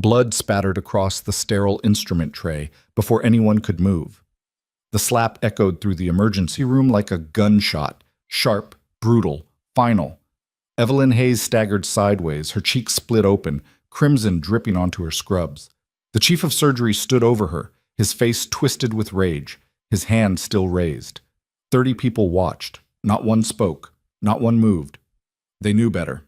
Blood spattered across the sterile instrument tray before anyone could move. The slap echoed through the emergency room like a gunshot, sharp, brutal, final. Evelyn Hayes staggered sideways, her cheeks split open, crimson dripping onto her scrubs. The chief of surgery stood over her, his face twisted with rage, his hand still raised. 30 people watched. Not one spoke. Not one moved. They knew better.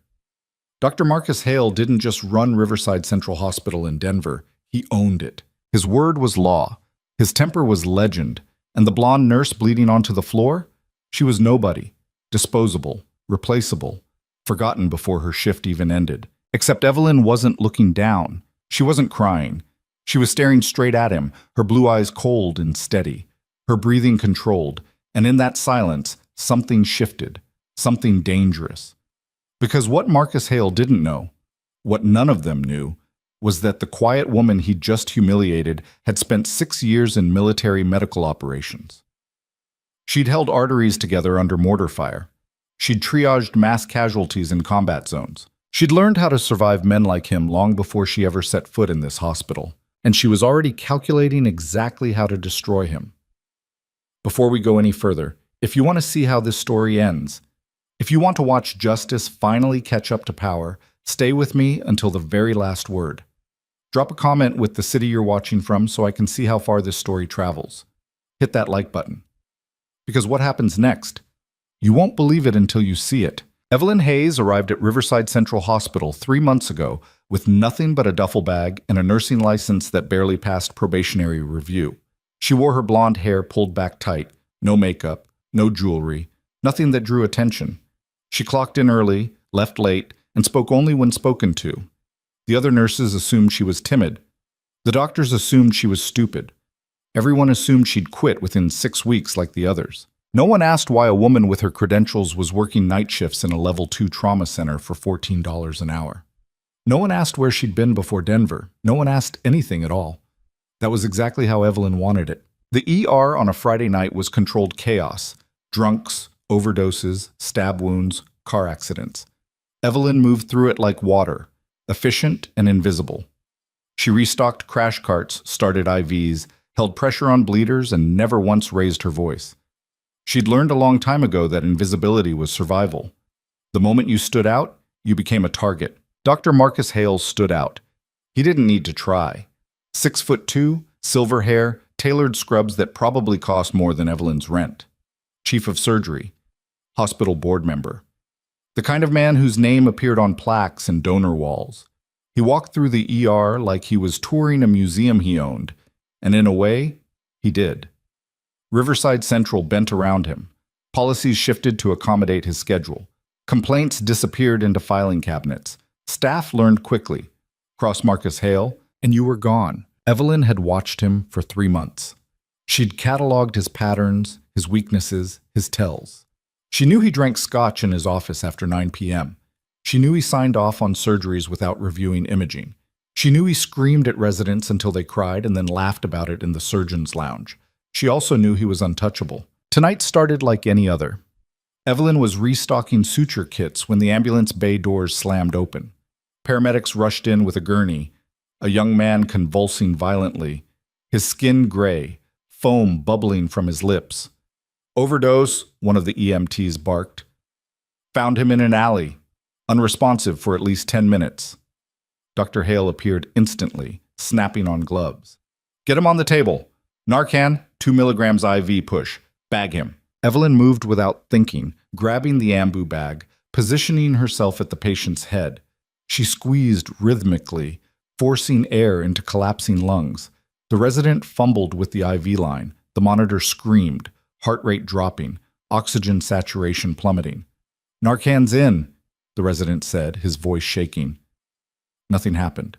Dr. Marcus Hale didn't just run Riverside Central Hospital in Denver. He owned it. His word was law. His temper was legend. And the blonde nurse bleeding onto the floor? She was nobody. Disposable. Replaceable. Forgotten before her shift even ended. Except Evelyn wasn't looking down. She wasn't crying. She was staring straight at him, her blue eyes cold and steady, her breathing controlled, and in that silence, something shifted, something dangerous. Because what Marcus Hale didn't know, what none of them knew, was that the quiet woman he'd just humiliated had spent 6 years in military medical operations. She'd held arteries together under mortar fire. She'd triaged mass casualties in combat zones. She'd learned how to survive men like him long before she ever set foot in this hospital, and she was already calculating exactly how to destroy him. Before we go any further, if you want to see how this story ends, if you want to watch justice finally catch up to power, stay with me until the very last word. Drop a comment with the city you're watching from so I can see how far this story travels. Hit that like button. Because what happens next? You won't believe it until you see it. Evelyn Hayes arrived at Riverside Central Hospital 3 months ago with nothing but a duffel bag and a nursing license that barely passed probationary review. She wore her blonde hair pulled back tight, no makeup, no jewelry, nothing that drew attention. She clocked in early, left late, and spoke only when spoken to. The other nurses assumed she was timid. The doctors assumed she was stupid. Everyone assumed she'd quit within 6 weeks like the others. No one asked why a woman with her credentials was working night shifts in a level 2 trauma center for $14 an hour. No one asked where she'd been before Denver. No one asked anything at all. That was exactly how Evelyn wanted it. The ER on a Friday night was controlled chaos. Drunks, overdoses, stab wounds, car accidents. Evelyn moved through it like water, efficient and invisible. She restocked crash carts, started IVs, held pressure on bleeders, and never once raised her voice. She'd learned a long time ago that invisibility was survival. The moment you stood out, you became a target. Dr. Marcus Hale stood out. He didn't need to try. 6'2", silver hair, tailored scrubs that probably cost more than Evelyn's rent. Chief of surgery. Hospital board member. The kind of man whose name appeared on plaques and donor walls. He walked through the ER like he was touring a museum he owned, and in a way, he did. Riverside Central bent around him. Policies shifted to accommodate his schedule. Complaints disappeared into filing cabinets. Staff learned quickly. Cross Marcus Hale, and you were gone. Evelyn had watched him for 3 months. She'd cataloged his patterns, his weaknesses, his tells. She knew he drank scotch in his office after 9 p.m. She knew he signed off on surgeries without reviewing imaging. She knew he screamed at residents until they cried and then laughed about it in the surgeon's lounge. She also knew he was untouchable. Tonight started like any other. Evelyn was restocking suture kits when the ambulance bay doors slammed open. Paramedics rushed in with a gurney, a young man convulsing violently, his skin gray, foam bubbling from his lips. Overdose, one of the EMTs barked. Found him in an alley, unresponsive for at least 10 minutes. Dr. Hale appeared instantly, snapping on gloves. Get him on the table. Narcan, 2 milligrams IV push. Bag him. Evelyn moved without thinking, grabbing the ambu bag, positioning herself at the patient's head. She squeezed rhythmically, forcing air into collapsing lungs. The resident fumbled with the IV line. The monitor screamed, heart rate dropping, oxygen saturation plummeting. Narcan's in, the resident said, his voice shaking. Nothing happened.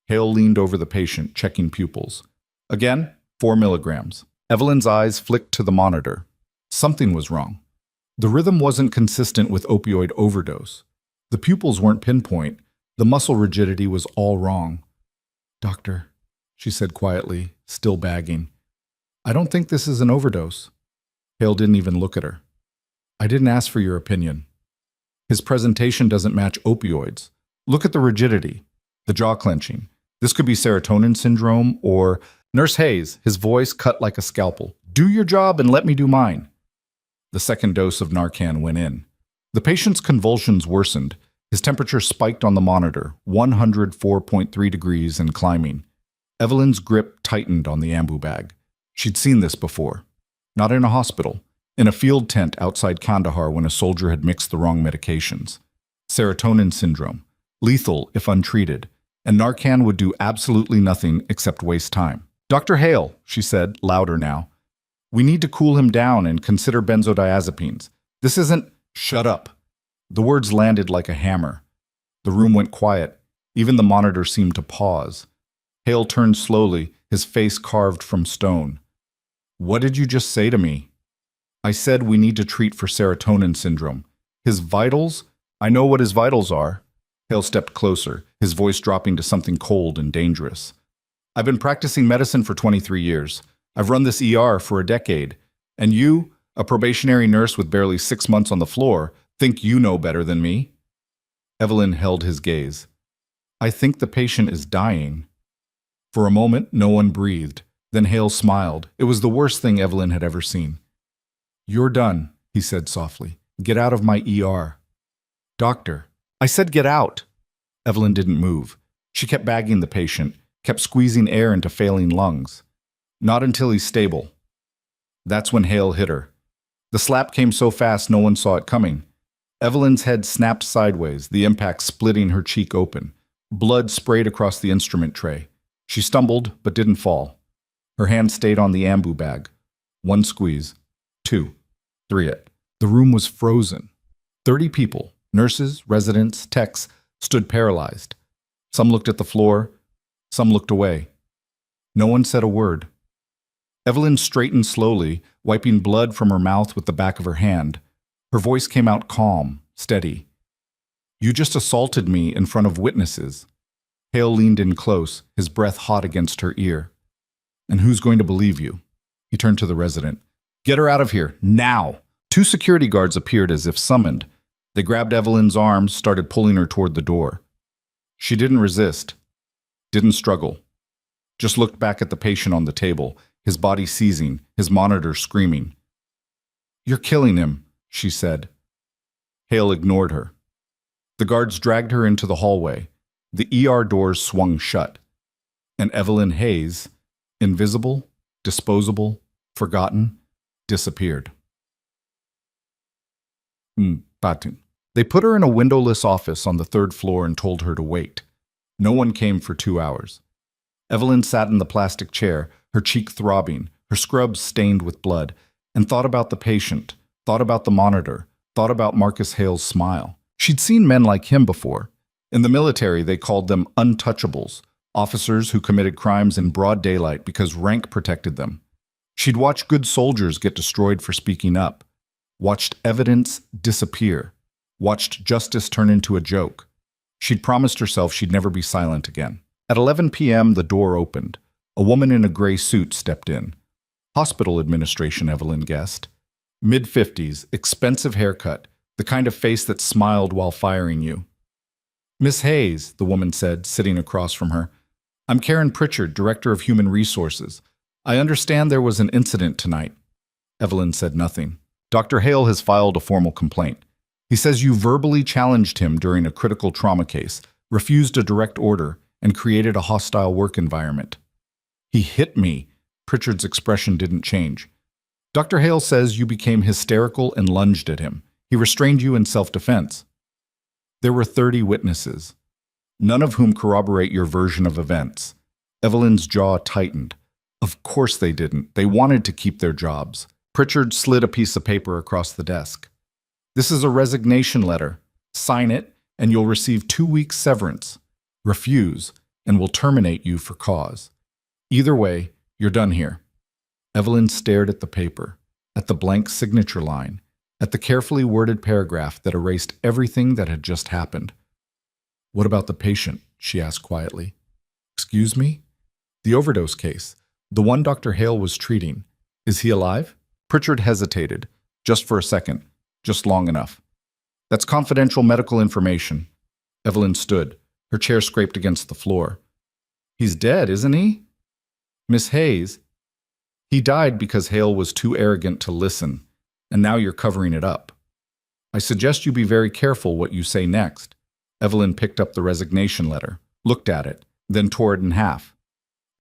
Hale leaned over the patient, checking pupils. Again, 4 milligrams. Evelyn's eyes flicked to the monitor. Something was wrong. The rhythm wasn't consistent with opioid overdose. The pupils weren't pinpoint. The muscle rigidity was all wrong. Doctor, she said quietly, still bagging. I don't think this is an overdose. Hale didn't even look at her. I didn't ask for your opinion. His presentation doesn't match opioids. Look at the rigidity, the jaw clenching. This could be serotonin syndrome or Nurse Hayes, his voice cut like a scalpel. Do your job and let me do mine. The second dose of Narcan went in. The patient's convulsions worsened. His temperature spiked on the monitor, 104.3 degrees and climbing. Evelyn's grip tightened on the ambu bag. She'd seen this before. Not in a hospital. In a field tent outside Kandahar when a soldier had mixed the wrong medications. Serotonin syndrome. Lethal if untreated. And Narcan would do absolutely nothing except waste time. Dr. Hale, she said, louder now. We need to cool him down and consider benzodiazepines. This isn't... Shut up. The words landed like a hammer. The room went quiet. Even the monitor seemed to pause. Hale turned slowly, his face carved from stone. What did you just say to me? I said we need to treat for serotonin syndrome. His vitals? I know what his vitals are. Hale stepped closer, his voice dropping to something cold and dangerous. I've been practicing medicine for 23 years. I've run this ER for a decade. And you, a probationary nurse with barely 6 months on the floor, think you know better than me? Evelyn held his gaze. I think the patient is dying. For a moment, no one breathed. Then Hale smiled. It was the worst thing Evelyn had ever seen. You're done, he said softly. Get out of my ER. Doctor, I said get out. Evelyn didn't move. She kept bagging the patient, kept squeezing air into failing lungs. Not until he's stable. That's when Hale hit her. The slap came so fast no one saw it coming. Evelyn's head snapped sideways, the impact splitting her cheek open. Blood sprayed across the instrument tray. She stumbled, but didn't fall. Her hand stayed on the ambu bag. 1 squeeze. 2. 3 it. The room was frozen. 30 people, nurses, residents, techs, stood paralyzed. Some looked at the floor. Some looked away. No one said a word. Evelyn straightened slowly, wiping blood from her mouth with the back of her hand. Her voice came out calm, steady. You just assaulted me in front of witnesses. Hale leaned in close, his breath hot against her ear. And who's going to believe you? He turned to the resident. Get her out of here, now! 2 security guards appeared as if summoned. They grabbed Evelyn's arms, started pulling her toward the door. She didn't resist, didn't struggle. Just looked back at the patient on the table, his body seizing, his monitor screaming. You're killing him, she said. Hale ignored her. The guards dragged her into the hallway. The ER doors swung shut. And Evelyn Hayes, invisible, disposable, forgotten, disappeared. They put her in a windowless office on the 3rd floor and told her to wait. No one came for 2 hours. Evelyn sat in the plastic chair, her cheek throbbing, her scrubs stained with blood, and thought about the patient, thought about the monitor, thought about Marcus Hale's smile. She'd seen men like him before. In the military, they called them untouchables, officers who committed crimes in broad daylight because rank protected them. She'd watched good soldiers get destroyed for speaking up, watched evidence disappear, watched justice turn into a joke. She'd promised herself she'd never be silent again. At 11 p.m., the door opened. A woman in a gray suit stepped in. Hospital administration, Evelyn guessed. Mid-50s, expensive haircut, the kind of face that smiled while firing you. Miss Hayes, the woman said, sitting across from her. I'm Karen Pritchard, Director of Human Resources. I understand there was an incident tonight. Evelyn said nothing. Dr. Hale has filed a formal complaint. He says you verbally challenged him during a critical trauma case, refused a direct order, and created a hostile work environment. He hit me. Pritchard's expression didn't change. Dr. Hale says you became hysterical and lunged at him. He restrained you in self-defense. There were 30 witnesses, none of whom corroborate your version of events. Evelyn's jaw tightened. Of course they didn't. They wanted to keep their jobs. Pritchard slid a piece of paper across the desk. This is a resignation letter. Sign it, and you'll receive 2 weeks severance. Refuse, and we'll terminate you for cause. Either way, you're done here. Evelyn stared at the paper, at the blank signature line, at the carefully worded paragraph that erased everything that had just happened. What about the patient? She asked quietly. Excuse me? The overdose case, the one Dr. Hale was treating. Is he alive? Pritchard hesitated, just for a second, just long enough. That's confidential medical information. Evelyn stood. Her chair scraped against the floor. He's dead, isn't he? Miss Hayes, he died because Hale was too arrogant to listen, and now you're covering it up. I suggest you be very careful what you say next. Evelyn picked up the resignation letter, looked at it, then tore it in half.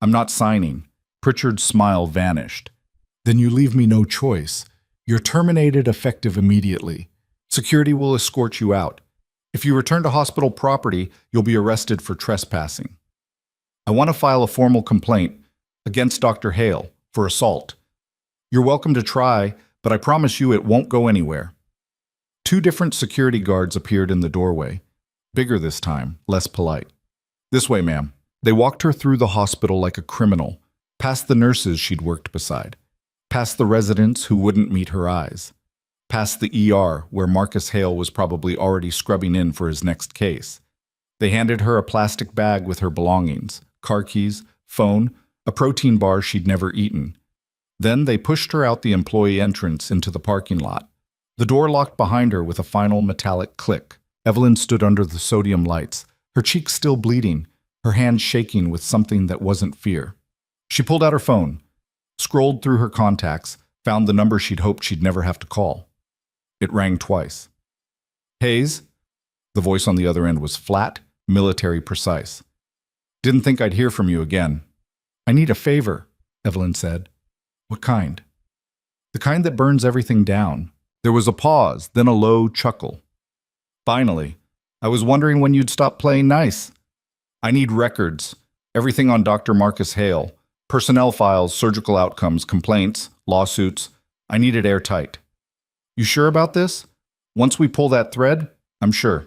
I'm not signing. Pritchard's smile vanished. Then you leave me no choice. You're terminated effective immediately. Security will escort you out. If you return to hospital property, you'll be arrested for trespassing. I want to file a formal complaint against Dr. Hale for assault. You're welcome to try, but I promise you it won't go anywhere. 2 different security guards appeared in the doorway, bigger this time, less polite. This way, ma'am. They walked her through the hospital like a criminal, past the nurses she'd worked beside, past the residents who wouldn't meet her eyes, past the ER where Marcus Hale was probably already scrubbing in for his next case. They handed her a plastic bag with her belongings, car keys, phone, a protein bar she'd never eaten. Then they pushed her out the employee entrance into the parking lot. The door locked behind her with a final metallic click. Evelyn stood under the sodium lights, her cheeks still bleeding, her hands shaking with something that wasn't fear. She pulled out her phone, scrolled through her contacts, found the number she'd hoped she'd never have to call. It rang twice. Hayes? The voice on the other end was flat, military precise. Didn't think I'd hear from you again. I need a favor, Evelyn said. What kind? The kind that burns everything down. There was a pause, then a low chuckle. Finally, I was wondering when you'd stop playing nice. I need records, everything on Dr. Marcus Hale, personnel files, surgical outcomes, complaints, lawsuits. I need it airtight. You sure about this? Once we pull that thread, I'm sure.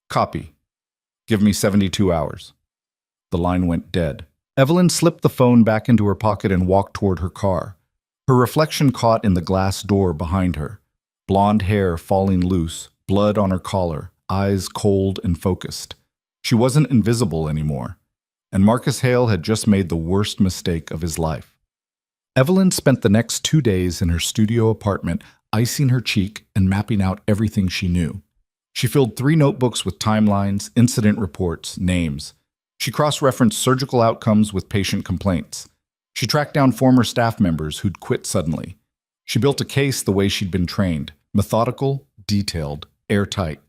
Copy. Give me 72 hours. The line went dead. Evelyn slipped the phone back into her pocket and walked toward her car. Her reflection caught in the glass door behind her. Blonde hair falling loose, blood on her collar, eyes cold and focused. She wasn't invisible anymore, and Marcus Hale had just made the worst mistake of his life. Evelyn spent the next 2 days in her studio apartment, icing her cheek and mapping out everything she knew. She filled 3 notebooks with timelines, incident reports, names. She cross-referenced surgical outcomes with patient complaints. She tracked down former staff members who'd quit suddenly. She built a case the way she'd been trained, methodical, detailed, airtight.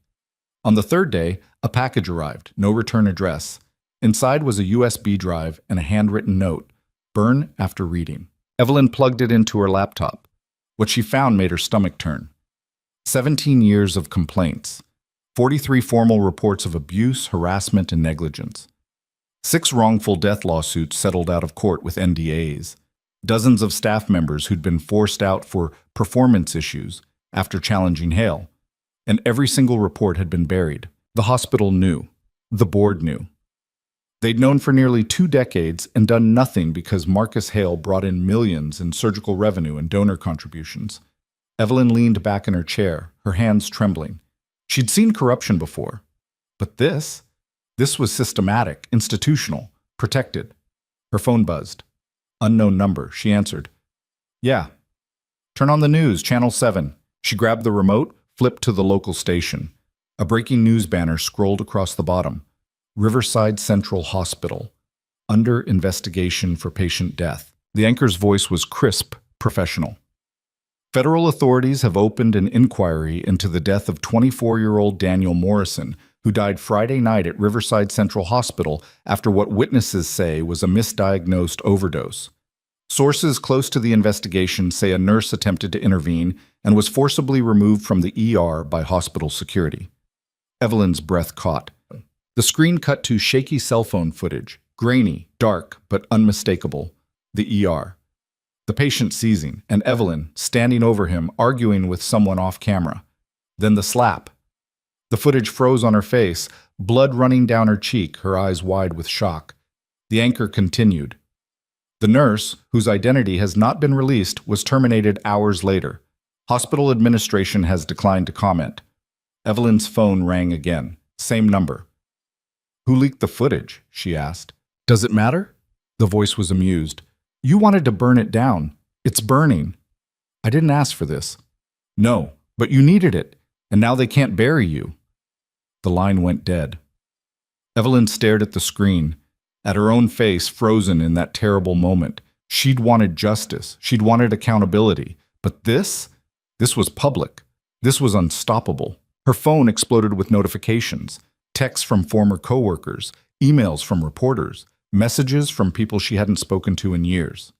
On the 3rd day, a package arrived, no return address. Inside was a USB drive and a handwritten note, burn after reading. Evelyn plugged it into her laptop. What she found made her stomach turn. 17 years of complaints, 43 formal reports of abuse, harassment, and negligence. 6 wrongful death lawsuits settled out of court with NDAs. Dozens of staff members who'd been forced out for performance issues after challenging Hale. And every single report had been buried. The hospital knew. The board knew. They'd known for nearly 2 decades and done nothing because Marcus Hale brought in millions in surgical revenue and donor contributions. Evelyn leaned back in her chair, her hands trembling. She'd seen corruption before. But this was systematic, institutional, protected. Her phone buzzed. Unknown number, she answered. Yeah. Turn on the news, Channel 7. She grabbed the remote, flipped to the local station. A breaking news banner scrolled across the bottom. Riverside Central Hospital. Under investigation for patient death. The anchor's voice was crisp, professional. Federal authorities have opened an inquiry into the death of 24-year-old Daniel Morrison, who died Friday night at Riverside Central Hospital after what witnesses say was a misdiagnosed overdose. Sources close to the investigation say a nurse attempted to intervene and was forcibly removed from the ER by hospital security. Evelyn's breath caught. The screen cut to shaky cell phone footage, grainy, dark, but unmistakable. The ER. The patient seizing, and Evelyn, standing over him, arguing with someone off camera. Then the slap. The footage froze on her face, blood running down her cheek, her eyes wide with shock. The anchor continued. The nurse, whose identity has not been released, was terminated hours later. Hospital administration has declined to comment. Evelyn's phone rang again. Same number. Who leaked the footage? She asked. Does it matter? The voice was amused. You wanted to burn it down. It's burning. I didn't ask for this. No, but you needed it, and now they can't bury you. The line went dead. Evelyn stared at the screen. at her own face frozen in that terrible moment. She'd wanted justice. She'd wanted accountability. But this was public. This was unstoppable. Her phone exploded with notifications, texts from former coworkers, emails from reporters, messages from people she hadn't spoken to in years.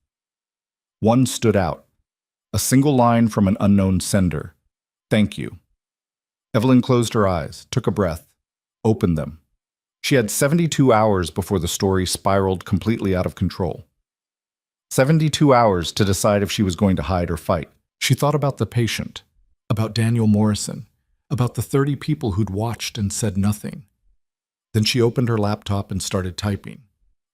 One stood out. A single line from an unknown sender. "Thank you." Evelyn closed her eyes, took a breath, opened them. She had 72 hours before the story spiraled completely out of control. 72 hours to decide if she was going to hide or fight. She thought about the patient, about Daniel Morrison, about the 30 people who'd watched and said nothing. Then she opened her laptop and started typing.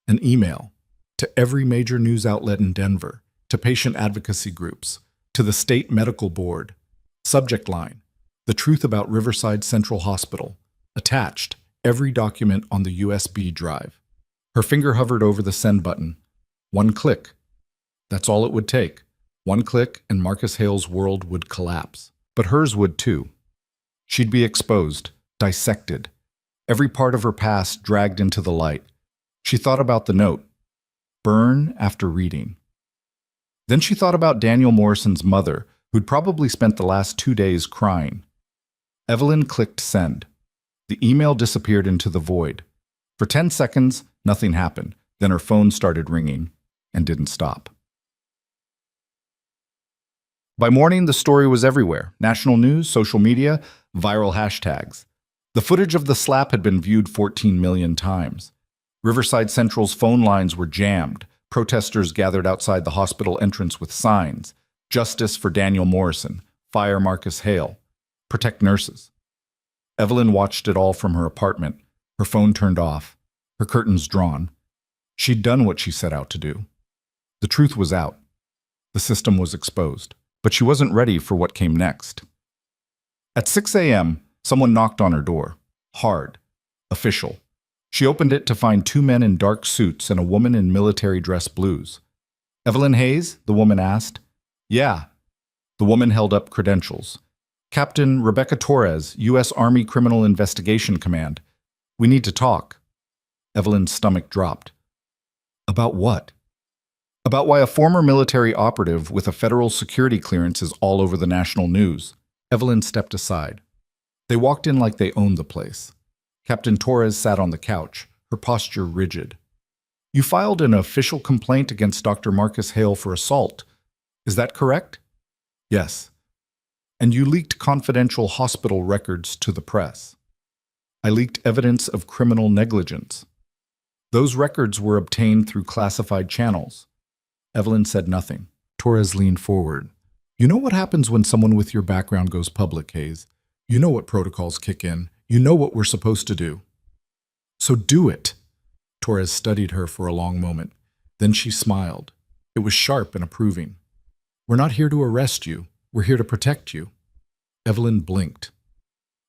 An email to every major news outlet in Denver, to patient advocacy groups, to the state medical board. Subject line: the truth about Riverside Central Hospital. Attached: every document on the USB drive. Her finger hovered over the send button. One click. That's all it would take. One click and Marcus Hale's world would collapse. But hers would too. She'd be exposed, dissected. Every part of her past dragged into the light. She thought about the note. Burn after reading. Then she thought about Daniel Morrison's mother, who'd probably spent the last 2 days crying. Evelyn clicked send. The email disappeared into the void. For 10 seconds, nothing happened. Then her phone started ringing and didn't stop. By morning, the story was everywhere. National news, social media, viral hashtags. The footage of the slap had been viewed 14 million times. Riverside Central's phone lines were jammed. Protesters gathered outside the hospital entrance with signs. Justice for Daniel Morrison. Fire Marcus Hale. Protect nurses. Evelyn watched it all from her apartment. Her phone turned off. Her curtains drawn. She'd done what she set out to do. The truth was out. The system was exposed. But she wasn't ready for what came next. At 6 a.m., someone knocked on her door. Hard. Official. She opened it to find 2 men in dark suits and a woman in military dress blues. "Evelyn Hayes?" the woman asked. "Yeah." The woman held up credentials. "Captain Rebecca Torres, U.S. Army Criminal Investigation Command. We need to talk." Evelyn's stomach dropped. About what? About why a former military operative with a federal security clearance is all over the national news. Evelyn stepped aside. They walked in like they owned the place. Captain Torres sat on the couch, her posture rigid. "You filed an official complaint against Dr. Marcus Hale for assault. Is that correct?" "Yes." "And you leaked confidential hospital records to the press." "I leaked evidence of criminal negligence." "Those records were obtained through classified channels." Evelyn said nothing. Torres leaned forward. "You know what happens when someone with your background goes public, Hayes. You know what protocols kick in. You know what we're supposed to do. So do it." Torres studied her for a long moment. Then she smiled. It was sharp and approving. "We're not here to arrest you. We're here to protect you." Evelyn blinked.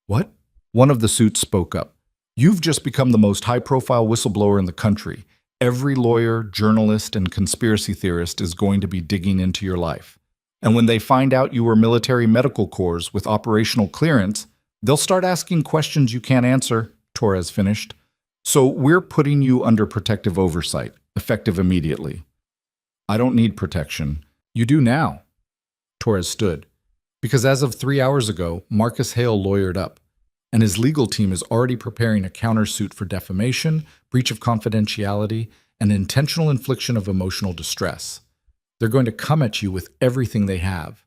"What?" One of the suits spoke up. "You've just become the most high-profile whistleblower in the country. Every lawyer, journalist, and conspiracy theorist is going to be digging into your life. And when they find out you were military medical corps with operational clearance, they'll start asking questions you can't answer," Torres finished. "So we're putting you under protective oversight, effective immediately." "I don't need protection." "You do now." Torres stood. "Because as of 3 hours ago, Marcus Hale lawyered up, and his legal team is already preparing a countersuit for defamation, breach of confidentiality, and intentional infliction of emotional distress. They're going to come at you with everything they have."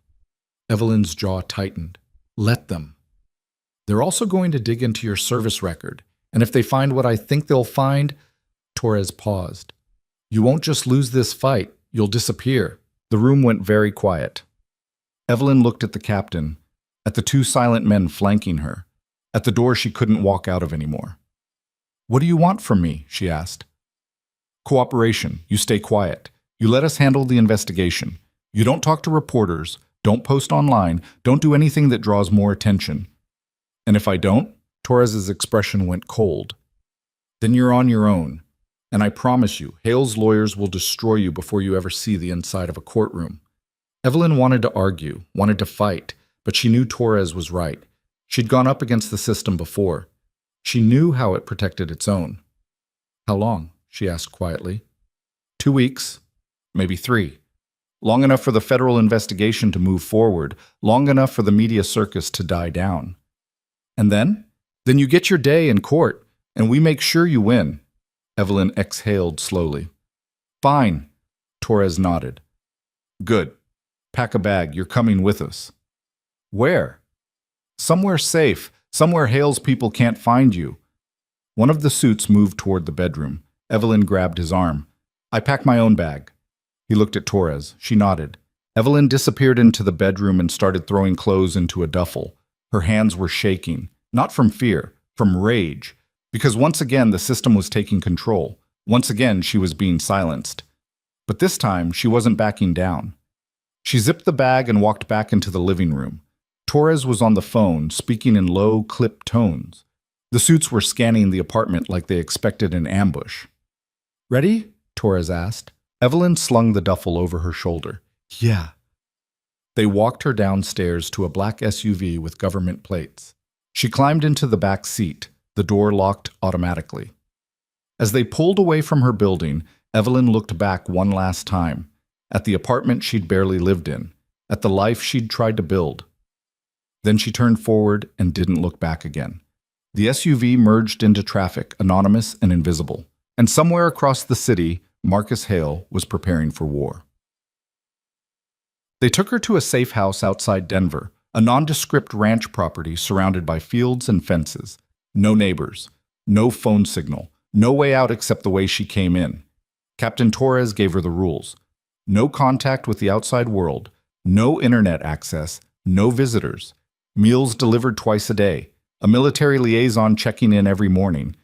Evelyn's jaw tightened. "Let them. They're also going to dig into your service record, and if they find what I think they'll find..." Torres paused. "You won't just lose this fight, you'll disappear." The room went very quiet. Evelyn looked at the captain, at the 2 silent men flanking her, at the door she couldn't walk out of anymore. "What do you want from me?" she asked. "Cooperation. You stay quiet. You let us handle the investigation. You don't talk to reporters, don't post online, don't do anything that draws more attention. And if I don't," Torres's expression went cold, "then you're on your own. And I promise you, Hale's lawyers will destroy you before you ever see the inside of a courtroom." Evelyn wanted to argue, wanted to fight, but she knew Torres was right. She'd gone up against the system before. She knew how it protected its own. "How long?" she asked quietly. 2 weeks, maybe 3. Long enough for the federal investigation to move forward, long enough for the media circus to die down. And then? Then you get your day in court, and we make sure you win. Evelyn exhaled slowly. Fine, Torres nodded. Good. Pack a bag, you're coming with us. Where? Somewhere safe, somewhere Hale's people can't find you. One of the suits moved toward the bedroom. Evelyn grabbed his arm. I pack my own bag. He looked at Torres. She nodded. Evelyn disappeared into the bedroom and started throwing clothes into a duffel. Her hands were shaking, not from fear, from rage, because once again the system was taking control. Once again she was being silenced. But this time she wasn't backing down. She zipped the bag and walked back into the living room. Torres was on the phone, speaking in low, clipped tones. The suits were scanning the apartment like they expected an ambush. Ready? Torres asked. Evelyn slung the duffel over her shoulder. Yeah. They walked her downstairs to a black SUV with government plates. She climbed into the back seat. The door locked automatically. As they pulled away from her building, Evelyn looked back one last time, at the apartment she'd barely lived in, at the life she'd tried to build. Then she turned forward and didn't look back again. The SUV merged into traffic, anonymous and invisible. And somewhere across the city, Marcus Hale was preparing for war. They took her to a safe house outside Denver, a nondescript ranch property surrounded by fields and fences. No neighbors, no phone signal, no way out except the way she came in. Captain Torres gave her the rules. No contact with the outside world, no internet access, no visitors, meals delivered twice a day, a military liaison checking in every morning,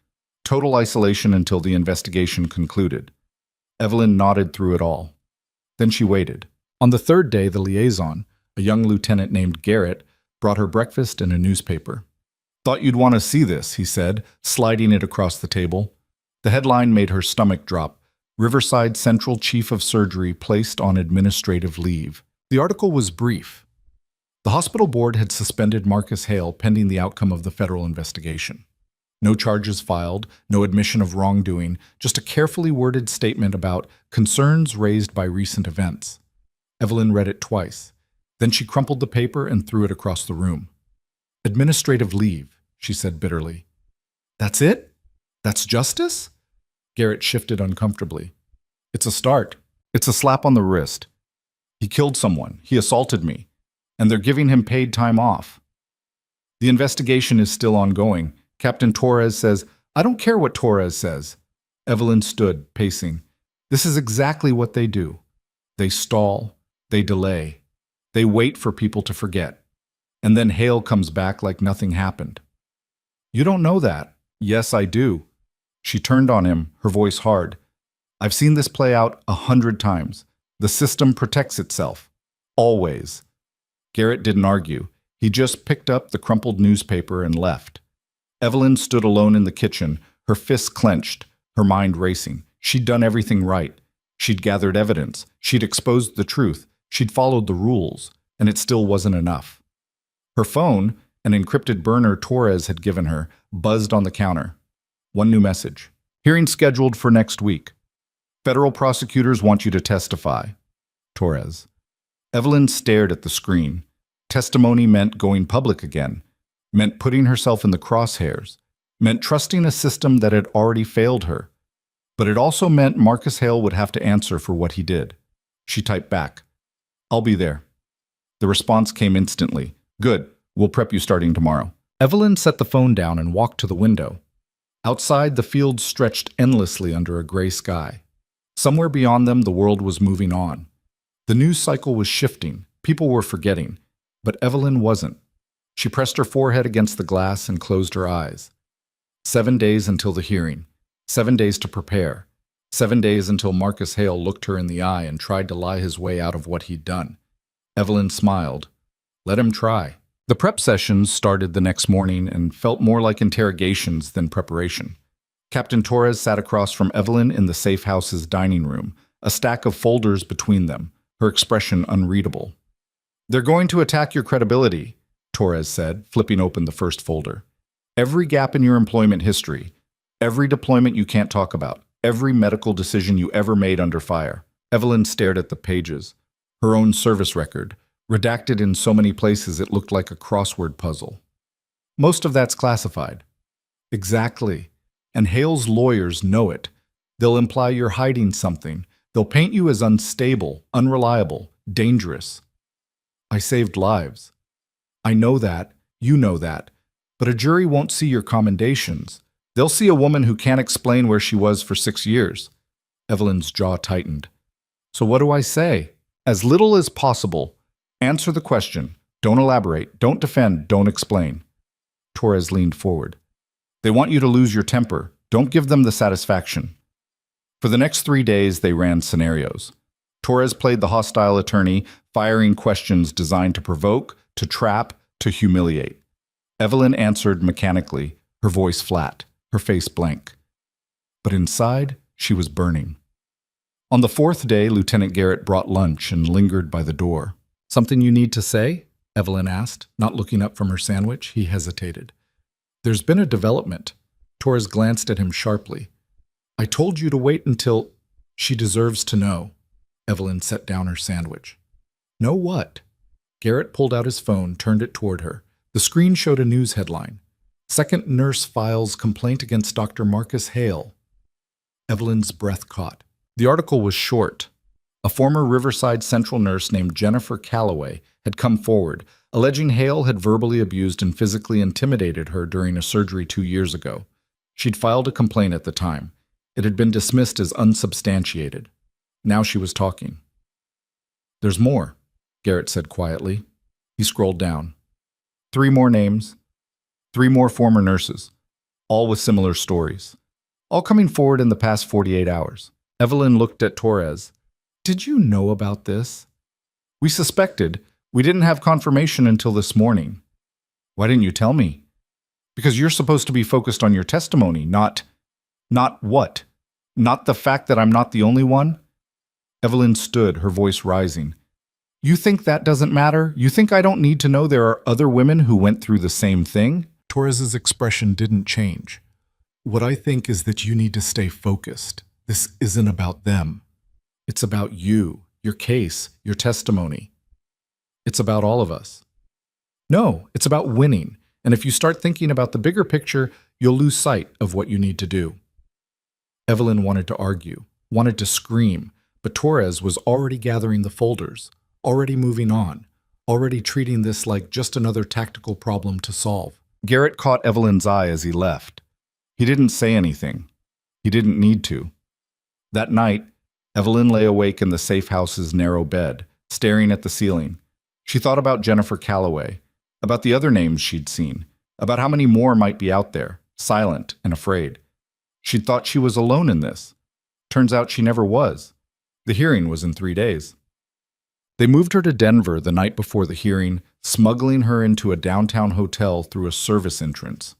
total isolation until the investigation concluded. Evelyn nodded through it all. Then she waited. On the third day, the liaison, a young lieutenant named Garrett, brought her breakfast and a newspaper. Thought you'd want to see this, he said, sliding it across the table. The headline made her stomach drop. Riverside Central Chief of Surgery placed on administrative leave. The article was brief. The hospital board had suspended Marcus Hale pending the outcome of the federal investigation. No charges filed, no admission of wrongdoing, just a carefully worded statement about concerns raised by recent events. Evelyn read it twice. Then she crumpled the paper and threw it across the room. Administrative leave, she said bitterly. That's it? That's justice? Garrett shifted uncomfortably. It's a start. It's a slap on the wrist. He killed someone. He assaulted me. And they're giving him paid time off. The investigation is still ongoing. Captain Torres says, I don't care what Torres says. Evelyn stood, pacing. This is exactly what they do. They stall. They delay. They wait for people to forget. And then Hale comes back like nothing happened. You don't know that. Yes, I do. She turned on him, her voice hard. I've seen this play out 100 times. The system protects itself. Always. Garrett didn't argue. He just picked up the crumpled newspaper and left. Evelyn stood alone in the kitchen, her fists clenched, her mind racing. She'd done everything right. She'd gathered evidence. She'd exposed the truth. She'd followed the rules. And it still wasn't enough. Her phone, an encrypted burner Torres had given her, buzzed on the counter. One new message. Hearing scheduled for next week. Federal prosecutors want you to testify. Torres. Evelyn stared at the screen. Testimony meant going public again. Meant putting herself in the crosshairs. Meant trusting a system that had already failed her. But it also meant Marcus Hale would have to answer for what he did. She typed back. I'll be there. The response came instantly. Good. We'll prep you starting tomorrow. Evelyn set the phone down and walked to the window. Outside, the fields stretched endlessly under a gray sky. Somewhere beyond them, the world was moving on. The news cycle was shifting. People were forgetting. But Evelyn wasn't. She pressed her forehead against the glass and closed her eyes. 7 days until the hearing. 7 days to prepare. 7 days until Marcus Hale looked her in the eye and tried to lie his way out of what he'd done. Evelyn smiled. Let him try. The prep sessions started the next morning and felt more like interrogations than preparation. Captain Torres sat across from Evelyn in the safe house's dining room, a stack of folders between them, her expression unreadable. They're going to attack your credibility, Torres said, flipping open the first folder. Every gap in your employment history, every deployment you can't talk about, Every medical decision you ever made under fire. Evelyn stared at the pages. Her own service record, redacted in so many places it looked like a crossword puzzle. Most of that's classified. Exactly. And Hale's lawyers know it. They'll imply you're hiding something. They'll paint you as unstable, unreliable, dangerous. I saved lives. I know that. You know that. But a jury won't see your commendations. They'll see a woman who can't explain where she was for 6 years. Evelyn's jaw tightened. So what do I say? As little as possible. Answer the question. Don't elaborate. Don't defend. Don't explain. Torres leaned forward. They want you to lose your temper. Don't give them the satisfaction. For the next 3 days, they ran scenarios. Torres played the hostile attorney, firing questions designed to provoke, to trap, to humiliate. Evelyn answered mechanically, her voice flat, her face blank. But inside, she was burning. On the 4th day, Lieutenant Garrett brought lunch and lingered by the door. Something you need to say? Evelyn asked, not looking up from her sandwich. He hesitated. There's been a development. Torres glanced at him sharply. I told you to wait until... She deserves to know. Evelyn set down her sandwich. Know what? Garrett pulled out his phone, turned it toward her. The screen showed a news headline. Second nurse files complaint against Dr. Marcus Hale. Evelyn's breath caught. The article was short. A former Riverside Central nurse named Jennifer Calloway had come forward, alleging Hale had verbally abused and physically intimidated her during a surgery 2 years ago. She'd filed a complaint at the time. It had been dismissed as unsubstantiated. Now she was talking. There's more, Garrett said quietly. He scrolled down. 3 more names. 3 more former nurses. All with similar stories. All coming forward in the past 48 hours. Evelyn looked at Torres. Did you know about this? We suspected. We didn't have confirmation until this morning. Why didn't you tell me? Because you're supposed to be focused on your testimony, not what? Not the fact that I'm not the only one? Evelyn stood, her voice rising. You think that doesn't matter? You think I don't need to know there are other women who went through the same thing? Torres's expression didn't change. What I think is that you need to stay focused. This isn't about them. It's about you, your case, your testimony. It's about all of us. No, it's about winning. And if you start thinking about the bigger picture, you'll lose sight of what you need to do. Evelyn wanted to argue, wanted to scream, but Torres was already gathering the folders, already moving on, already treating this like just another tactical problem to solve. Garrett caught Evelyn's eye as he left. He didn't say anything. He didn't need to. That night, Evelyn lay awake in the safe house's narrow bed, staring at the ceiling. She thought about Jennifer Calloway, about the other names she'd seen, about how many more might be out there, silent and afraid. She'd thought she was alone in this. Turns out she never was. The hearing was in 3 days. They moved her to Denver the night before the hearing, smuggling her into a downtown hotel through a service entrance.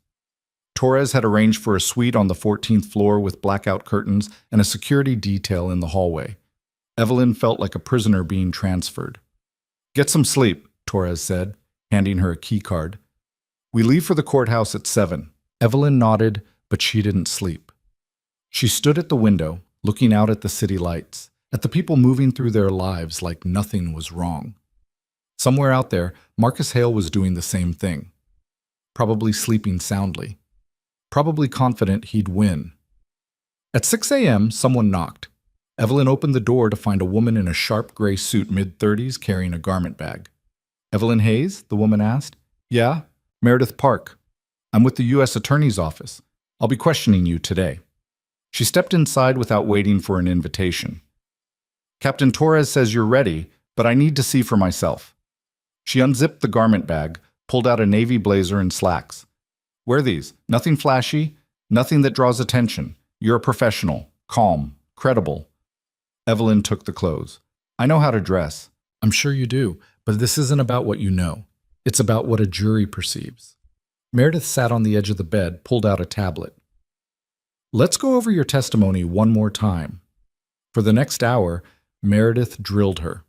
Torres had arranged for a suite on the 14th floor with blackout curtains and a security detail in the hallway. Evelyn felt like a prisoner being transferred. Get some sleep, Torres said, handing her a key card. We leave for the courthouse at 7. Evelyn nodded, but she didn't sleep. She stood at the window, looking out at the city lights, at the people moving through their lives like nothing was wrong. Somewhere out there, Marcus Hale was doing the same thing. Probably sleeping soundly. Probably confident he'd win. At 6 a.m., someone knocked. Evelyn opened the door to find a woman in a sharp gray suit, mid-30s, carrying a garment bag. Evelyn Hayes? The woman asked. Yeah, Meredith Park. I'm with the U.S. Attorney's Office. I'll be questioning you today. She stepped inside without waiting for an invitation. Captain Torres says you're ready, but I need to see for myself. She unzipped the garment bag, pulled out a navy blazer and slacks. Wear these. Nothing flashy, nothing that draws attention. You're a professional, calm, credible. Evelyn took the clothes. I know how to dress. I'm sure you do, but this isn't about what you know. It's about what a jury perceives. Meredith sat on the edge of the bed, pulled out a tablet. Let's go over your testimony one more time. For the next hour, Meredith drilled her.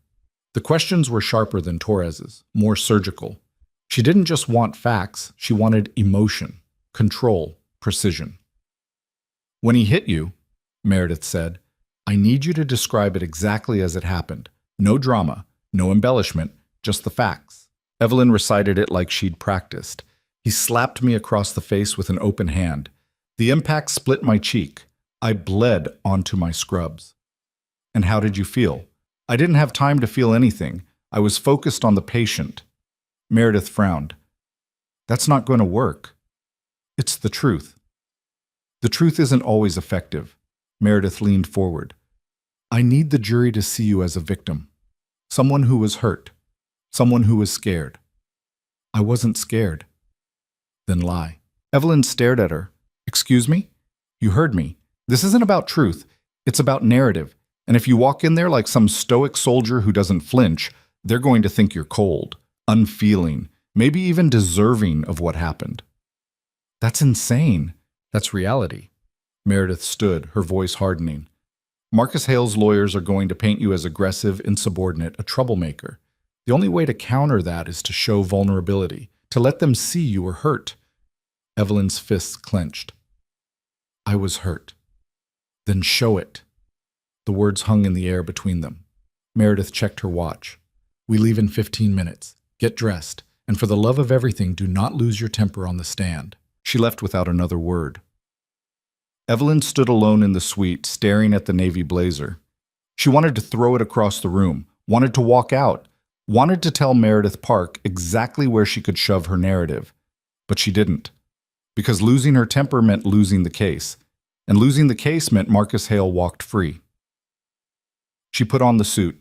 The questions were sharper than Torres's, more surgical. She didn't just want facts, she wanted emotion, control, precision. When he hit you, Meredith said. I need you to describe it exactly as it happened. No drama, no embellishment, just the facts. Evelyn recited it like she'd practiced. He slapped me across the face with an open hand. The impact split my cheek. I bled onto my scrubs. And how did you feel? I didn't have time to feel anything. I was focused on the patient. Meredith frowned. That's not going to work. It's the truth. The truth isn't always effective. Meredith leaned forward. I need the jury to see you as a victim. Someone who was hurt. Someone who was scared. I wasn't scared. Then lie. Evelyn stared at her. Excuse me? You heard me. This isn't about truth. It's about narrative. And if you walk in there like some stoic soldier who doesn't flinch, they're going to think you're cold, unfeeling, maybe even deserving of what happened. That's insane. That's reality. Meredith stood, her voice hardening. Marcus Hale's lawyers are going to paint you as aggressive, insubordinate, a troublemaker. The only way to counter that is to show vulnerability, to let them see you were hurt. Evelyn's fists clenched. I was hurt. Then show it. The words hung in the air between them. Meredith checked her watch. We leave in 15 minutes. Get dressed. And for the love of everything, do not lose your temper on the stand. She left without another word. Evelyn stood alone in the suite, staring at the navy blazer. She wanted to throw it across the room, wanted to walk out, wanted to tell Meredith Park exactly where she could shove her narrative. But she didn't. Because losing her temper meant losing the case. And losing the case meant Marcus Hale walked free. She put on the suit.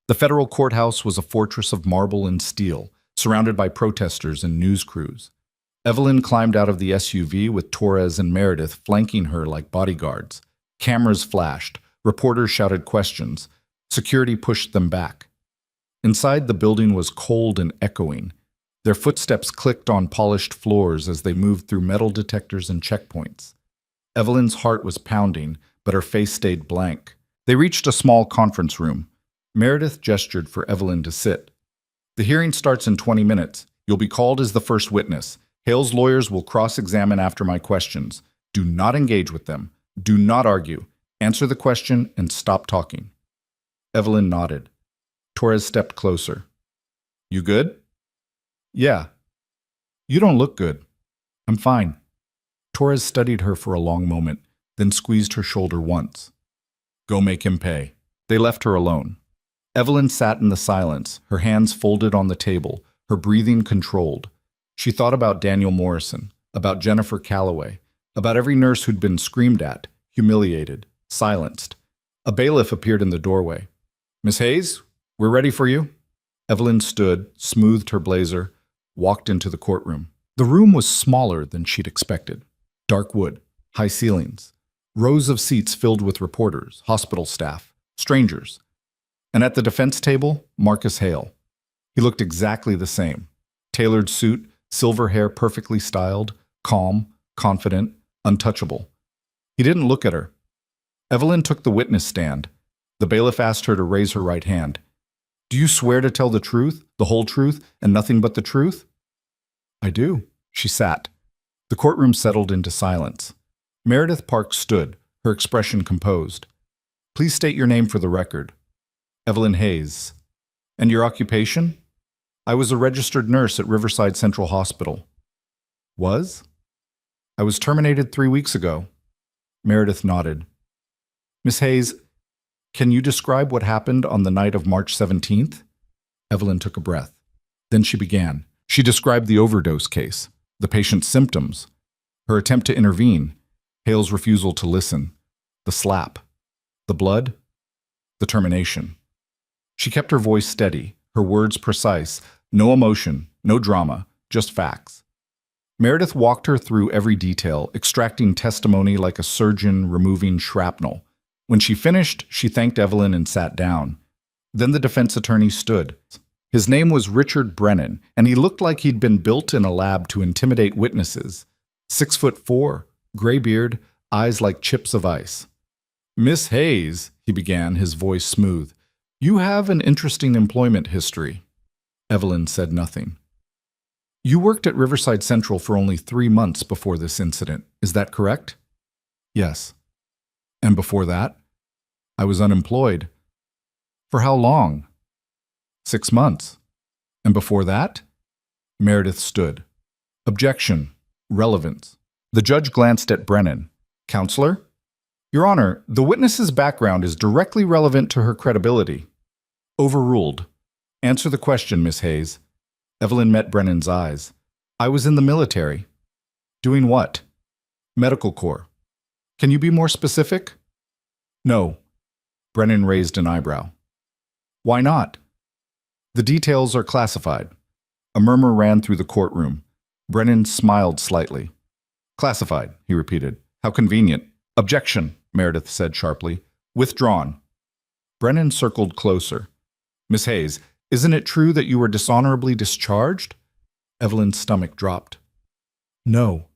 The federal courthouse was a fortress of marble and steel, surrounded by protesters and news crews. Evelyn climbed out of the SUV with Torres and Meredith flanking her like bodyguards. Cameras flashed. Reporters shouted questions. Security pushed them back. Inside, the building was cold and echoing. Their footsteps clicked on polished floors as they moved through metal detectors and checkpoints. Evelyn's heart was pounding, but her face stayed blank. They reached a small conference room. Meredith gestured for Evelyn to sit. The hearing starts in 20 minutes. You'll be called as the first witness. Hale's lawyers will cross-examine after my questions. Do not engage with them. Do not argue. Answer the question and stop talking. Evelyn nodded. Torres stepped closer. You good? Yeah. You don't look good. I'm fine. Torres studied her for a long moment, then squeezed her shoulder once. Go make him pay. They left her alone. Evelyn sat in the silence, her hands folded on the table, her breathing controlled. She thought about Daniel Morrison, about Jennifer Calloway, about every nurse who'd been screamed at, humiliated, silenced. A bailiff appeared in the doorway. Miss Hayes, we're ready for you. Evelyn stood, smoothed her blazer, walked into the courtroom. The room was smaller than she'd expected. Dark wood, high ceilings, rows of seats filled with reporters, hospital staff, strangers. And at the defense table, Marcus Hale. He looked exactly the same. Tailored suit, silver hair perfectly styled, calm, confident, untouchable. He didn't look at her. Evelyn took the witness stand. The bailiff asked her to raise her right hand. Do you swear to tell the truth, the whole truth, and nothing but the truth? I do. She sat. The courtroom settled into silence. Meredith Park stood, her expression composed. Please state your name for the record. Evelyn Hayes. And your occupation? I was a registered nurse at Riverside Central Hospital. Was? I was terminated 3 weeks ago. Meredith nodded. Miss Hayes, can you describe what happened on the night of March 17th? Evelyn took a breath. Then she began. She described the overdose case, the patient's symptoms, her attempt to intervene, Hale's refusal to listen, the slap, the blood, the termination. She kept her voice steady, her words precise, no emotion, no drama, just facts. Meredith walked her through every detail, extracting testimony like a surgeon removing shrapnel. When she finished, she thanked Evelyn and sat down. Then the defense attorney stood. His name was Richard Brennan, and he looked like he'd been built in a lab to intimidate witnesses. 6'4", gray beard, eyes like chips of ice. Miss Hayes, he began, his voice smooth, you have an interesting employment history. Evelyn said nothing. You worked at Riverside Central for only 3 months before this incident. Is that correct? Yes. And before that, I was unemployed. For how long? 6 months. And before that? Meredith stood. Objection. Relevance. The judge glanced at Brennan. Counselor? Your Honor, the witness's background is directly relevant to her credibility. Overruled. Answer the question, Miss Hayes. Evelyn met Brennan's eyes. I was in the military. Doing what? Medical Corps. Can you be more specific? No. Brennan raised an eyebrow. Why not? The details are classified. A murmur ran through the courtroom. Brennan smiled slightly. Classified, he repeated. How convenient. Objection, Meredith said sharply. Withdrawn. Brennan circled closer. Miss Hayes, isn't it true that you were dishonorably discharged? Evelyn's stomach dropped. No.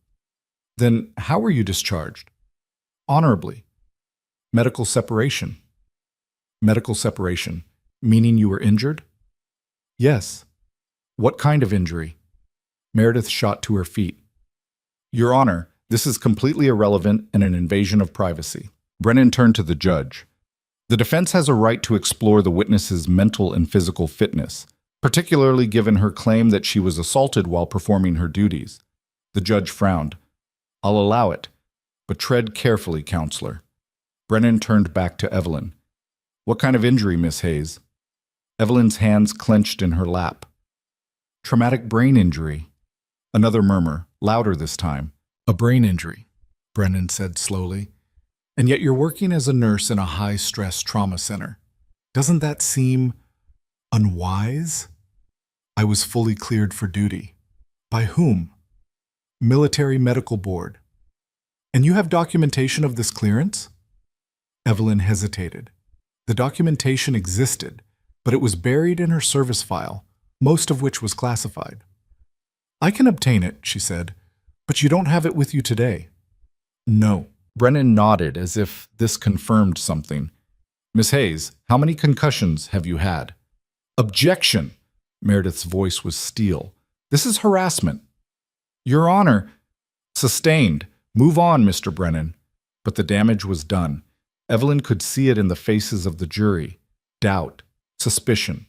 Then how were you discharged? Honorably. Medical separation. Medical separation, meaning you were injured? Yes. What kind of injury? Meredith shot to her feet. Your Honor, this is completely irrelevant and an invasion of privacy. Brennan turned to the judge. The defense has a right to explore the witness's mental and physical fitness, particularly given her claim that she was assaulted while performing her duties. The judge frowned. I'll allow it, but tread carefully, counselor. Brennan turned back to Evelyn. What kind of injury, Miss Hayes? Evelyn's hands clenched in her lap. Traumatic brain injury. Another murmur, louder this time. A brain injury, Brennan said slowly. And yet you're working as a nurse in a high-stress trauma center. Doesn't that seem unwise? I was fully cleared for duty. By whom? Military Medical Board. And you have documentation of this clearance? Evelyn hesitated. The documentation existed, but it was buried in her service file, most of which was classified. I can obtain it, she said, but you don't have it with you today. No. Brennan nodded as if this confirmed something. Miss Hayes, how many concussions have you had? Objection! Meredith's voice was steel. This is harassment. Your Honor, sustained. Move on, Mr. Brennan. But the damage was done. Evelyn could see it in the faces of the jury. Doubt, suspicion.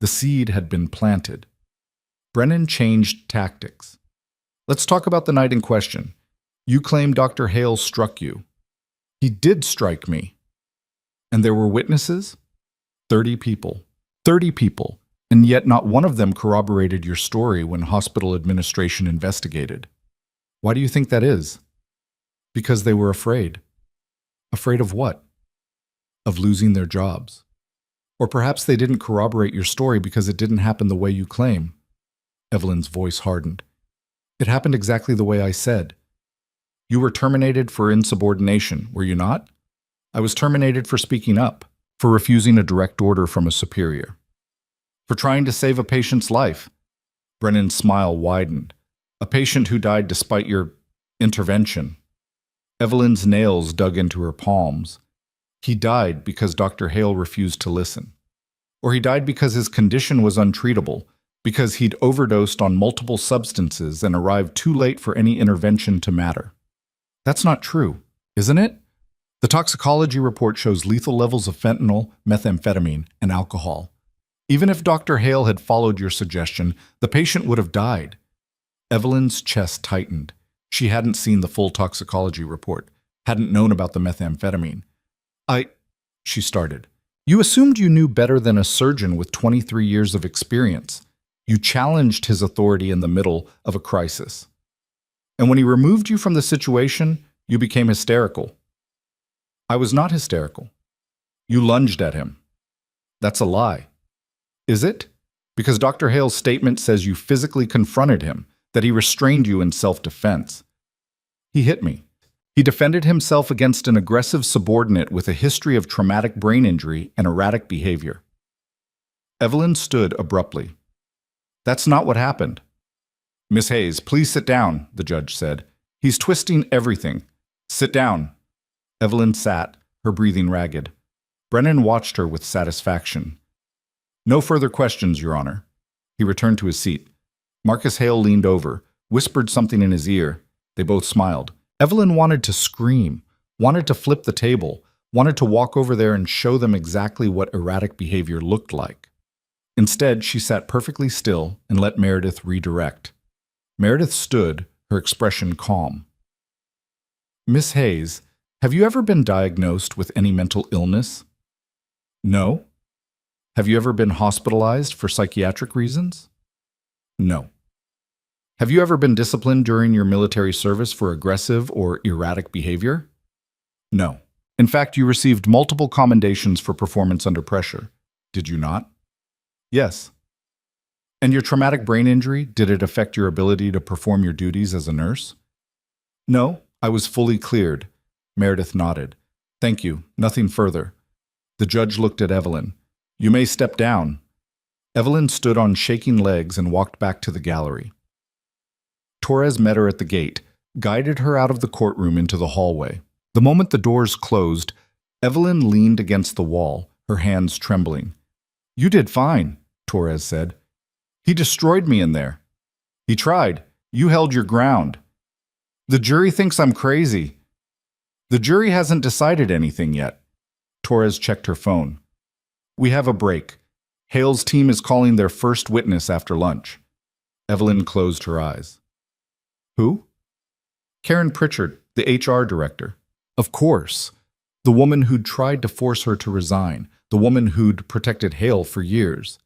The seed had been planted. Brennan changed tactics. Let's talk about the night in question. You claim Dr. Hale struck you. He did strike me. And there were witnesses? 30 people. 30 people. And yet not one of them corroborated your story when hospital administration investigated. Why do you think that is? Because they were afraid. Afraid of what? Of losing their jobs. Or perhaps they didn't corroborate your story because it didn't happen the way you claim. Evelyn's voice hardened. It happened exactly the way I said. You were terminated for insubordination, were you not? I was terminated for speaking up, for refusing a direct order from a superior, for trying to save a patient's life. Brennan's smile widened. A patient who died despite your intervention. Evelyn's nails dug into her palms. He died because Dr. Hale refused to listen. Or he died because his condition was untreatable, because he'd overdosed on multiple substances and arrived too late for any intervention to matter. That's not true, isn't it? The toxicology report shows lethal levels of fentanyl, methamphetamine, and alcohol. Even if Dr. Hale had followed your suggestion, the patient would have died. Evelyn's chest tightened. She hadn't seen the full toxicology report, hadn't known about the methamphetamine. She started. You assumed you knew better than a surgeon with 23 years of experience. You challenged his authority in the middle of a crisis. And when he removed you from the situation, you became hysterical. I was not hysterical. You lunged at him. That's a lie. Is it? Because Dr. Hale's statement says you physically confronted him, that he restrained you in self-defense. He hit me. He defended himself against an aggressive subordinate with a history of traumatic brain injury and erratic behavior. Evelyn stood abruptly. That's not what happened. Miss Hayes, please sit down, the judge said. He's twisting everything. Sit down. Evelyn sat, her breathing ragged. Brennan watched her with satisfaction. No further questions, Your Honor. He returned to his seat. Marcus Hale leaned over, whispered something in his ear. They both smiled. Evelyn wanted to scream. wanted to flip the table, wanted to walk over there and show them exactly what erratic behavior looked like. Instead, she sat perfectly still and let Meredith redirect. Meredith stood, her expression calm. Miss Hayes, have you ever been diagnosed with any mental illness? No. Have you ever been hospitalized for psychiatric reasons? No. Have you ever been disciplined during your military service for aggressive or erratic behavior? No. In fact, you received multiple commendations for performance under pressure. Did you not? Yes. And your traumatic brain injury, did it affect your ability to perform your duties as a nurse? No, I was fully cleared. Meredith nodded. Thank you. Nothing further. The judge looked at Evelyn. You may step down. Evelyn stood on shaking legs and walked back to the gallery. Torres met her at the gate, guided her out of the courtroom into the hallway. The moment the doors closed, Evelyn leaned against the wall, her hands trembling. You did fine, Torres said. He destroyed me in there. He tried. You held your ground. The jury thinks I'm crazy. The jury hasn't decided anything yet. Torres checked her phone. We have a break. Hale's team is calling their first witness after lunch. Evelyn closed her eyes. Who? Karen Pritchard, the HR director. Of course. The woman who'd tried to force her to resign. The woman who'd protected Hale for years.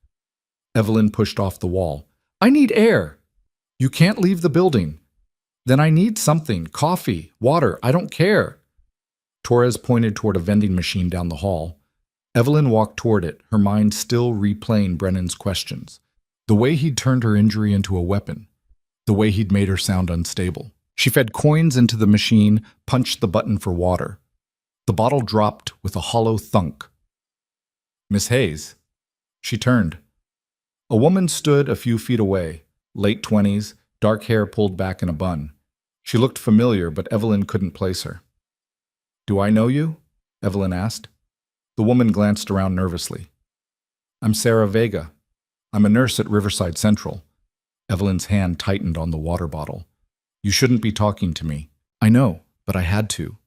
Evelyn pushed off the wall. I need air. You can't leave the building. Then I need something. Coffee, water, I don't care. Torres pointed toward a vending machine down the hall. Evelyn walked toward it, her mind still replaying Brennan's questions. The way he'd turned her injury into a weapon. The way he'd made her sound unstable. She fed coins into the machine, punched the button for water. The bottle dropped with a hollow thunk. Miss Hayes. She turned. A woman stood a few feet away, late 20s, dark hair pulled back in a bun. She looked familiar, but Evelyn couldn't place her. Do I know you? Evelyn asked. The woman glanced around nervously. I'm Sarah Vega. I'm a nurse at Riverside Central. Evelyn's hand tightened on the water bottle. You shouldn't be talking to me. I know, but I had to.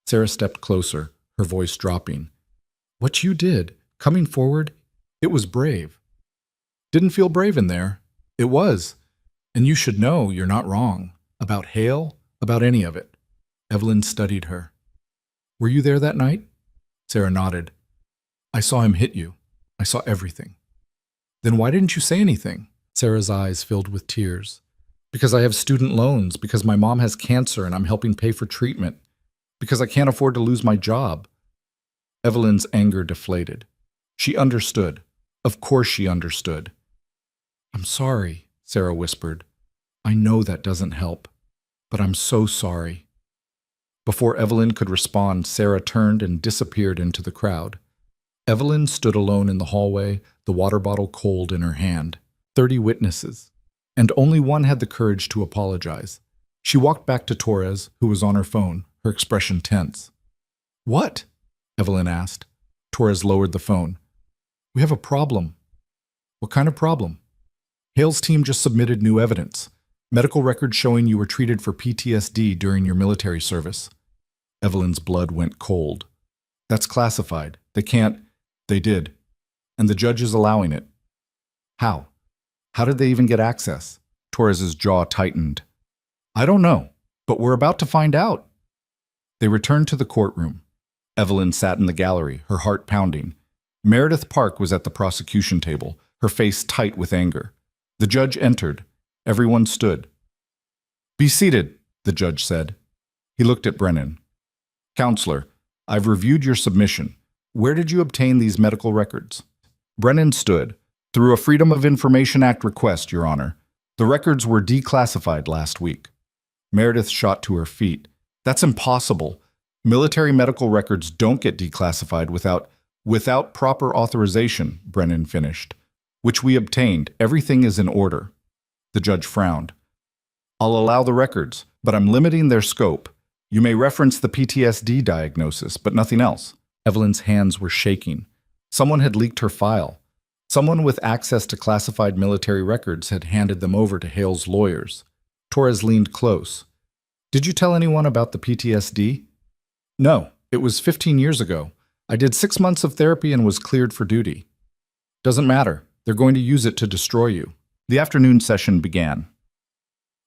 Sarah stepped closer, her voice dropping. What you did, coming forward, it was brave. Didn't feel brave in there. It was. And you should know you're not wrong. About Hale, about any of it. Evelyn studied her. Were you there that night? Sarah nodded. I saw him hit you. I saw everything. Then why didn't you say anything? Sarah's eyes filled with tears. Because I have student loans, because my mom has cancer and I'm helping pay for treatment, because I can't afford to lose my job. Evelyn's anger deflated. She understood. Of course she understood. I'm sorry, Sarah whispered. I know that doesn't help, but I'm so sorry. Before Evelyn could respond, Sarah turned and disappeared into the crowd. Evelyn stood alone in the hallway, the water bottle cold in her hand. 30 witnesses. And only one had the courage to apologize. She walked back to Torres, who was on her phone, her expression tense. What? Evelyn asked. Torres lowered the phone. We have a problem. What kind of problem? Hale's team just submitted new evidence. Medical records showing you were treated for PTSD during your military service. Evelyn's blood went cold. That's classified. They can't. They did. And the judge is allowing it. How? How did they even get access? Torres's jaw tightened. I don't know, but we're about to find out. They returned to the courtroom. Evelyn sat in the gallery, her heart pounding. Meredith Park was at the prosecution table, her face tight with anger. The judge entered. Everyone stood. Be seated, the judge said. He looked at Brennan. Counselor, I've reviewed your submission. Where did you obtain these medical records? Brennan stood. Through a Freedom of Information Act request, Your Honor. The records were declassified last week. Meredith shot to her feet. That's impossible. Military medical records don't get declassified without proper authorization, Brennan finished. Which we obtained. Everything is in order. The judge frowned. I'll allow the records, but I'm limiting their scope. You may reference the PTSD diagnosis, but nothing else. Evelyn's hands were shaking. Someone had leaked her file. Someone with access to classified military records had handed them over to Hale's lawyers. Torres leaned close. Did you tell anyone about the PTSD? No, it was 15 years ago. I did 6 months of therapy and was cleared for duty. Doesn't matter. They're going to use it to destroy you. The afternoon session began.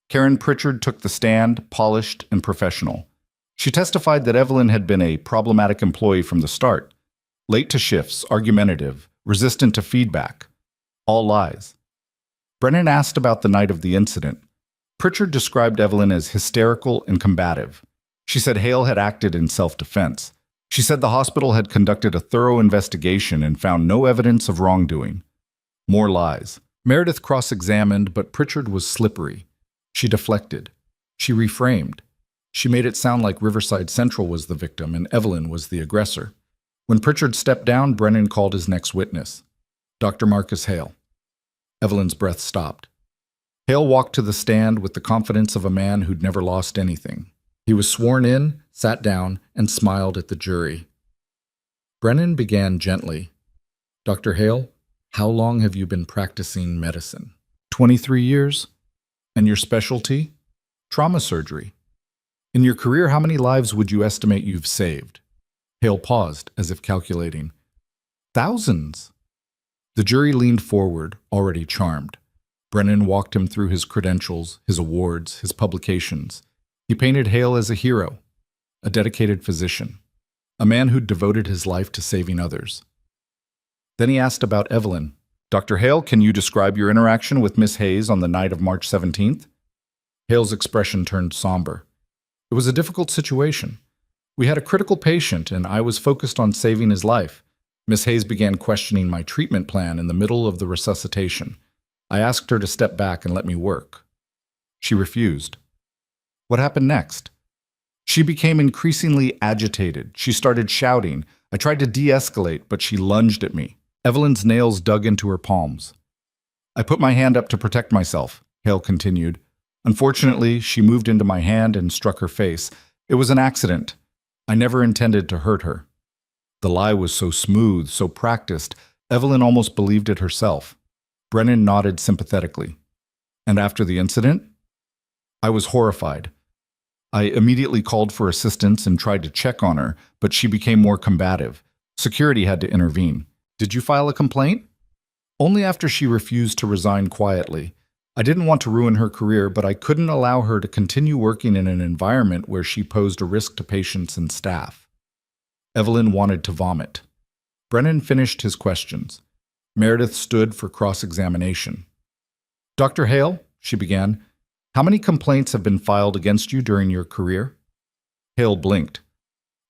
Karen Pritchard took the stand, polished and professional. She testified that Evelyn had been a problematic employee from the start. Late to shifts, argumentative, resistant to feedback. All lies. Brennan asked about the night of the incident. Pritchard described Evelyn as hysterical and combative. She said Hale had acted in self-defense. She said the hospital had conducted a thorough investigation and found no evidence of wrongdoing. More lies. Meredith cross-examined, but Pritchard was slippery. She deflected. She reframed. She made it sound like Riverside Central was the victim and Evelyn was the aggressor. When Pritchard stepped down, Brennan called his next witness, Dr. Marcus Hale. Evelyn's breath stopped. Hale walked to the stand with the confidence of a man who'd never lost anything. He was sworn in, sat down, and smiled at the jury. Brennan began gently. Dr. Hale, how long have you been practicing medicine? 23 years. And your specialty? Trauma surgery. In your career, how many lives would you estimate you've saved? Hale paused, as if calculating. Thousands. The jury leaned forward, already charmed. Brennan walked him through his credentials, his awards, his publications. He painted Hale as a hero, a dedicated physician, a man who'd devoted his life to saving others. Then he asked about Evelyn. Dr. Hale, can you describe your interaction with Miss Hayes on the night of March 17th? Hale's expression turned somber. It was a difficult situation. We had a critical patient, and I was focused on saving his life. Miss Hayes began questioning my treatment plan in the middle of the resuscitation. I asked her to step back and let me work. She refused. What happened next? She became increasingly agitated. She started shouting. I tried to de-escalate, but she lunged at me. Evelyn's nails dug into her palms. I put my hand up to protect myself, Hale continued. Unfortunately, she moved into my hand and struck her face. It was an accident. I never intended to hurt her. The lie was so smooth, so practiced, Evelyn almost believed it herself. Brennan nodded sympathetically. And after the incident? I was horrified. I immediately called for assistance and tried to check on her, but she became more combative. Security had to intervene. Did you file a complaint? Only after she refused to resign quietly. I didn't want to ruin her career, but I couldn't allow her to continue working in an environment where she posed a risk to patients and staff. Evelyn wanted to vomit. Brennan finished his questions. Meredith stood for cross-examination. Dr. Hale, she began, how many complaints have been filed against you during your career? Hale blinked.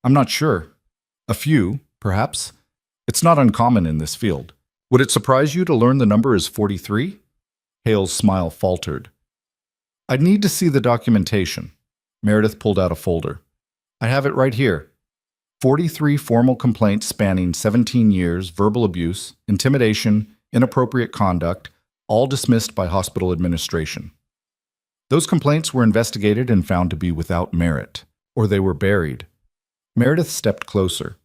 I'm not sure. A few, perhaps. It's not uncommon in this field. Would it surprise you to learn the number is 43? Hale's smile faltered. I'd need to see the documentation. Meredith pulled out a folder. I have it right here. 43 formal complaints spanning 17 years, verbal abuse, intimidation, inappropriate conduct, all dismissed by hospital administration. Those complaints were investigated and found to be without merit, or they were buried. Meredith stepped closer.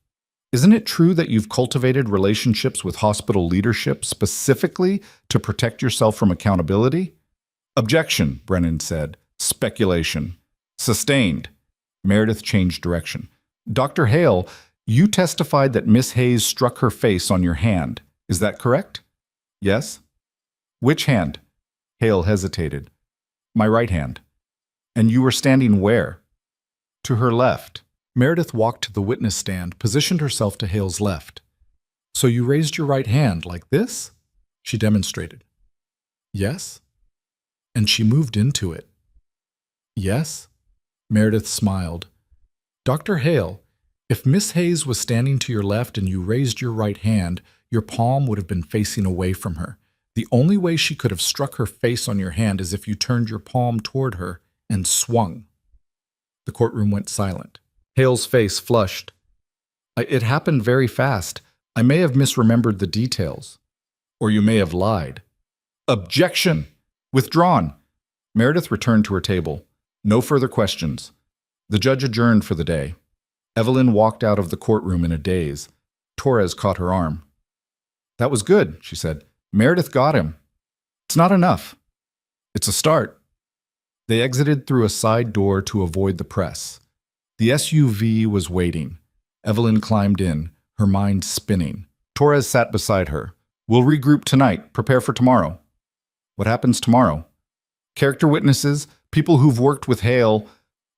Isn't it true that you've cultivated relationships with hospital leadership specifically to protect yourself from accountability? Objection, Brennan said. Speculation. Sustained. Meredith changed direction. Dr. Hale, you testified that Miss Hayes struck her face on your hand. Is that correct? Yes. Which hand? Hale hesitated. My right hand. And you were standing where? To her left. Meredith walked to the witness stand, positioned herself to Hale's left. So you raised your right hand like this? She demonstrated. Yes. And she moved into it. Yes. Meredith smiled. Dr. Hale, if Miss Hayes was standing to your left and you raised your right hand, your palm would have been facing away from her. The only way she could have struck her face on your hand is if you turned your palm toward her and swung. The courtroom went silent. Hale's face flushed. It happened very fast. I may have misremembered the details. Or you may have lied. Objection! Withdrawn. Meredith returned to her table. No further questions. The judge adjourned for the day. Evelyn walked out of the courtroom in a daze. Torres caught her arm. That was good, she said. Meredith got him. It's not enough. It's a start. They exited through a side door to avoid the press. The SUV was waiting. Evelyn climbed in, her mind spinning. Torres sat beside her. We'll regroup tonight, prepare for tomorrow. What happens tomorrow? Character witnesses, people who've worked with Hale.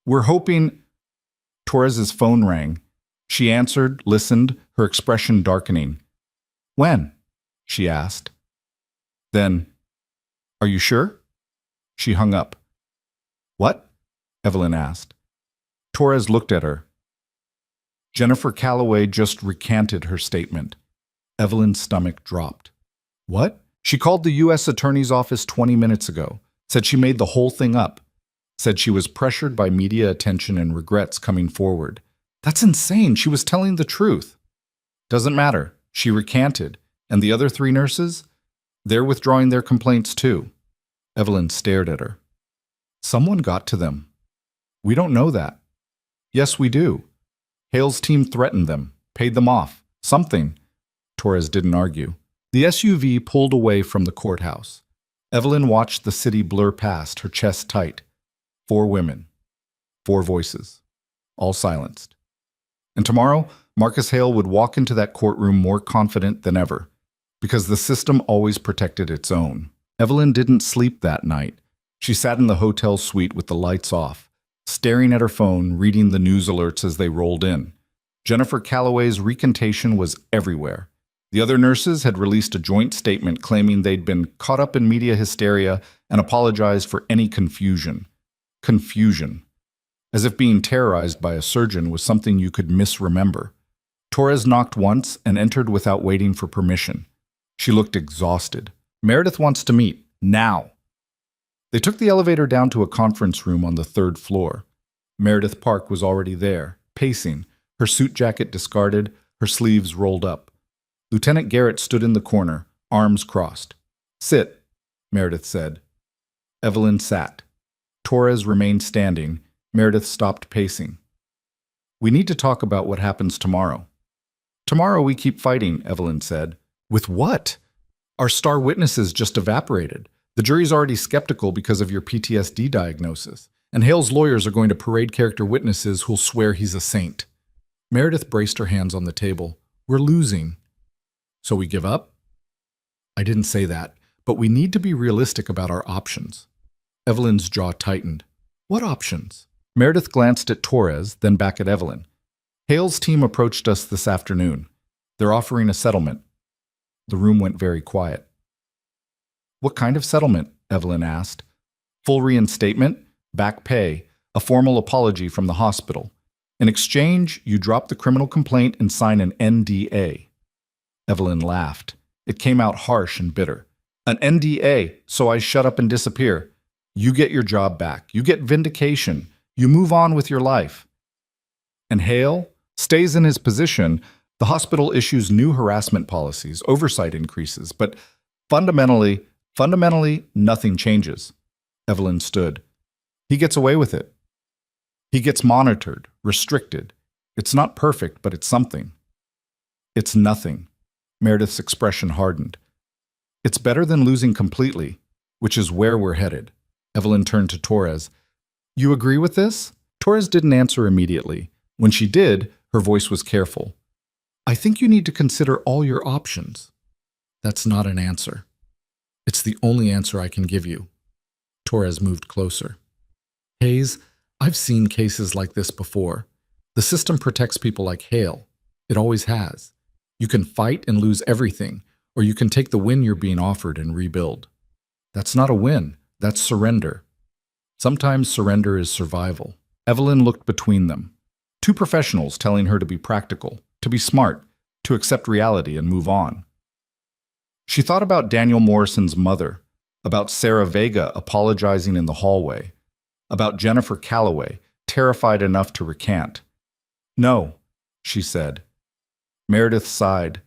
We're hoping... Torres's phone rang. She answered, listened, her expression darkening. When? She asked. Then, are you sure? She hung up. What? Evelyn asked. Torres looked at her. Jennifer Calloway just recanted her statement. Evelyn's stomach dropped. What? She called the U.S. Attorney's Office 20 minutes ago. Said she made the whole thing up. Said she was pressured by media attention and regrets coming forward. That's insane. She was telling the truth. Doesn't matter. She recanted. And the other 3 nurses? They're withdrawing their complaints too. Evelyn stared at her. Someone got to them. We don't know that. Yes, we do. Hale's team threatened them, paid them off. Something. Torres didn't argue. The SUV pulled away from the courthouse. Evelyn watched the city blur past, her chest tight. 4 women. 4 voices. All silenced. And tomorrow, Marcus Hale would walk into that courtroom more confident than ever, because the system always protected its own. Evelyn didn't sleep that night. She sat in the hotel suite with the lights off, staring at her phone, reading the news alerts as they rolled in. Jennifer Calloway's recantation was everywhere. The other nurses had released a joint statement claiming they'd been caught up in media hysteria and apologized for any confusion. Confusion. As if being terrorized by a surgeon was something you could misremember. Torres knocked once and entered without waiting for permission. She looked exhausted. Meredith wants to meet. Now. They took the elevator down to a conference room on the 3rd floor. Meredith Park was already there, pacing, her suit jacket discarded, her sleeves rolled up. Lieutenant Garrett stood in the corner, arms crossed. Sit, Meredith said. Evelyn sat. Torres remained standing. Meredith stopped pacing. We need to talk about what happens tomorrow. Tomorrow we keep fighting, Evelyn said. With what? Our star witnesses just evaporated. The jury's already skeptical because of your PTSD diagnosis, and Hale's lawyers are going to parade character witnesses who'll swear he's a saint. Meredith braced her hands on the table. We're losing. So we give up? I didn't say that, but we need to be realistic about our options. Evelyn's jaw tightened. What options? Meredith glanced at Torres, then back at Evelyn. Hale's team approached us this afternoon. They're offering a settlement. The room went very quiet. What kind of settlement? Evelyn asked. Full reinstatement, back pay, a formal apology from the hospital. In exchange, you drop the criminal complaint and sign an NDA. Evelyn laughed. It came out harsh and bitter. An NDA, so I shut up and disappear. You get your job back. You get vindication. You move on with your life. And Hale stays in his position. The hospital issues new harassment policies, oversight increases, but fundamentally, nothing changes. Evelyn stood. He gets away with it. He gets monitored, restricted. It's not perfect, but it's something. It's nothing. Meredith's expression hardened. It's better than losing completely, which is where we're headed. Evelyn turned to Torres. You agree with this? Torres didn't answer immediately. When she did, her voice was careful. I think you need to consider all your options. That's not an answer. It's the only answer I can give you. Torres moved closer. Hayes, I've seen cases like this before. The system protects people like Hale. It always has. You can fight and lose everything, or you can take the win you're being offered and rebuild. That's not a win. That's surrender. Sometimes surrender is survival. Evelyn looked between them. 2 professionals telling her to be practical, to be smart, to accept reality and move on. She thought about Daniel Morrison's mother, about Sarah Vega apologizing in the hallway, about Jennifer Calloway, terrified enough to recant. No, she said. Meredith sighed.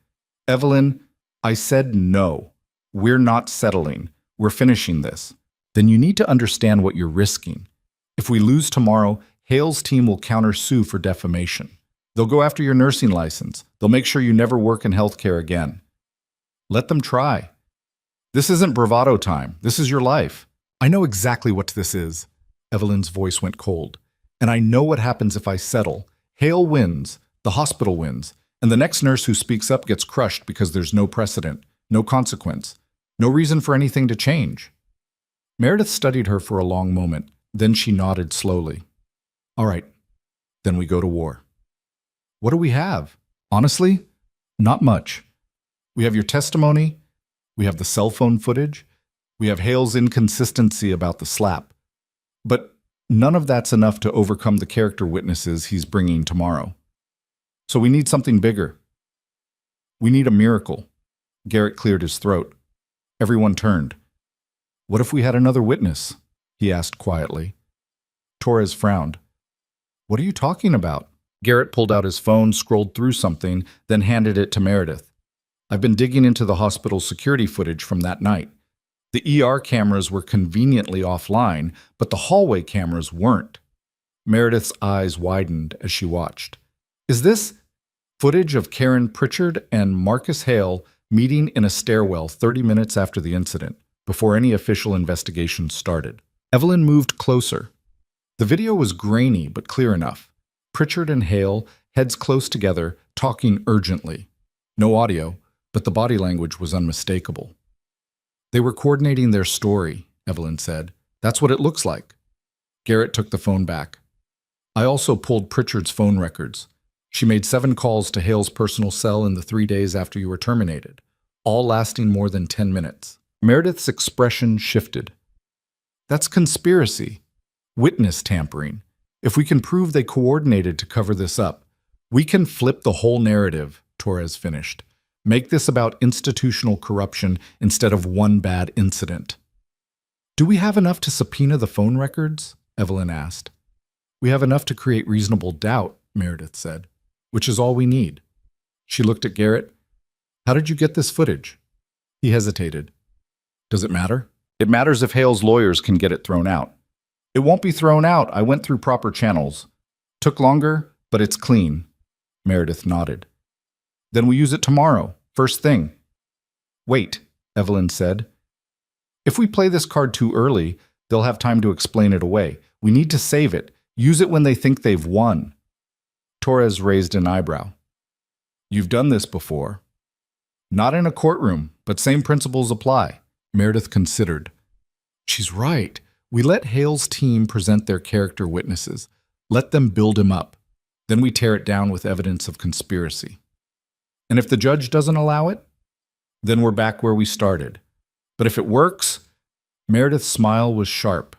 Evelyn, I said no. We're not settling. We're finishing this. Then you need to understand what you're risking. If we lose tomorrow, Hale's team will counter-sue for defamation. They'll go after your nursing license. They'll make sure you never work in healthcare again. Let them try. This isn't bravado time. This is your life. I know exactly what this is. Evelyn's voice went cold. And I know what happens if I settle. Hale wins, the hospital wins, and the next nurse who speaks up gets crushed because there's no precedent, no consequence, no reason for anything to change. Meredith studied her for a long moment. Then she nodded slowly. All right, then we go to war. What do we have? Honestly, not much. We have your testimony, we have the cell phone footage, we have Hale's inconsistency about the slap. But none of that's enough to overcome the character witnesses he's bringing tomorrow. So we need something bigger. We need a miracle. Garrett cleared his throat. Everyone turned. What if we had another witness? He asked quietly. Torres frowned. What are you talking about? Garrett pulled out his phone, scrolled through something, then handed it to Meredith. I've been digging into the hospital security footage from that night. The ER cameras were conveniently offline, but the hallway cameras weren't. Meredith's eyes widened as she watched. Is this footage of Karen Pritchard and Marcus Hale meeting in a stairwell 30 minutes after the incident, before any official investigation started? Evelyn moved closer. The video was grainy but clear enough. Pritchard and Hale, heads close together, talking urgently. No audio, but the body language was unmistakable. They were coordinating their story, Evelyn said. That's what it looks like. Garrett took the phone back. I also pulled Pritchard's phone records. She made 7 calls to Hale's personal cell in the 3 days after you were terminated, all lasting more than 10 minutes. Meredith's expression shifted. That's conspiracy. Witness tampering. If we can prove they coordinated to cover this up, we can flip the whole narrative, Torres finished. Make this about institutional corruption instead of one bad incident. Do we have enough to subpoena the phone records? Evelyn asked. We have enough to create reasonable doubt, Meredith said, which is all we need. She looked at Garrett. How did you get this footage? He hesitated. Does it matter? It matters if Hale's lawyers can get it thrown out. It won't be thrown out. I went through proper channels. Took longer, but it's clean. Meredith nodded. Then we use it tomorrow, first thing. Wait, Evelyn said. If we play this card too early, they'll have time to explain it away. We need to save it. Use it when they think they've won. Torres raised an eyebrow. You've done this before. Not in a courtroom, but same principles apply. Meredith considered. She's right. We let Hale's team present their character witnesses. Let them build him up. Then we tear it down with evidence of conspiracy. And if the judge doesn't allow it, then we're back where we started. But if it works, Meredith's smile was sharp.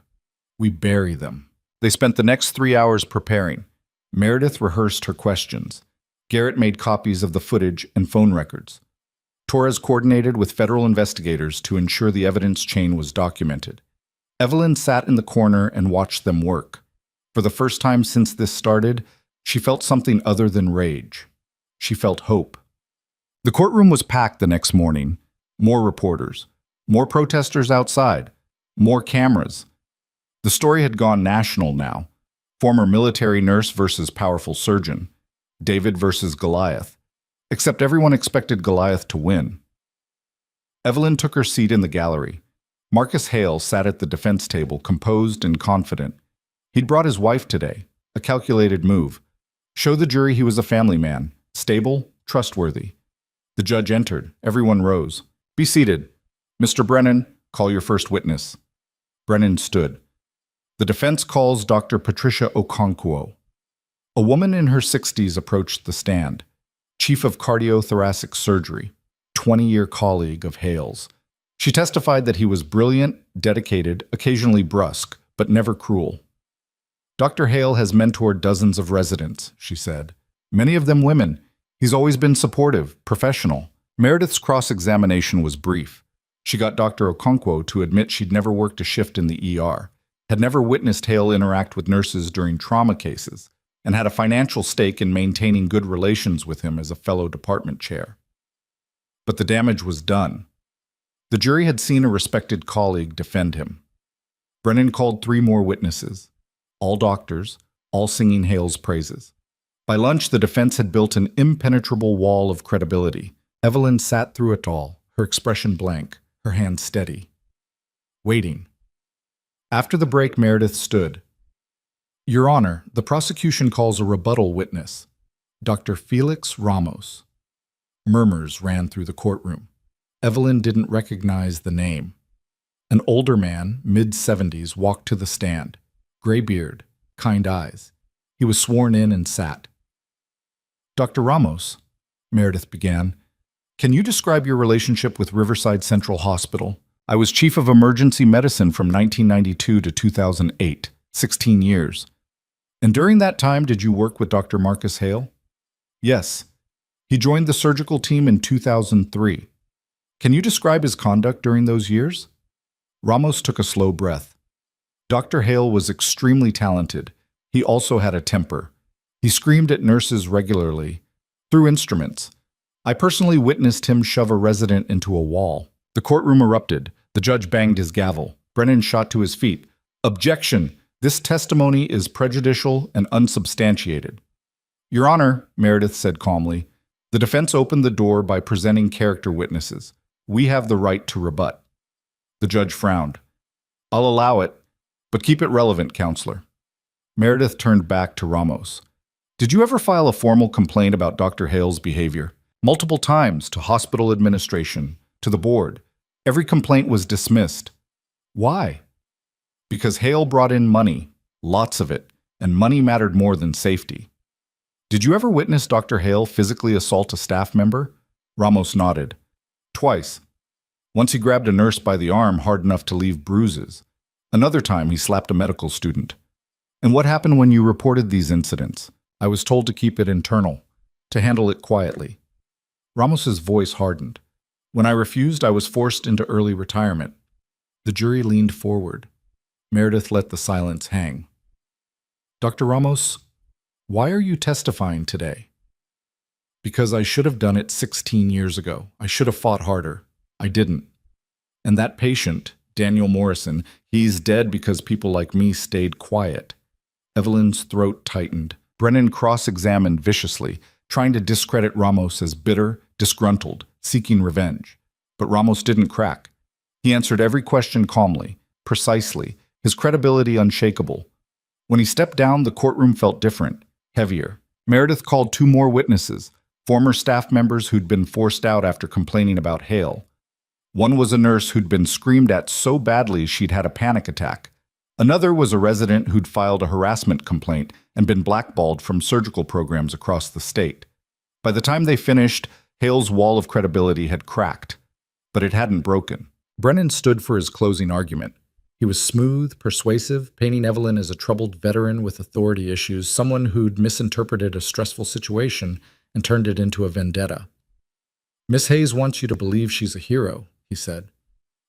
We bury them. They spent the next 3 hours preparing. Meredith rehearsed her questions. Garrett made copies of the footage and phone records. Torres coordinated with federal investigators to ensure the evidence chain was documented. Evelyn sat in the corner and watched them work. For the first time since this started, she felt something other than rage. She felt hope. The courtroom was packed the next morning. More reporters. More protesters outside. More cameras. The story had gone national now. Former military nurse versus powerful surgeon. David versus Goliath. Except everyone expected Goliath to win. Evelyn took her seat in the gallery. Marcus Hale sat at the defense table, composed and confident. He'd brought his wife today, a calculated move. Show the jury he was a family man, stable, trustworthy. The judge entered. Everyone rose. Be seated. Mr. Brennan, call your first witness. Brennan stood. The defense calls Dr. Patricia Okonkwo. A woman in her 60s approached the stand. Chief of cardiothoracic surgery, 20-year colleague of Hale's. She testified that he was brilliant, dedicated, occasionally brusque, but never cruel. Dr. Hale has mentored dozens of residents, she said. Many of them women. He's always been supportive, professional. Meredith's cross-examination was brief. She got Dr. Okonkwo to admit she'd never worked a shift in the ER, had never witnessed Hale interact with nurses during trauma cases, and had a financial stake in maintaining good relations with him as a fellow department chair. But the damage was done. The jury had seen a respected colleague defend him. Brennan called 3 more witnesses, all doctors, all singing Hale's praises. By lunch, the defense had built an impenetrable wall of credibility. Evelyn sat through it all, her expression blank, her hand steady. Waiting. After the break, Meredith stood. Your Honor, the prosecution calls a rebuttal witness, Dr. Felix Ramos. Murmurs ran through the courtroom. Evelyn didn't recognize the name. An older man, mid-70s, walked to the stand. Gray beard, kind eyes. He was sworn in and sat. Dr. Ramos, Meredith began, can you describe your relationship with Riverside Central Hospital? I was chief of emergency medicine from 1992 to 2008, 16 years. And during that time, did you work with Dr. Marcus Hale? Yes. He joined the surgical team in 2003. Can you describe his conduct during those years? Ramos took a slow breath. Dr. Hale was extremely talented. He also had a temper. He screamed at nurses regularly, threw instruments. I personally witnessed him shove a resident into a wall. The courtroom erupted. The judge banged his gavel. Brennan shot to his feet. Objection! This testimony is prejudicial and unsubstantiated. Your Honor, Meredith said calmly, the defense opened the door by presenting character witnesses. We have the right to rebut. The judge frowned. I'll allow it, but keep it relevant, counselor. Meredith turned back to Ramos. Did you ever file a formal complaint about Dr. Hale's behavior? Multiple times, to hospital administration, to the board. Every complaint was dismissed. Why? Because Hale brought in money, lots of it, and money mattered more than safety. Did you ever witness Dr. Hale physically assault a staff member? Ramos nodded. Twice. Once he grabbed a nurse by the arm hard enough to leave bruises. Another time he slapped a medical student. And what happened when you reported these incidents? I was told to keep it internal, to handle it quietly. Ramos's voice hardened. When I refused, I was forced into early retirement. The jury leaned forward. Meredith let the silence hang. Dr. Ramos, why are you testifying today? Because I should have done it 16 years ago. I should have fought harder. I didn't. And that patient, Daniel Morrison, he's dead because people like me stayed quiet. Evelyn's throat tightened. Brennan cross-examined viciously, trying to discredit Ramos as bitter, disgruntled, seeking revenge. But Ramos didn't crack. He answered every question calmly, precisely, his credibility unshakable. When he stepped down, the courtroom felt different, heavier. Meredith called 2 more witnesses, former staff members who'd been forced out after complaining about Hale. One was a nurse who'd been screamed at so badly she'd had a panic attack. Another was a resident who'd filed a harassment complaint and been blackballed from surgical programs across the state. By the time they finished, Hale's wall of credibility had cracked, but it hadn't broken. Brennan stood for his closing argument. He was smooth, persuasive, painting Evelyn as a troubled veteran with authority issues, someone who'd misinterpreted a stressful situation and turned it into a vendetta. Miss Hayes wants you to believe she's a hero, he said.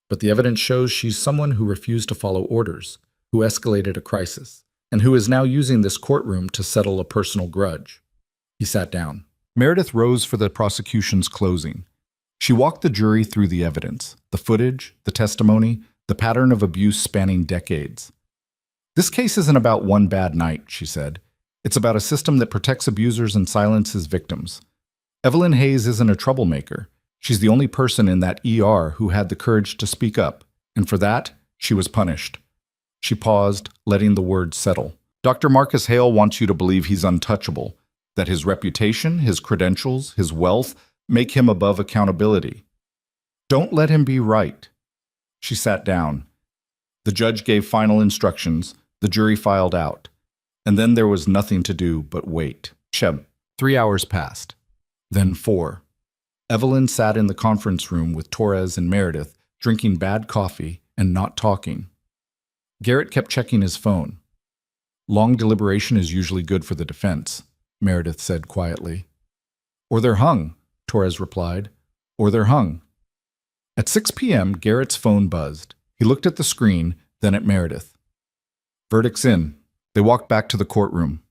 But the evidence shows she's someone who refused to follow orders, who escalated a crisis, and who is now using this courtroom to settle a personal grudge. He sat down. Meredith rose for the prosecution's closing. She walked the jury through the evidence, the footage, the testimony, the pattern of abuse spanning decades. This case isn't about one bad night, she said. It's about a system that protects abusers and silences victims. Evelyn Hayes isn't a troublemaker. She's the only person in that ER who had the courage to speak up, and for that, she was punished. She paused, letting the words settle. Dr. Marcus Hale wants you to believe he's untouchable, that his reputation, his credentials, his wealth make him above accountability. Don't let him be right. She sat down. The judge gave final instructions. The jury filed out. And then there was nothing to do but wait. 3 hours passed. Then 4. Evelyn sat in the conference room with Torres and Meredith, drinking bad coffee and not talking. Garrett kept checking his phone. Long deliberation is usually good for the defense, Meredith said quietly. Or they're hung, Torres replied. Or they're hung. At 6 p.m., Garrett's phone buzzed. He looked at the screen, then at Meredith. Verdict's in. They walked back to the courtroom.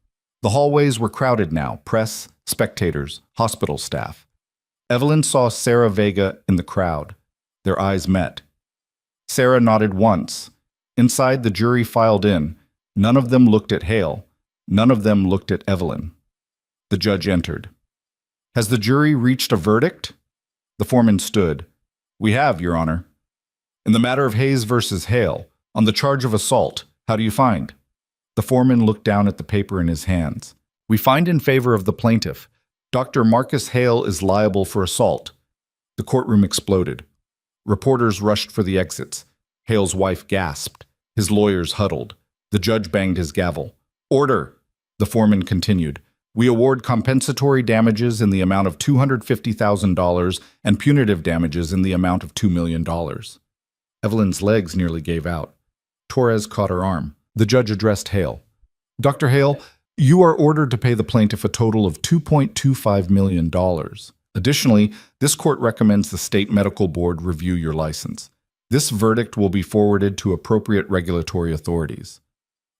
The hallways were crowded now, press, spectators, hospital staff. Evelyn saw Sarah Vega in the crowd. Their eyes met. Sarah nodded once. Inside, the jury filed in. None of them looked at Hale. None of them looked at Evelyn. The judge entered. Has the jury reached a verdict? The foreman stood. We have, Your Honor. In the matter of Hayes versus Hale, on the charge of assault, how do you find? The foreman looked down at the paper in his hands. We find in favor of the plaintiff. Dr. Marcus Hale is liable for assault. The courtroom exploded. Reporters rushed for the exits. Hale's wife gasped. His lawyers huddled. The judge banged his gavel. Order! The foreman continued. We award compensatory damages in the amount of $250,000 and punitive damages in the amount of $2 million. Evelyn's legs nearly gave out. Torres caught her arm. The judge addressed Hale. Dr. Hale, you are ordered to pay the plaintiff a total of $2.25 million. Additionally, this court recommends the state medical board review your license. This verdict will be forwarded to appropriate regulatory authorities.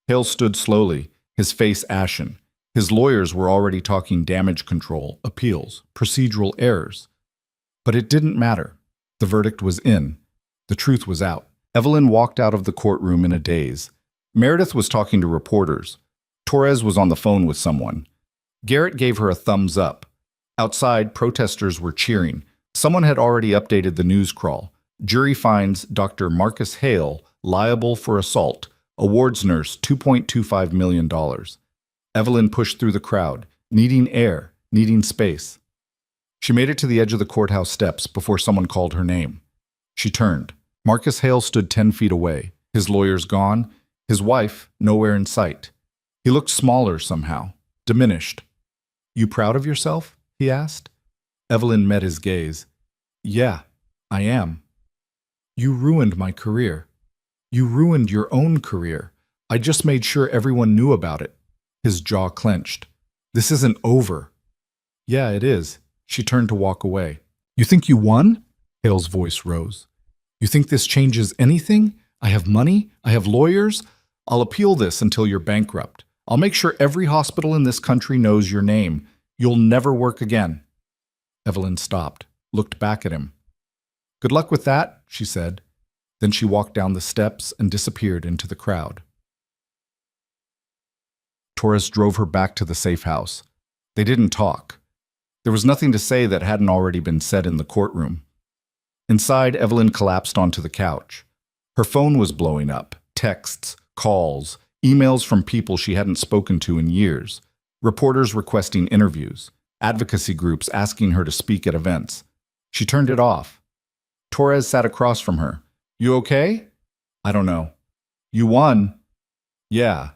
Hale stood slowly, his face ashen. His lawyers were already talking damage control, appeals, procedural errors. But it didn't matter. The verdict was in. The truth was out. Evelyn walked out of the courtroom in a daze. Meredith was talking to reporters. Torres was on the phone with someone. Garrett gave her a thumbs up. Outside, protesters were cheering. Someone had already updated the news crawl. Jury finds Dr. Marcus Hale liable for assault. Awards nurse $2.25 million. Evelyn pushed through the crowd, needing air, needing space. She made it to the edge of the courthouse steps before someone called her name. She turned. Marcus Hale stood 10 feet away, his lawyers gone, his wife nowhere in sight. He looked smaller somehow, diminished. You proud of yourself? He asked. Evelyn met his gaze. Yeah, I am. You ruined my career. You ruined your own career. I just made sure everyone knew about it. His jaw clenched. This isn't over. Yeah, it is. She turned to walk away. You think you won? Hale's voice rose. You think this changes anything? I have money. I have lawyers. I'll appeal this until you're bankrupt. I'll make sure every hospital in this country knows your name. You'll never work again. Evelyn stopped, looked back at him. Good luck with that, she said. Then she walked down the steps and disappeared into the crowd. Torres drove her back to the safe house. They didn't talk. There was nothing to say that hadn't already been said in the courtroom. Inside, Evelyn collapsed onto the couch. Her phone was blowing up. Texts, calls, emails from people she hadn't spoken to in years. Reporters requesting interviews. Advocacy groups asking her to speak at events. She turned it off. Torres sat across from her. You okay? I don't know. You won? Yeah.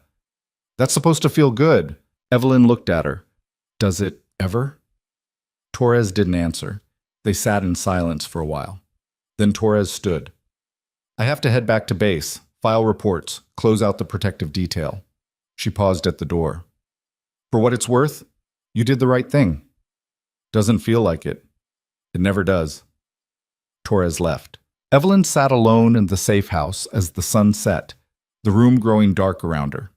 That's supposed to feel good. Evelyn looked at her. Does it ever? Torres didn't answer. They sat in silence for a while. Then Torres stood. I have to head back to base, file reports, close out the protective detail. She paused at the door. For what it's worth, you did the right thing. Doesn't feel like it. It never does. Torres left. Evelyn sat alone in the safe house as the sun set, the room growing dark around her.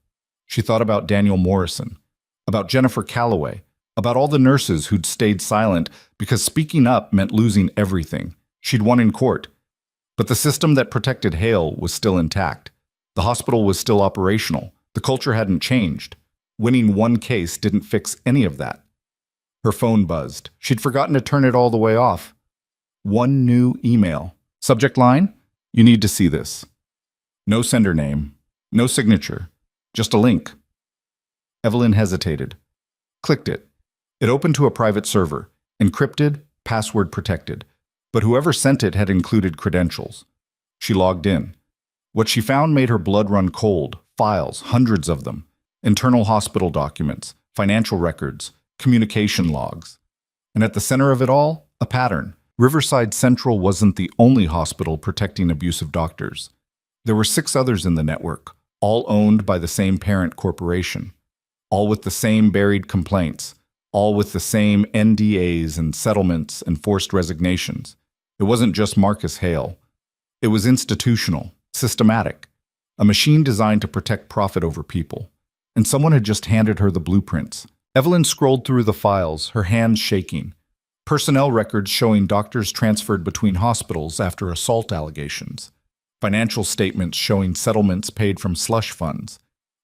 She thought about Daniel Morrison, about Jennifer Calloway, about all the nurses who'd stayed silent because speaking up meant losing everything. She'd won in court. But the system that protected Hale was still intact. The hospital was still operational. The culture hadn't changed. Winning one case didn't fix any of that. Her phone buzzed. She'd forgotten to turn it all the way off. One new email. Subject line? You need to see this. No sender name. No signature. Just a link. Evelyn hesitated. Clicked it. It opened to a private server. Encrypted, password protected. But whoever sent it had included credentials. She logged in. What she found made her blood run cold. Files, hundreds of them. Internal hospital documents, financial records, communication logs. And at the center of it all, a pattern. Riverside Central wasn't the only hospital protecting abusive doctors. There were 6 others in the network, all owned by the same parent corporation, all with the same buried complaints, all with the same NDAs and settlements and forced resignations. It wasn't just Marcus Hale. It was institutional, systematic, a machine designed to protect profit over people. And someone had just handed her the blueprints. Evelyn scrolled through the files, her hands shaking. Personnel records showing doctors transferred between hospitals after assault allegations. Financial statements showing settlements paid from slush funds.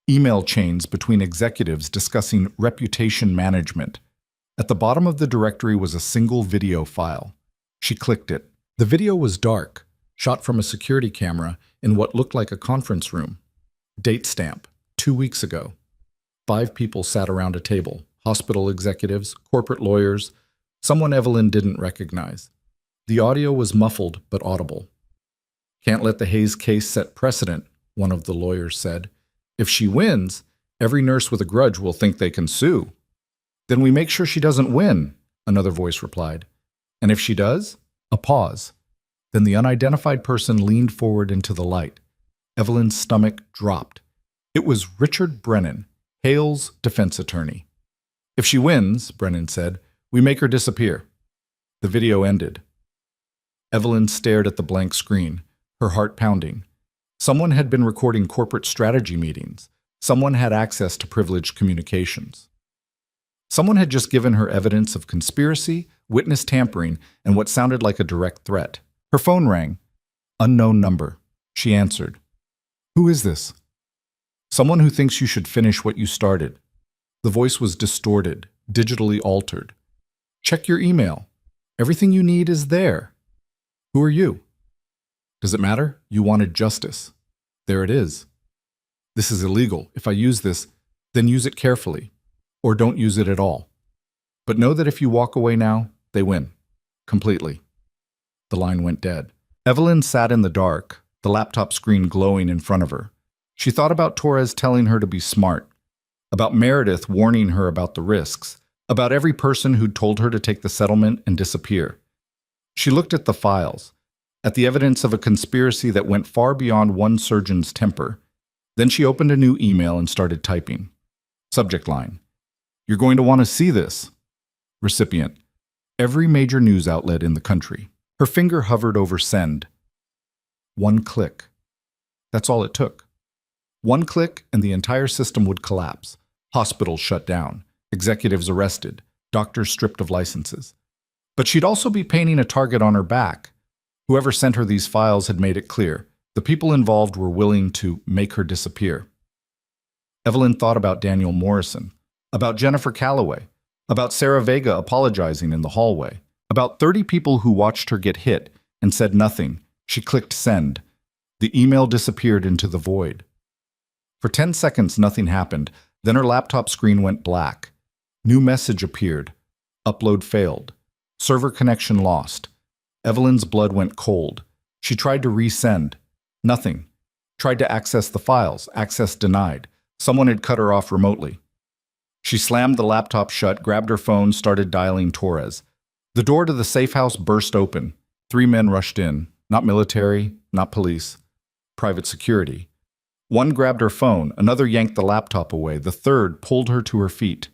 Email chains between executives discussing reputation management. At the bottom of the directory was a single video file. She clicked it. The video was dark, shot from a security camera in what looked like a conference room. Date stamp, 2 weeks ago. 5 people sat around a table, hospital executives, corporate lawyers, someone Evelyn didn't recognize. The audio was muffled but audible. "Can't let the Hayes case set precedent," one of the lawyers said. "If she wins, every nurse with a grudge will think they can sue." "Then we make sure she doesn't win," another voice replied. "And if she does?" A pause. Then the unidentified person leaned forward into the light. Evelyn's stomach dropped. It was Richard Brennan, Hale's defense attorney. "If she wins," Brennan said, "we make her disappear." The video ended. Evelyn stared at the blank screen, her heart pounding. Someone had been recording corporate strategy meetings. Someone had access to privileged communications. Someone had just given her evidence of conspiracy, witness tampering, and what sounded like a direct threat. Her phone rang. Unknown number. She answered. "Who is this?" "Someone who thinks you should finish what you started." The voice was distorted, digitally altered. "Check your email. Everything you need is there." "Who are you?" "Does it matter? You wanted justice. There it is." "This is illegal. If I use this, then use it carefully. Or don't use it at all. But know that if you walk away now, they win. Completely." The line went dead. Evelyn sat in the dark, the laptop screen glowing in front of her. She thought about Torres telling her to be smart, about Meredith warning her about the risks, about every person who'd told her to take the settlement and disappear. She looked at the files, at the evidence of a conspiracy that went far beyond one surgeon's temper. Then she opened a new email and started typing. Subject line: "You're going to want to see this." Recipient: every major news outlet in the country. Her finger hovered over send. One click. That's all it took. One click and the entire system would collapse. Hospitals shut down. Executives arrested. Doctors stripped of licenses. But she'd also be painting a target on her back. Whoever sent her these files had made it clear. The people involved were willing to make her disappear. Evelyn thought about Daniel Morrison, about Jennifer Calloway, about Sarah Vega apologizing in the hallway, about 30 people who watched her get hit and said nothing. She clicked send. The email disappeared into the void. For 10 seconds, nothing happened. Then her laptop screen went black. New message appeared. Upload failed. Server connection lost. Evelyn's blood went cold. She tried to resend. Nothing. Tried to access the files. Access denied. Someone had cut her off remotely. She slammed the laptop shut, grabbed her phone, started dialing Torres. The door to the safe house burst open. 3 men rushed in. Not military, not police. Private security. One grabbed her phone, another yanked the laptop away, the third pulled her to her feet.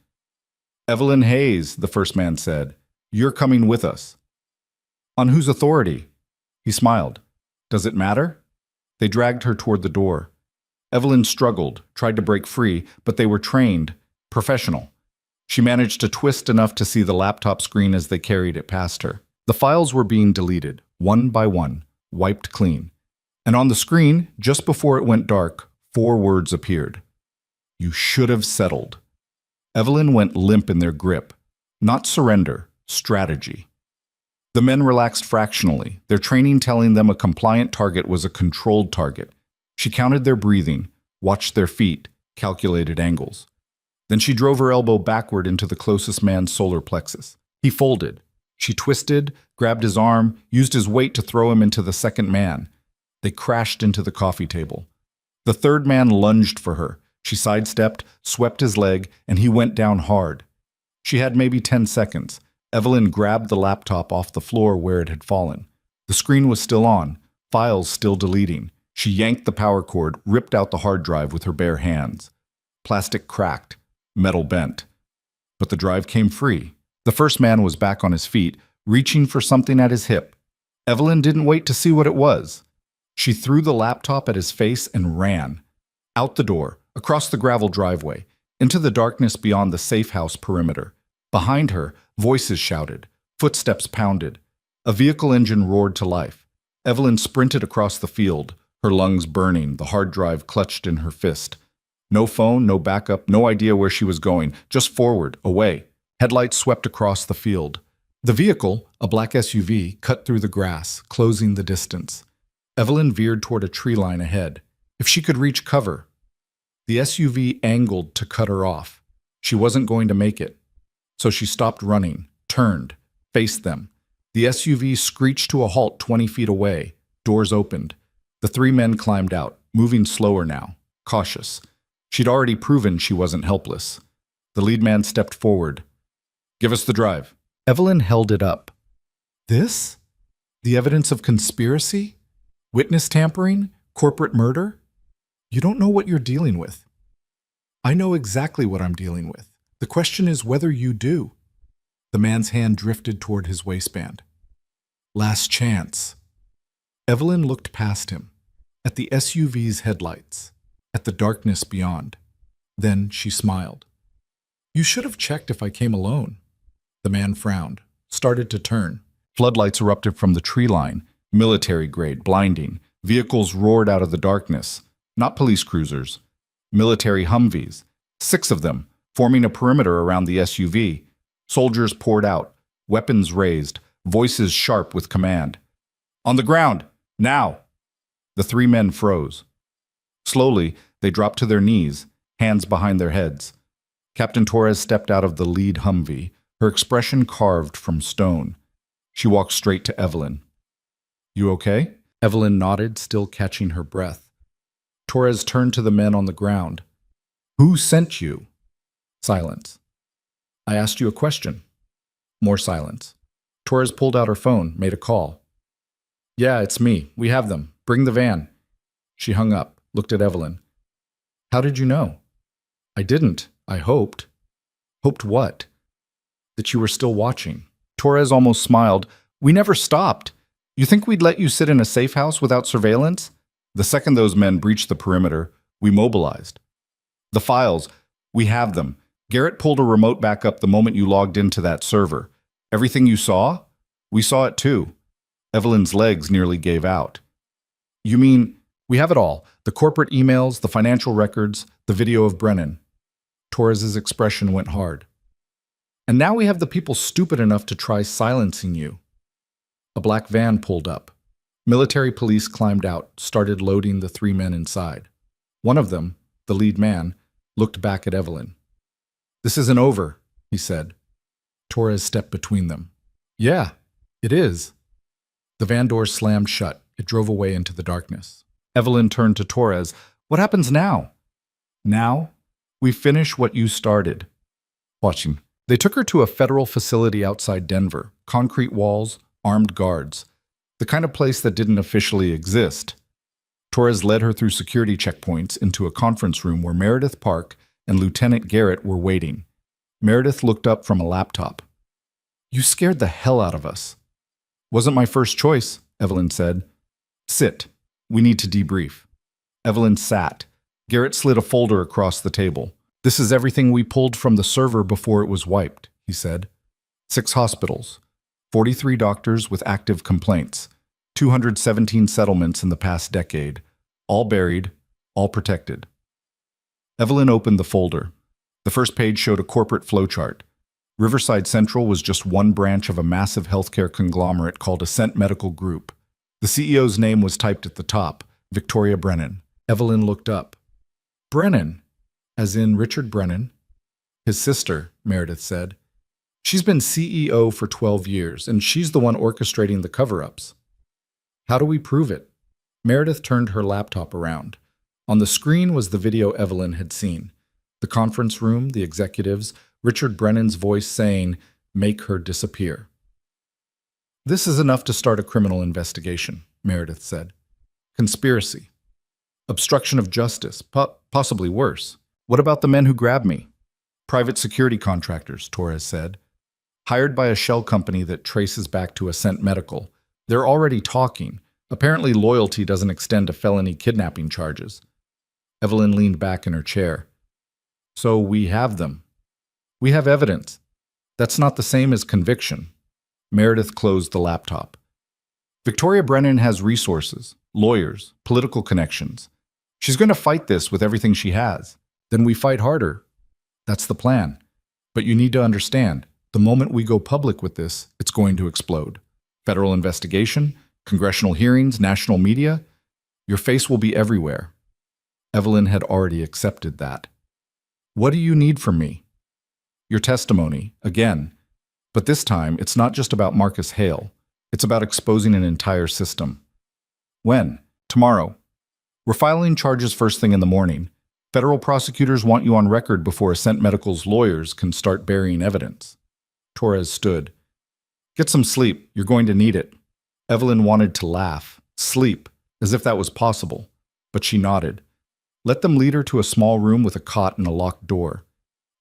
"Evelyn Hayes," the first man said, "you're coming with us." "On whose authority?" He smiled. "Does it matter?" They dragged her toward the door. Evelyn struggled, tried to break free, but they were trained, professional. She managed to twist enough to see the laptop screen as they carried it past her. The files were being deleted, one by one, wiped clean. And on the screen, just before it went dark, 4 words appeared. "You should have settled." Evelyn went limp in their grip. Not surrender, strategy. The men relaxed fractionally, their training telling them a compliant target was a controlled target. She counted their breathing, watched their feet, calculated angles. Then she drove her elbow backward into the closest man's solar plexus. He folded. She twisted, grabbed his arm, used his weight to throw him into the second man. They crashed into the coffee table. The third man lunged for her. She sidestepped, swept his leg, and he went down hard. She had maybe 10 seconds. Evelyn grabbed the laptop off the floor where it had fallen. The screen was still on, files still deleting. She yanked the power cord, ripped out the hard drive with her bare hands. Plastic cracked, metal bent. But the drive came free. The first man was back on his feet, reaching for something at his hip. Evelyn didn't wait to see what it was. She threw the laptop at his face and ran. Out the door, across the gravel driveway, into the darkness beyond the safe house perimeter. Behind her, voices shouted. Footsteps pounded. A vehicle engine roared to life. Evelyn sprinted across the field, her lungs burning, the hard drive clutched in her fist. No phone, no backup, no idea where she was going, just forward, away. Headlights swept across the field. The vehicle, a black SUV, cut through the grass, closing the distance. Evelyn veered toward a tree line ahead. If she could reach cover. The SUV angled to cut her off. She wasn't going to make it. So she stopped running, turned, faced them. The SUV screeched to a halt 20 feet away. Doors opened. The three men climbed out, moving slower now, cautious. She'd already proven she wasn't helpless. The lead man stepped forward. "Give us the drive." Evelyn held it up. "This? The evidence of conspiracy? Witness tampering? Corporate murder? You don't know what you're dealing with." "I know exactly what I'm dealing with. The question is whether you do." The man's hand drifted toward his waistband. "Last chance." Evelyn looked past him, at the SUV's headlights, at the darkness beyond. Then she smiled. "You should have checked if I came alone." The man frowned, started to turn. Floodlights erupted from the tree line, military-grade, blinding. Vehicles roared out of the darkness. Not police cruisers. Military Humvees. 6 of them, forming a perimeter around the SUV. Soldiers poured out, weapons raised, voices sharp with command. "On the ground! Now!" The 3 men froze. Slowly, they dropped to their knees, hands behind their heads. Captain Torres stepped out of the lead Humvee, her expression carved from stone. She walked straight to Evelyn. "You okay?" Evelyn nodded, still catching her breath. Torres turned to the men on the ground. "Who sent you?" Silence. "I asked you a question." More silence. Torres pulled out her phone, made a call. "Yeah, it's me. We have them. Bring the van." She hung up, looked at Evelyn. "How did you know?" "I didn't. I hoped." "Hoped what?" "That you were still watching." Torres almost smiled. "We never stopped. You think we'd let you sit in a safe house without surveillance?" The second those men breached the perimeter, we mobilized. "The files. We have them. Garrett pulled a remote back up the moment you logged into that server. Everything you saw? We saw it too." Evelyn's legs nearly gave out. "You mean, we have it all. The corporate emails, the financial records, the video of Brennan." Torres's expression went hard. "And now we have the people stupid enough to try silencing you." A black van pulled up. Military police climbed out, started loading the 3 men inside. One of them, the lead man, looked back at Evelyn. "This isn't over," he said. Torres stepped between them. "Yeah, it is." The van door slammed shut. It drove away into the darkness. Evelyn turned to Torres. "What happens now?" "Now, we finish what you started." Watching. They took her to a federal facility outside Denver. Concrete walls, armed guards. The kind of place that didn't officially exist. Torres led her through security checkpoints into a conference room where Meredith Park and Lieutenant Garrett were waiting. Meredith looked up from a laptop. "You scared the hell out of us." "Wasn't my first choice," Evelyn said. "Sit. We need to debrief." Evelyn sat. Garrett slid a folder across the table. "This is everything we pulled from the server before it was wiped," he said. 6 hospitals, 43 doctors with active complaints, 217 settlements in the past decade, all buried, all protected. Evelyn opened the folder. The first page showed a corporate flowchart. Riverside Central was just one branch of a massive healthcare conglomerate called Ascent Medical Group. The CEO's name was typed at the top, Victoria Brennan. Evelyn looked up. "Brennan? As in Richard Brennan?" "His sister," Meredith said. "She's been CEO for 12 years, and she's the one orchestrating the cover-ups." "How do we prove it?" Meredith turned her laptop around. On the screen was the video Evelyn had seen. The conference room, the executives, Richard Brennan's voice saying, "Make her disappear." "This is enough to start a criminal investigation," Meredith said. "Conspiracy. Obstruction of justice, possibly worse. What about the men who grabbed me?" "Private security contractors," Torres said. "Hired by a shell company that traces back to Ascent Medical. They're already talking. Apparently loyalty doesn't extend to felony kidnapping charges." Evelyn leaned back in her chair. "So we have them. We have evidence. That's not the same as conviction." Meredith closed the laptop. "Victoria Brennan has resources, lawyers, political connections. She's going to fight this with everything she has. Then we fight harder. That's the plan. But you need to understand, the moment we go public with this, it's going to explode. Federal investigation, congressional hearings, national media. Your face will be everywhere." Evelyn had already accepted that. What do you need from me? Your testimony, again. But this time, it's not just about Marcus Hale. It's about exposing an entire system. When? Tomorrow. We're filing charges first thing in the morning. Federal prosecutors want you on record before Ascent Medical's lawyers can start burying evidence. Torres stood. Get some sleep. You're going to need it. Evelyn wanted to laugh. Sleep. As if that was possible. But she nodded. Let them lead her to a small room with a cot and a locked door.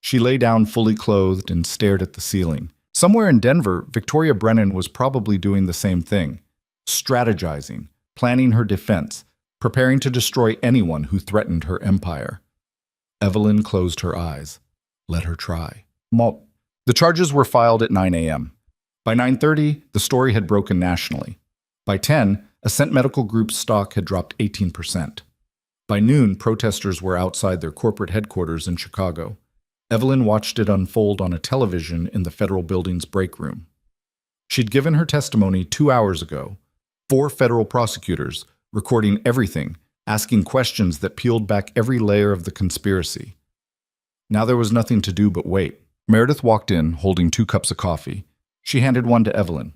She lay down fully clothed and stared at the ceiling. Somewhere in Denver, Victoria Brennan was probably doing the same thing. Strategizing, planning her defense, preparing to destroy anyone who threatened her empire. Evelyn closed her eyes. Let her try. The charges were filed at 9 a.m. By 9:30, the story had broken nationally. By 10, Ascent Medical Group's stock had dropped 18%. By noon, protesters were outside their corporate headquarters in Chicago. Evelyn watched it unfold on a television in the federal building's break room. She'd given her testimony 2 hours ago. 4 federal prosecutors, recording everything, asking questions that peeled back every layer of the conspiracy. Now there was nothing to do but wait. Meredith walked in, holding 2 cups of coffee. She handed one to Evelyn.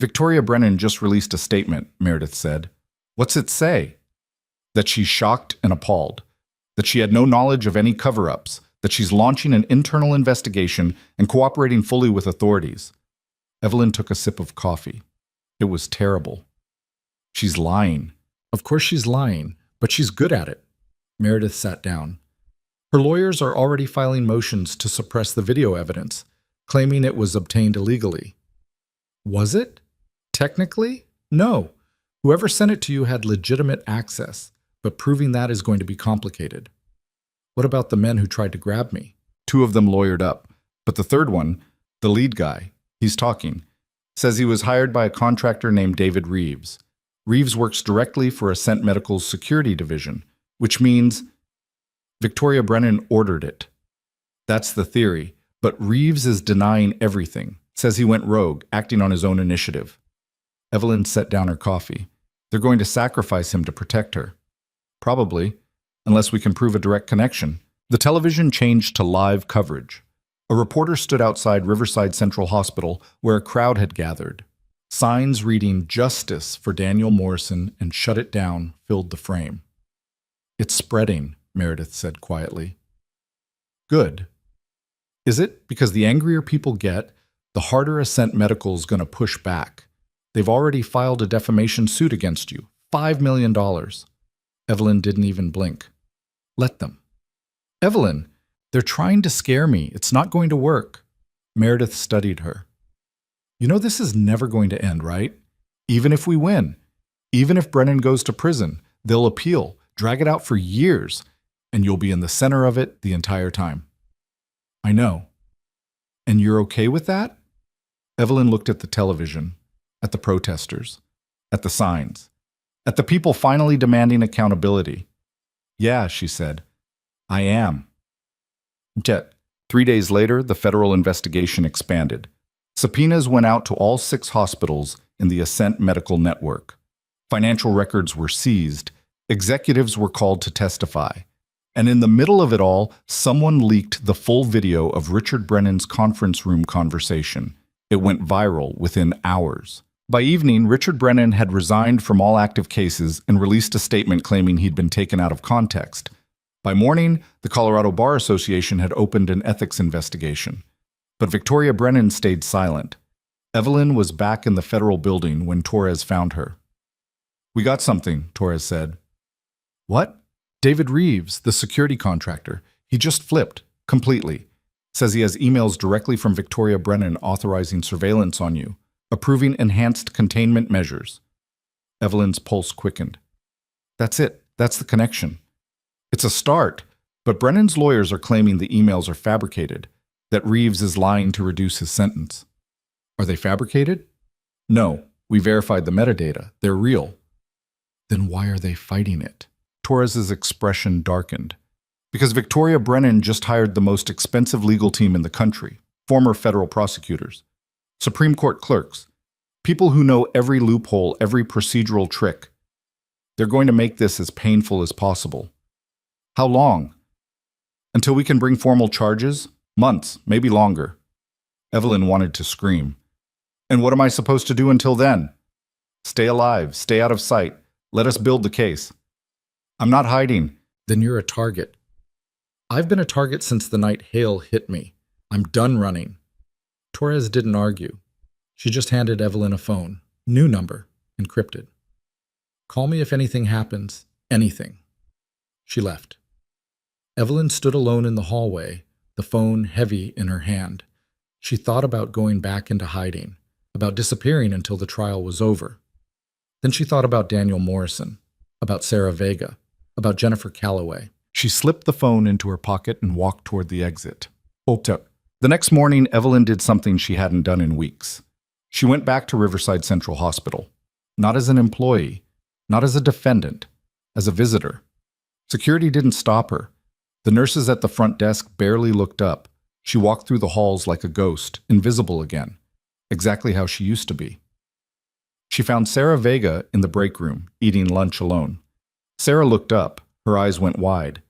Victoria Brennan just released a statement, Meredith said. What's it say? That she's shocked and appalled. That she had no knowledge of any cover-ups. That she's launching an internal investigation and cooperating fully with authorities. Evelyn took a sip of coffee. It was terrible. She's lying. Of course she's lying, but she's good at it. Meredith sat down. Her lawyers are already filing motions to suppress the video evidence, claiming it was obtained illegally. Was it? Technically? No. Whoever sent it to you had legitimate access, but proving that is going to be complicated. What about the men who tried to grab me? 2 of them lawyered up, but the third one, the lead guy, he's talking, says he was hired by a contractor named David Reeves. Reeves works directly for Ascent Medical's security division, which means Victoria Brennan ordered it. That's the theory, but Reeves is denying everything, says he went rogue, acting on his own initiative. Evelyn set down her coffee. They're going to sacrifice him to protect her. Probably, unless we can prove a direct connection. The television changed to live coverage. A reporter stood outside Riverside Central Hospital where a crowd had gathered. Signs reading "Justice for Daniel Morrison" and "Shut it down" filled the frame. It's spreading, Meredith said quietly. Good. Is it? Because the angrier people get, the harder Ascent Medical's going to push back. They've already filed a defamation suit against you. $5 million. Evelyn didn't even blink. Let them. Evelyn, they're trying to scare me. It's not going to work. Meredith studied her. You know this is never going to end, right? Even if we win. Even if Brennan goes to prison, they'll appeal, drag it out for years, and you'll be in the center of it the entire time. I know. And you're okay with that? Evelyn looked at the television, at the protesters, at the signs, at the people finally demanding accountability. Yeah, she said. I am. Yet, 3 days later, the federal investigation expanded. Subpoenas went out to all 6 hospitals in the Ascent Medical Network. Financial records were seized. Executives were called to testify. And in the middle of it all, someone leaked the full video of Richard Brennan's conference room conversation. It went viral within hours. By evening, Richard Brennan had resigned from all active cases and released a statement claiming he'd been taken out of context. By morning, the Colorado Bar Association had opened an ethics investigation. But Victoria Brennan stayed silent. Evelyn was back in the federal building when Torres found her. We got something, Torres said. What? David Reeves, the security contractor. He just flipped, completely. Says he has emails directly from Victoria Brennan authorizing surveillance on you, approving enhanced containment measures. Evelyn's pulse quickened. That's it. That's the connection. It's a start, but Brennan's lawyers are claiming the emails are fabricated, that Reeves is lying to reduce his sentence. Are they fabricated? No, we verified the metadata. They're real. Then why are they fighting it? Torres's expression darkened. Because Victoria Brennan just hired the most expensive legal team in the country, former federal prosecutors, Supreme Court clerks, people who know every loophole, every procedural trick. They're going to make this as painful as possible. How long? Until we can bring formal charges? Months, maybe longer. Evelyn wanted to scream. And what am I supposed to do until then? Stay alive, stay out of sight. Let us build the case. I'm not hiding. Then you're a target. I've been a target since the night Hale hit me. I'm done running. Torres didn't argue. She just handed Evelyn a phone. New number, encrypted. Call me if anything happens. Anything. She left. Evelyn stood alone in the hallway, the phone heavy in her hand. She thought about going back into hiding, about disappearing until the trial was over. Then she thought about Daniel Morrison, about Sarah Vega, about Jennifer Calloway. She slipped the phone into her pocket and walked toward the exit. The next morning, Evelyn did something she hadn't done in weeks. She went back to Riverside Central Hospital, not as an employee, not as a defendant, as a visitor. Security didn't stop her. The nurses at the front desk barely looked up. She walked through the halls like a ghost, invisible again, exactly how she used to be. She found Sarah Vega in the break room, eating lunch alone. Sarah looked up. Her eyes went wide.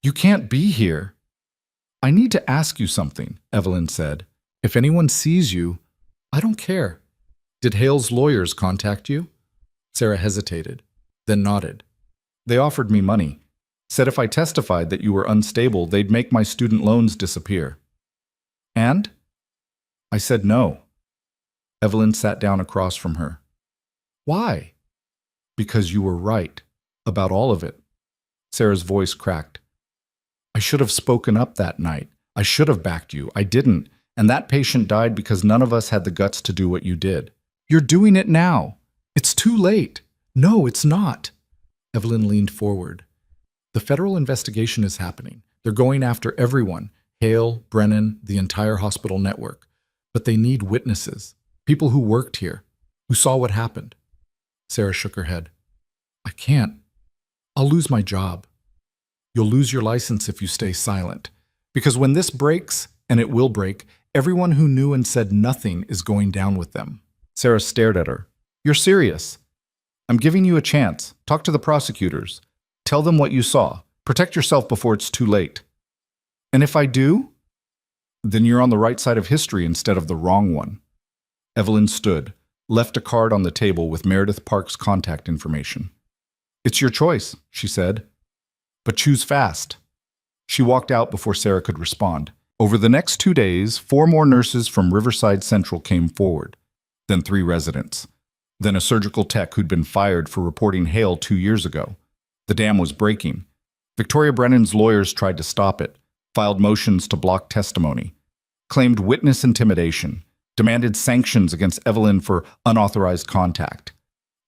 You can't be here. I need to ask you something, Evelyn said. If anyone sees you, I don't care. Did Hale's lawyers contact you? Sarah hesitated, then nodded. They offered me money. Said if I testified that you were unstable, they'd make my student loans disappear. And? I said no. Evelyn sat down across from her. Why? Because you were right, about all of it. Sarah's voice cracked. I should have spoken up that night. I should have backed you. I didn't. And that patient died because none of us had the guts to do what you did. You're doing it now. It's too late. No, it's not. Evelyn leaned forward. The federal investigation is happening. They're going after everyone. Hale, Brennan, the entire hospital network. But they need witnesses. People who worked here. Who saw what happened. Sarah shook her head. I can't. I'll lose my job. You'll lose your license if you stay silent. Because when this breaks, and it will break, everyone who knew and said nothing is going down with them. Sarah stared at her. You're serious. I'm giving you a chance. Talk to the prosecutors. Tell them what you saw. Protect yourself before it's too late. And if I do? Then you're on the right side of history instead of the wrong one. Evelyn stood, left a card on the table with Meredith Park's contact information. It's your choice, she said. But choose fast. She walked out before Sarah could respond. Over the next 2 days, 4 more nurses from Riverside Central came forward, then 3 residents, then a surgical tech who'd been fired for reporting Hale 2 years ago. The dam was breaking. Victoria Brennan's lawyers tried to stop it, filed motions to block testimony, claimed witness intimidation, demanded sanctions against Evelyn for unauthorized contact.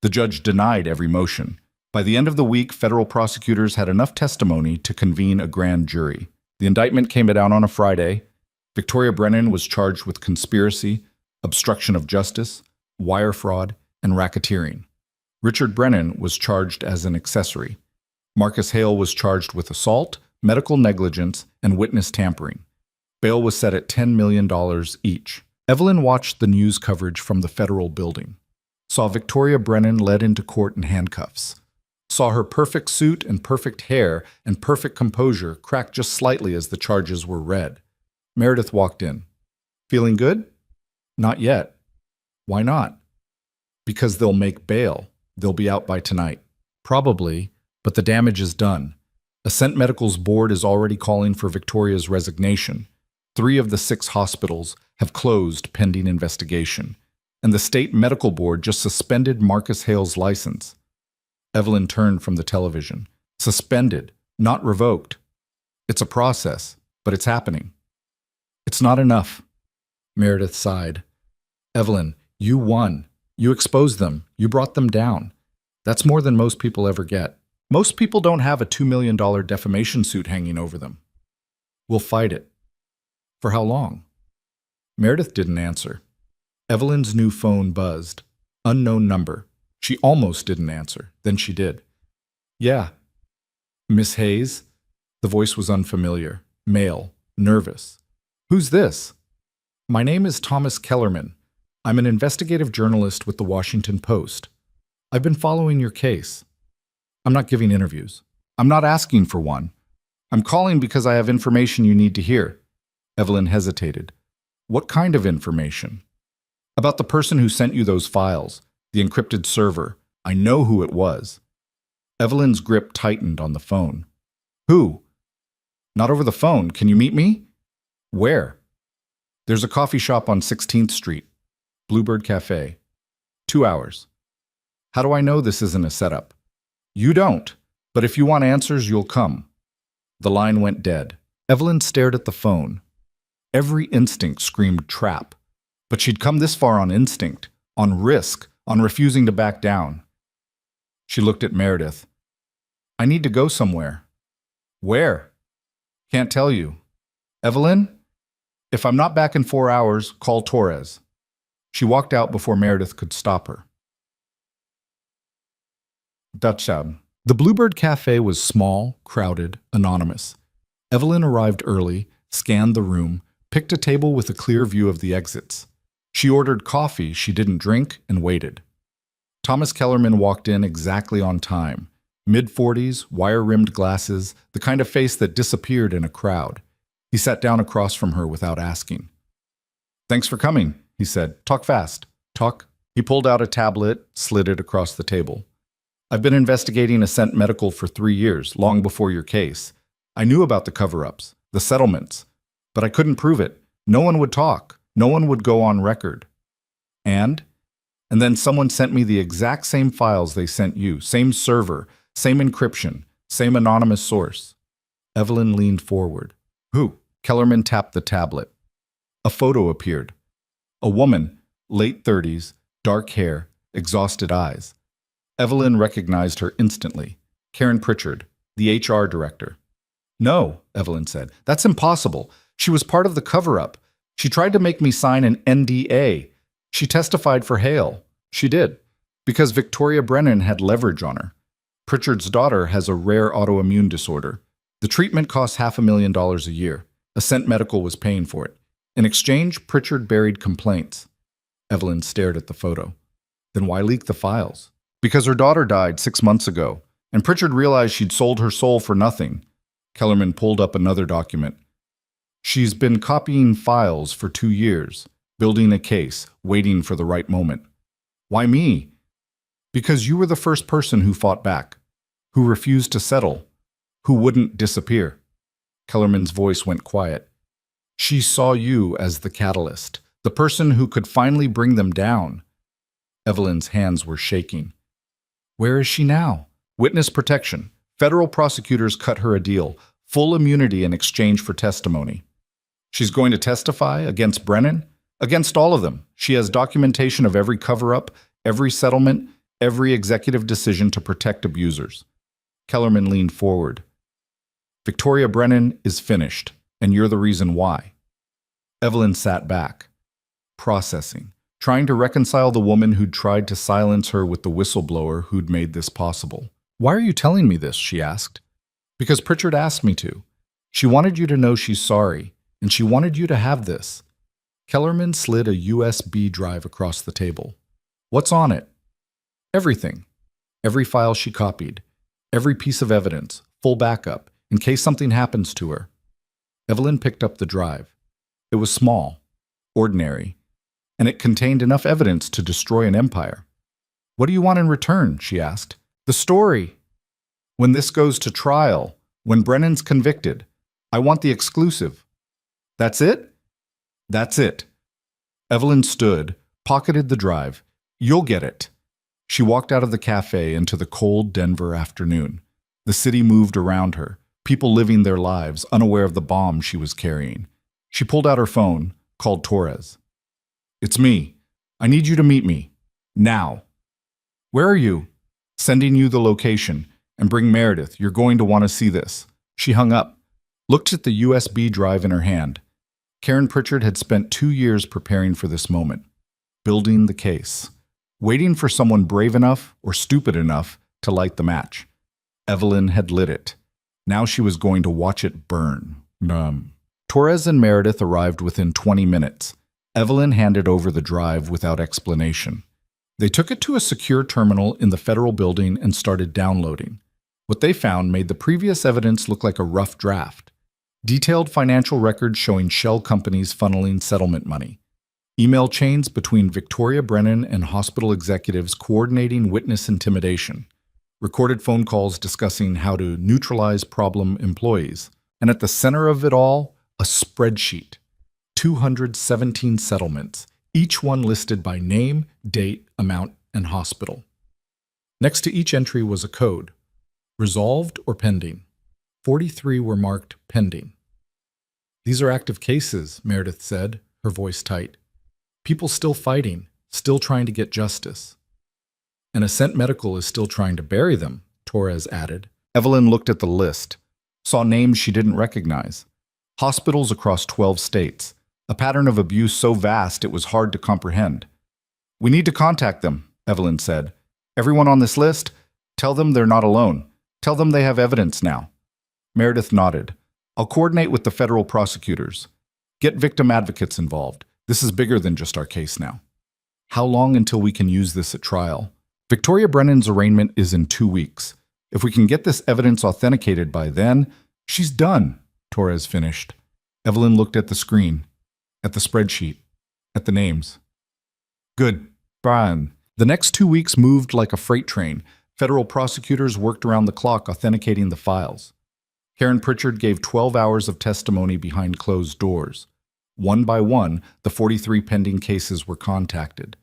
The judge denied every motion. By the end of the week, federal prosecutors had enough testimony to convene a grand jury. The indictment came down on a Friday. Victoria Brennan was charged with conspiracy, obstruction of justice, wire fraud, and racketeering. Richard Brennan was charged as an accessory. Marcus Hale was charged with assault, medical negligence, and witness tampering. Bail was set at $10 million each. Evelyn watched the news coverage from the federal building, saw Victoria Brennan led into court in handcuffs, saw her perfect suit and perfect hair and perfect composure crack just slightly as the charges were read. Meredith walked in. Feeling good? Not yet. Why not? Because they'll make bail. They'll be out by tonight. Probably, but the damage is done. Ascent Medical's board is already calling for Victoria's resignation. 3 of the 6 hospitals have closed pending investigation, and the state medical board just suspended Marcus Hale's license. Evelyn turned from the television. Suspended, not revoked. It's a process, but it's happening. It's not enough. Meredith sighed. Evelyn, you won. You exposed them. You brought them down. That's more than most people ever get. Most people don't have a $2 million defamation suit hanging over them. We'll fight it. For how long? Meredith didn't answer. Evelyn's new phone buzzed. Unknown number. She almost didn't answer. Then she did. Yeah. Miss Hayes? The voice was unfamiliar. Male. Nervous. Who's this? My name is Thomas Kellerman. I'm an investigative journalist with the Washington Post. I've been following your case. I'm not giving interviews. I'm not asking for one. I'm calling because I have information you need to hear. Evelyn hesitated. What kind of information? About the person who sent you those files, the encrypted server. I know who it was. Evelyn's grip tightened on the phone. Who? Not over the phone. Can you meet me? Where? There's a coffee shop on 16th Street. Bluebird Cafe. 2 hours. How do I know this isn't a setup? You don't, but if you want answers, you'll come. The line went dead. Evelyn stared at the phone. Every instinct screamed trap. But she'd come this far on instinct, on risk, on refusing to back down. She looked at Meredith. I need to go somewhere. Where? Can't tell you. Evelyn? If I'm not back in 4 hours, call Torres. She walked out before Meredith could stop her. Dutchtown. The Bluebird Cafe was small, crowded, anonymous. Evelyn arrived early, scanned the room, picked a table with a clear view of the exits. She ordered coffee she didn't drink and waited. Thomas Kellerman walked in exactly on time. Mid-40s, wire-rimmed glasses, the kind of face that disappeared in a crowd. He sat down across from her without asking. Thanks for coming, he said. Talk fast. Talk. He pulled out a tablet, slid it across the table. I've been investigating Ascent Medical for 3 years, long before your case. I knew about the cover-ups, the settlements, but I couldn't prove it. No one would talk. No one would go on record. And then someone sent me the exact same files they sent you, same server, same encryption, same anonymous source. Evelyn leaned forward. Who? Kellerman tapped the tablet. A photo appeared. A woman, late 30s, dark hair, exhausted eyes. Evelyn recognized her instantly. Karen Pritchard, the HR director. No, Evelyn said. That's impossible. She was part of the cover-up. She tried to make me sign an NDA. She testified for Hale. She did, because Victoria Brennan had leverage on her. Pritchard's daughter has a rare autoimmune disorder. The treatment costs $500,000 a year. Ascent Medical was paying for it. In exchange, Pritchard buried complaints. Evelyn stared at the photo. Then why leak the files? Because her daughter died 6 months ago, and Pritchard realized she'd sold her soul for nothing. Kellerman pulled up another document. She's been copying files for 2 years, building a case, waiting for the right moment. Why me? Because you were the first person who fought back, who refused to settle, who wouldn't disappear. Kellerman's voice went quiet. She saw you as the catalyst, the person who could finally bring them down. Evelyn's hands were shaking. Where is she now? Witness protection. Federal prosecutors cut her a deal, full immunity in exchange for testimony. She's going to testify against Brennan? Against all of them. She has documentation of every cover-up, every settlement, every executive decision to protect abusers. Kellerman leaned forward. Victoria Brennan is finished, and you're the reason why. Evelyn sat back, processing, trying to reconcile the woman who'd tried to silence her with the whistleblower who'd made this possible. Why are you telling me this? She asked. Because Pritchard asked me to. She wanted you to know she's sorry, and she wanted you to have this. Kellerman slid a USB drive across the table. What's on it? Everything. Every file she copied. Every piece of evidence. Full backup, in case something happens to her. Evelyn picked up the drive. It was small, ordinary, and it contained enough evidence to destroy an empire. What do you want in return? She asked. The story. When this goes to trial, when Brennan's convicted, I want the exclusive. That's it? That's it. Evelyn stood, pocketed the drive. You'll get it. She walked out of the cafe into the cold Denver afternoon. The city moved around her, people living their lives, unaware of the bomb she was carrying. She pulled out her phone, called Torres. It's me. I need you to meet me. Now. Where are you? Sending you the location. And bring Meredith. You're going to want to see this. She hung up, looked at the USB drive in her hand. Karen Pritchard had spent 2 years preparing for this moment, building the case, waiting for someone brave enough or stupid enough to light the match. Evelyn had lit it. Now she was going to watch it burn. Torres and Meredith arrived within 20 minutes. Evelyn handed over the drive without explanation. They took it to a secure terminal in the federal building and started downloading. What they found made the previous evidence look like a rough draft. Detailed financial records showing shell companies funneling settlement money. Email chains between Victoria Brennan and hospital executives coordinating witness intimidation. Recorded phone calls discussing how to neutralize problem employees. And at the center of it all, a spreadsheet. 217 settlements, each one listed by name, date, amount, and hospital. Next to each entry was a code. Resolved or pending. 43 were marked pending. "These are active cases," Meredith said, her voice tight. "People still fighting, still trying to get justice." "And Ascent Medical is still trying to bury them," Torres added. Evelyn looked at the list, saw names she didn't recognize. Hospitals across 12 states, a pattern of abuse so vast it was hard to comprehend. "We need to contact them," Evelyn said. "Everyone on this list, tell them they're not alone. Tell them they have evidence now." Meredith nodded. "I'll coordinate with the federal prosecutors. Get victim advocates involved. This is bigger than just our case now." "How long until we can use this at trial?" "Victoria Brennan's arraignment is in 2 weeks. If we can get this evidence authenticated by then, she's done," Torres finished. Evelyn looked at the screen, at the spreadsheet, at the names. "Good. Brian." The next 2 weeks moved like a freight train. Federal prosecutors worked around the clock authenticating the files. Karen Pritchard gave 12 hours of testimony behind closed doors. One by one, the 43 pending cases were contacted.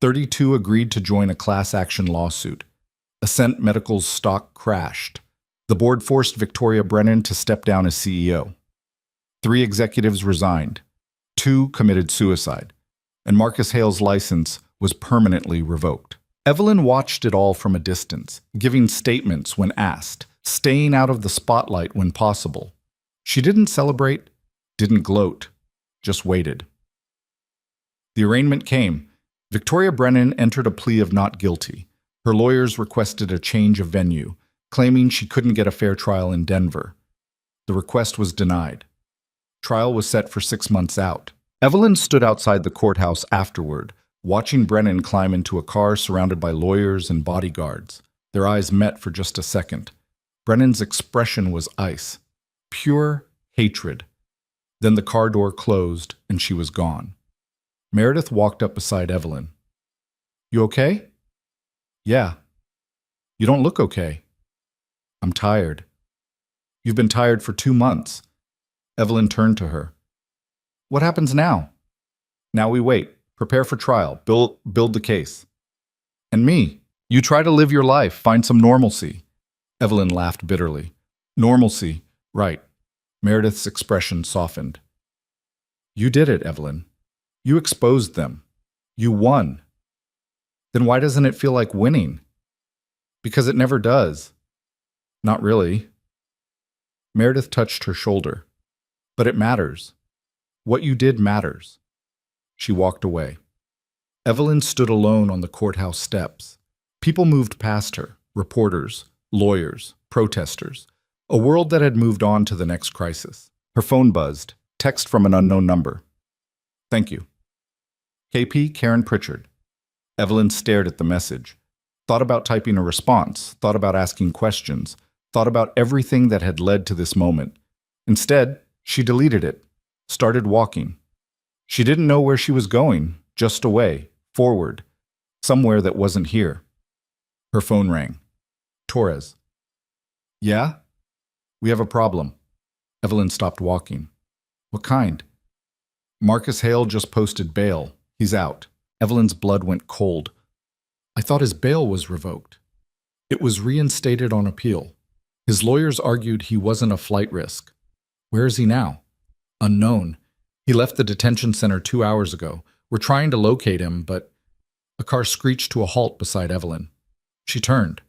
32 agreed to join a class action lawsuit. Ascent Medical's stock crashed. The board forced Victoria Brennan to step down as CEO. 3 executives resigned. 2 committed suicide. And Marcus Hale's license was permanently revoked. Evelyn watched it all from a distance, giving statements when asked, staying out of the spotlight when possible. She didn't celebrate, didn't gloat, just waited. The arraignment came. Victoria Brennan entered a plea of not guilty. Her lawyers requested a change of venue, claiming she couldn't get a fair trial in Denver. The request was denied. Trial was set for 6 months out. Evelyn stood outside the courthouse afterward, watching Brennan climb into a car surrounded by lawyers and bodyguards. Their eyes met for just a second. Brennan's expression was ice, pure hatred. Then the car door closed and she was gone. Meredith walked up beside Evelyn. "You okay?" "Yeah." "You don't look okay." "I'm tired." "You've been tired for 2 months." Evelyn turned to her. "What happens now?" "Now we wait. Prepare for trial. Build the case." "And me? You try to live your life, find some normalcy." Evelyn laughed bitterly. "Normalcy, right." Meredith's expression softened. "You did it, Evelyn. You exposed them. You won. Then why doesn't it feel like winning?" "Because it never does." "Not really." Meredith touched her shoulder. "But it matters. What you did matters." She walked away. Evelyn stood alone on the courthouse steps. People moved past her, reporters, lawyers, protesters, a world that had moved on to the next crisis. Her phone buzzed, text from an unknown number. "Thank you." KP Karen Pritchard. Evelyn stared at the message, thought about typing a response, thought about asking questions, thought about everything that had led to this moment. Instead, she deleted it, started walking. She didn't know where she was going, just away, forward, somewhere that wasn't here. Her phone rang. Torres. "Yeah? We have a problem." Evelyn stopped walking. "What kind?" "Marcus Hale just posted bail. He's out." Evelyn's blood went cold. "I thought his bail was revoked." "It was reinstated on appeal. His lawyers argued he wasn't a flight risk." "Where is he now?" "Unknown. He left the detention center 2 hours ago. We're trying to locate him, but..." A car screeched to a halt beside Evelyn. She turned.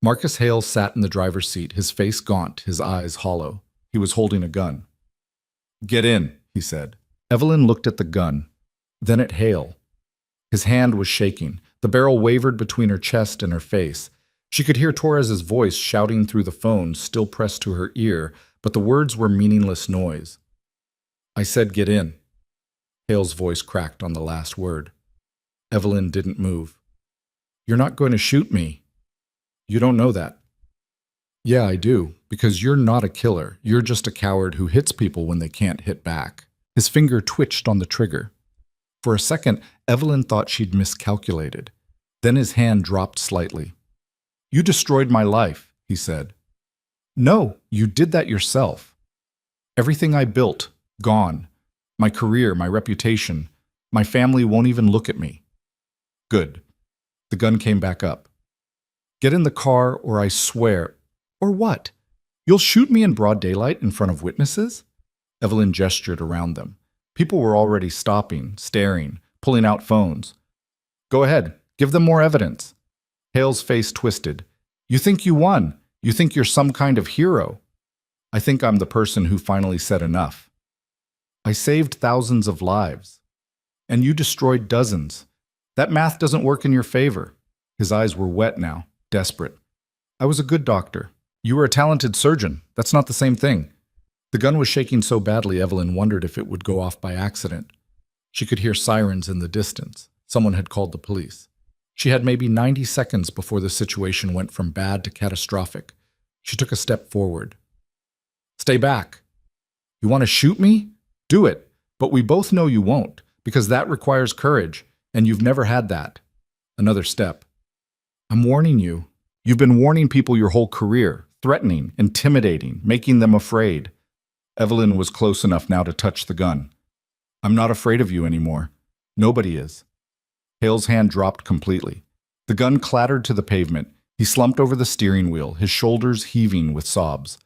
Marcus Hale sat in the driver's seat, his face gaunt, his eyes hollow. He was holding a gun. "Get in," he said. Evelyn looked at the gun, then at Hale. His hand was shaking. The barrel wavered between her chest and her face. She could hear Torres's voice shouting through the phone, still pressed to her ear, but the words were meaningless noise. "I said get in." Hale's voice cracked on the last word. Evelyn didn't move. "You're not going to shoot me." "You don't know that." Yeah, I do, because you're not a killer. You're just a coward who hits people when they can't hit back. His finger twitched on the trigger. For a second, Evelyn thought she'd miscalculated. Then his hand dropped slightly. You destroyed my life, he said. No, you did that yourself. Everything I built, gone. My career, my reputation. My family won't even look at me. Good. The gun came back up. Get in the car or I swear. Or what? You'll shoot me in broad daylight in front of witnesses? Evelyn gestured around them. People were already stopping, staring, pulling out phones. Go ahead, give them more evidence. Hale's face twisted. You think you won. You think you're some kind of hero. I think I'm the person who finally said enough. I saved thousands of lives. And you destroyed dozens. That math doesn't work in your favor. His eyes were wet now, desperate. I was a good doctor. You were a talented surgeon. That's not the same thing. The gun was shaking so badly Evelyn wondered if it would go off by accident. She could hear sirens in the distance. Someone had called the police. She had maybe 90 seconds before the situation went from bad to catastrophic. She took a step forward. Stay back. You want to shoot me? Do it. But we both know you won't, because that requires courage, and you've never had that. Another step. I'm warning you. You've been warning people your whole career, threatening, intimidating, making them afraid. Evelyn was close enough now to touch the gun. I'm not afraid of you anymore. Nobody is. Hale's hand dropped completely. The gun clattered to the pavement. He slumped over the steering wheel, his shoulders heaving with sobs.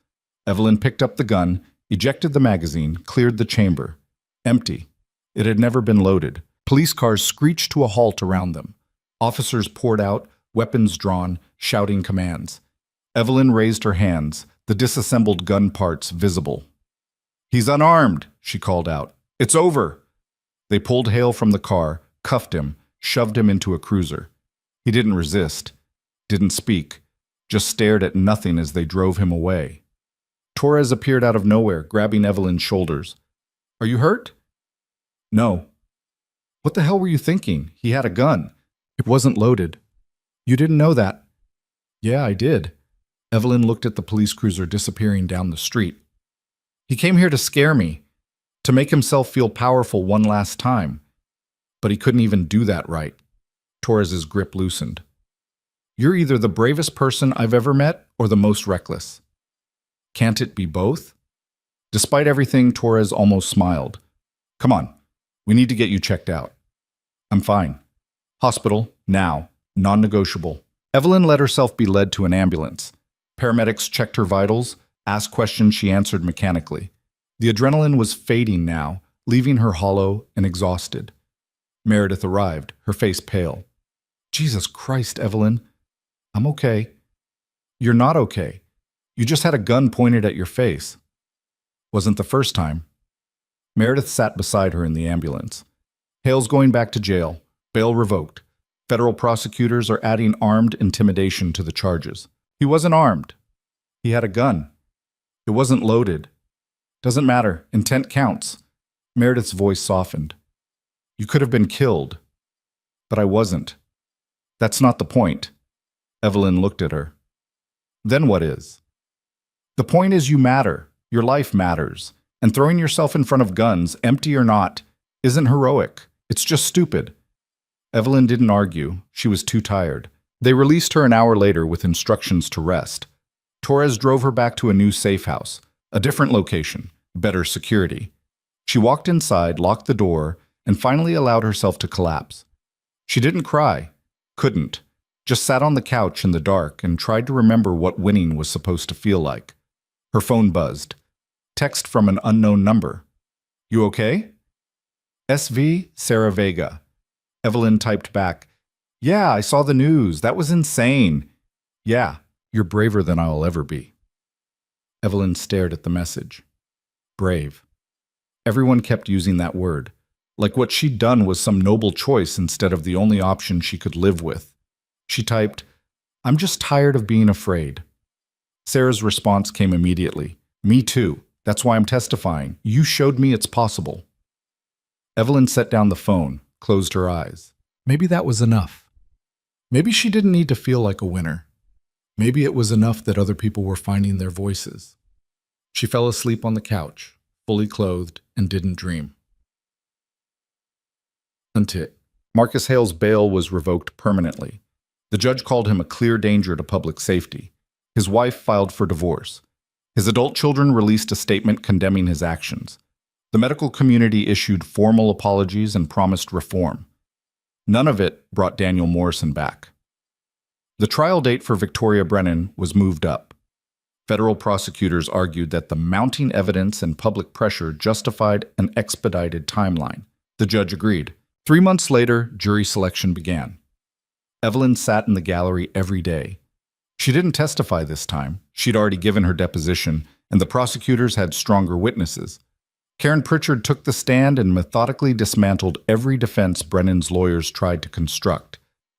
Evelyn picked up the gun, ejected the magazine, cleared the chamber. Empty. It had never been loaded. Police cars screeched to a halt around them. Officers poured out, weapons drawn, shouting commands. Evelyn raised her hands, the disassembled gun parts visible. He's unarmed, she called out. It's over. They pulled Hale from the car, cuffed him, shoved him into a cruiser. He didn't resist, didn't speak, just stared at nothing as they drove him away. Torres appeared out of nowhere, grabbing Evelyn's shoulders. Are you hurt? No. What the hell were you thinking? He had a gun. It wasn't loaded. You didn't know that. Yeah, I did. Evelyn looked at the police cruiser disappearing down the street. He came here to scare me, to make himself feel powerful one last time. But he couldn't even do that right. Torres's grip loosened. You're either the bravest person I've ever met or the most reckless. Can't it be both? Despite everything, Torres almost smiled. Come on, we need to get you checked out. I'm fine. Hospital, now, non-negotiable. Evelyn let herself be led to an ambulance. Paramedics checked her vitals, asked questions she answered mechanically. The adrenaline was fading now, leaving her hollow and exhausted. Meredith arrived, her face pale. Jesus Christ, Evelyn. I'm okay. You're not okay. You just had a gun pointed at your face. Wasn't the first time. Meredith sat beside her in the ambulance. Hale's going back to jail. Bail revoked. Federal prosecutors are adding armed intimidation to the charges. He wasn't armed. He had a gun. It wasn't loaded. Doesn't matter. Intent counts. Meredith's voice softened. You could have been killed. But I wasn't. That's not the point. Evelyn looked at her. Then what is? The point is you matter. Your life matters. And throwing yourself in front of guns, empty or not, isn't heroic. It's just stupid. Evelyn didn't argue. She was too tired. They released her an hour later with instructions to rest. Torres drove her back to a new safe house, a different location, better security. She walked inside, locked the door, and finally allowed herself to collapse. She didn't cry, couldn't, just sat on the couch in the dark and tried to remember what winning was supposed to feel like. Her phone buzzed. Text from an unknown number. You okay? SV Sarah Vega. Evelyn typed back, Yeah, I saw the news. That was insane. Yeah, you're braver than I'll ever be. Evelyn stared at the message. Brave. Everyone kept using that word, like what she'd done was some noble choice instead of the only option she could live with. She typed, I'm just tired of being afraid. Sarah's response came immediately. Me too. That's why I'm testifying. You showed me it's possible. Evelyn set down the phone, closed her eyes. Maybe that was enough. Maybe she didn't need to feel like a winner. Maybe it was enough that other people were finding their voices. She fell asleep on the couch, fully clothed, and didn't dream. Until Marcus Hale's bail was revoked permanently. The judge called him a clear danger to public safety. His wife filed for divorce. His adult children released a statement condemning his actions. The medical community issued formal apologies and promised reform. None of it brought Daniel Morrison back. The trial date for Victoria Brennan was moved up. Federal prosecutors argued that the mounting evidence and public pressure justified an expedited timeline. The judge agreed. 3 months later, jury selection began. Evelyn sat in the gallery every day. She didn't testify this time. She'd already given her deposition, and the prosecutors had stronger witnesses. Karen Pritchard took the stand and methodically dismantled every defense Brennan's lawyers tried to construct.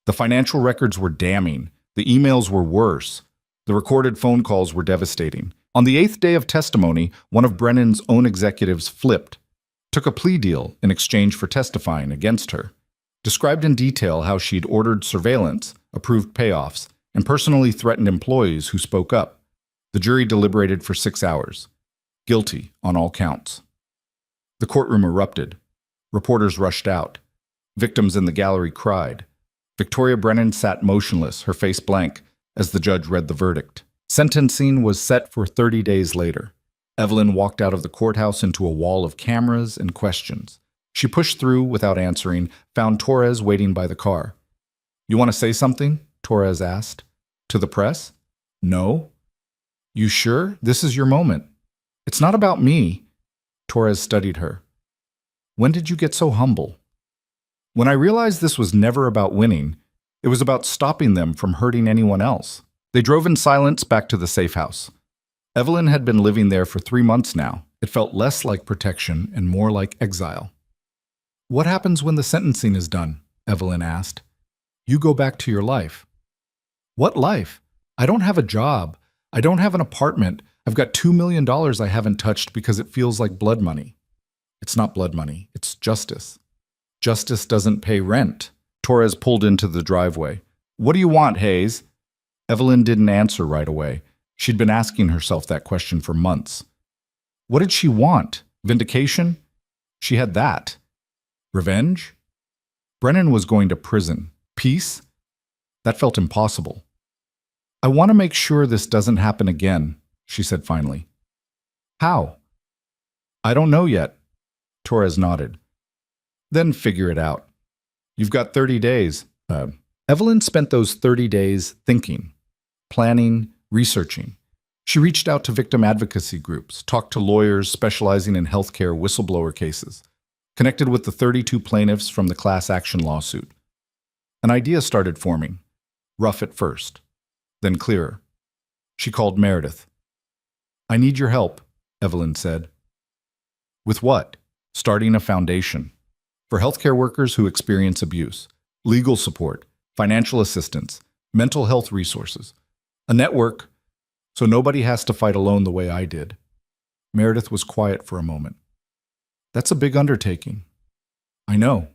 The financial records were damning. The emails were worse. The recorded phone calls were devastating. On the 8th day of testimony, one of Brennan's own executives flipped, took a plea deal in exchange for testifying against her, described in detail how she'd ordered surveillance, approved payoffs, and personally threatened employees who spoke up. The jury deliberated for 6 hours. Guilty on all counts. The courtroom erupted. Reporters rushed out. Victims in the gallery cried. Victoria Brennan sat motionless, her face blank, as the judge read the verdict. Sentencing was set for 30 days later. Evelyn walked out of the courthouse into a wall of cameras and questions. She pushed through without answering, found Torres waiting by the car. "You want to say something?" Torres asked. "To the press?" "No." "You sure? This is your moment." "It's not about me." Torres studied her. "When did you get so humble?" "When I realized this was never about winning, it was about stopping them from hurting anyone else." They drove in silence back to the safe house. Evelyn had been living there for 3 months now. It felt less like protection and more like exile. "What happens when the sentencing is done?" Evelyn asked. "You go back to your life." "What life? I don't have a job. I don't have an apartment. I've got $2 million I haven't touched because it feels like blood money." "It's not blood money. It's justice." "Justice doesn't pay rent." Torres pulled into the driveway. "What do you want, Hayes?" Evelyn didn't answer right away. She'd been asking herself that question for months. What did she want? Vindication? She had that. Revenge? Brennan was going to prison. Peace? That felt impossible. "I want to make sure this doesn't happen again," she said finally. "How?" "I don't know yet." Torres nodded. "Then figure it out. You've got 30 days. Evelyn spent those 30 days thinking, planning, researching. She reached out to victim advocacy groups, talked to lawyers specializing in healthcare whistleblower cases, connected with the 32 plaintiffs from the class action lawsuit. An idea started forming, rough at first, then clearer. She called Meredith. "I need your help," Evelyn said. "With what?" "Starting a foundation. For healthcare workers who experience abuse, legal support, financial assistance, mental health resources. A network, so nobody has to fight alone the way I did." Meredith was quiet for a moment. "That's a big undertaking." "I know.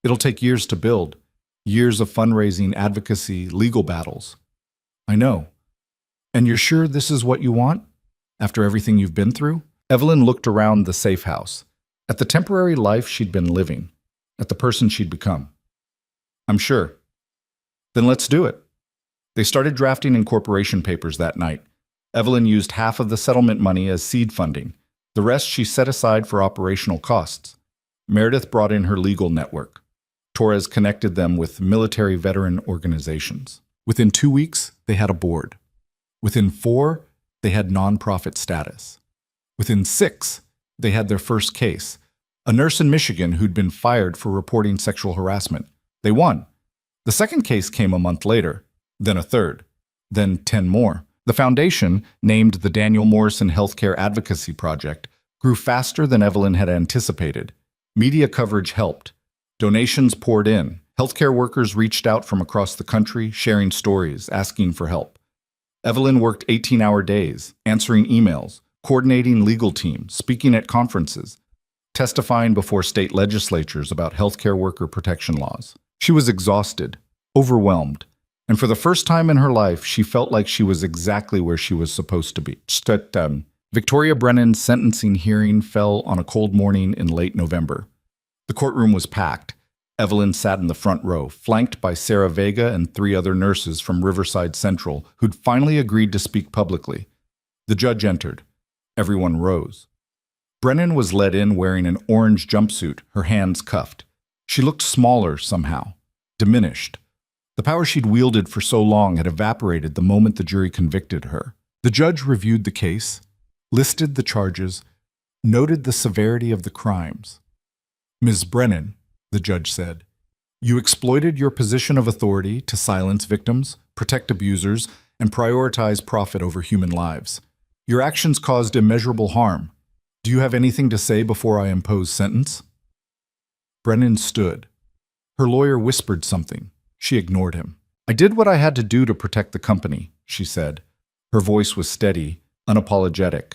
It'll take years to build, years of fundraising, advocacy, legal battles." "I know. And you're sure this is what you want, after everything you've been through?" Evelyn looked around the safe house, at the temporary life she'd been living, at the person she'd become. "I'm sure." "Then let's do it." They started drafting incorporation papers that night. Evelyn used half of the settlement money as seed funding. The rest she set aside for operational costs. Meredith brought in her legal network. Torres connected them with military veteran organizations. Within 2 weeks, they had a board. Within 4, they had nonprofit status. Within 6, they had their first case. A nurse in Michigan who'd been fired for reporting sexual harassment. They won. The second case came a month later, then a third, then 10 more. The foundation, named the Daniel Morrison Healthcare Advocacy Project, grew faster than Evelyn had anticipated. Media coverage helped. Donations poured in. Healthcare workers reached out from across the country, sharing stories, asking for help. Evelyn worked 18-hour days, answering emails, coordinating legal teams, speaking at conferences, testifying before state legislatures about healthcare worker protection laws. She was exhausted, overwhelmed, And for the first time in her life, she felt like she was exactly where she was supposed to be. Victoria Brennan's sentencing hearing fell on a cold morning in late November. The courtroom was packed. Evelyn sat in the front row, flanked by Sarah Vega and 3 other nurses from Riverside Central, who'd finally agreed to speak publicly. The judge entered. Everyone rose. Brennan was led in wearing an orange jumpsuit, her hands cuffed. She looked smaller somehow, diminished. The power she'd wielded for so long had evaporated the moment the jury convicted her. The judge reviewed the case, listed the charges, noted the severity of the crimes. "Ms. Brennan," the judge said, "you exploited your position of authority to silence victims, protect abusers, and prioritize profit over human lives. Your actions caused immeasurable harm. Do you have anything to say before I impose sentence?" Brennan stood. Her lawyer whispered something. She ignored him. "I did what I had to do to protect the company," she said. Her voice was steady, unapologetic.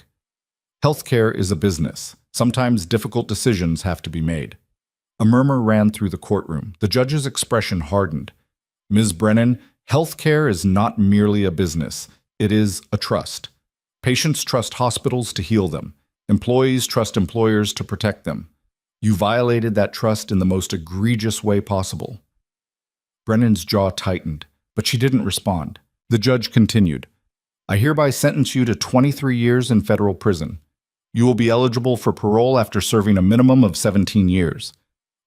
"Healthcare is a business. Sometimes difficult decisions have to be made." A murmur ran through the courtroom. The judge's expression hardened. "Ms. Brennan, healthcare is not merely a business. It is a trust. Patients trust hospitals to heal them. Employees trust employers to protect them. You violated that trust in the most egregious way possible." Brennan's jaw tightened, but she didn't respond. The judge continued, "I hereby sentence you to 23 years in federal prison. You will be eligible for parole after serving a minimum of 17 years.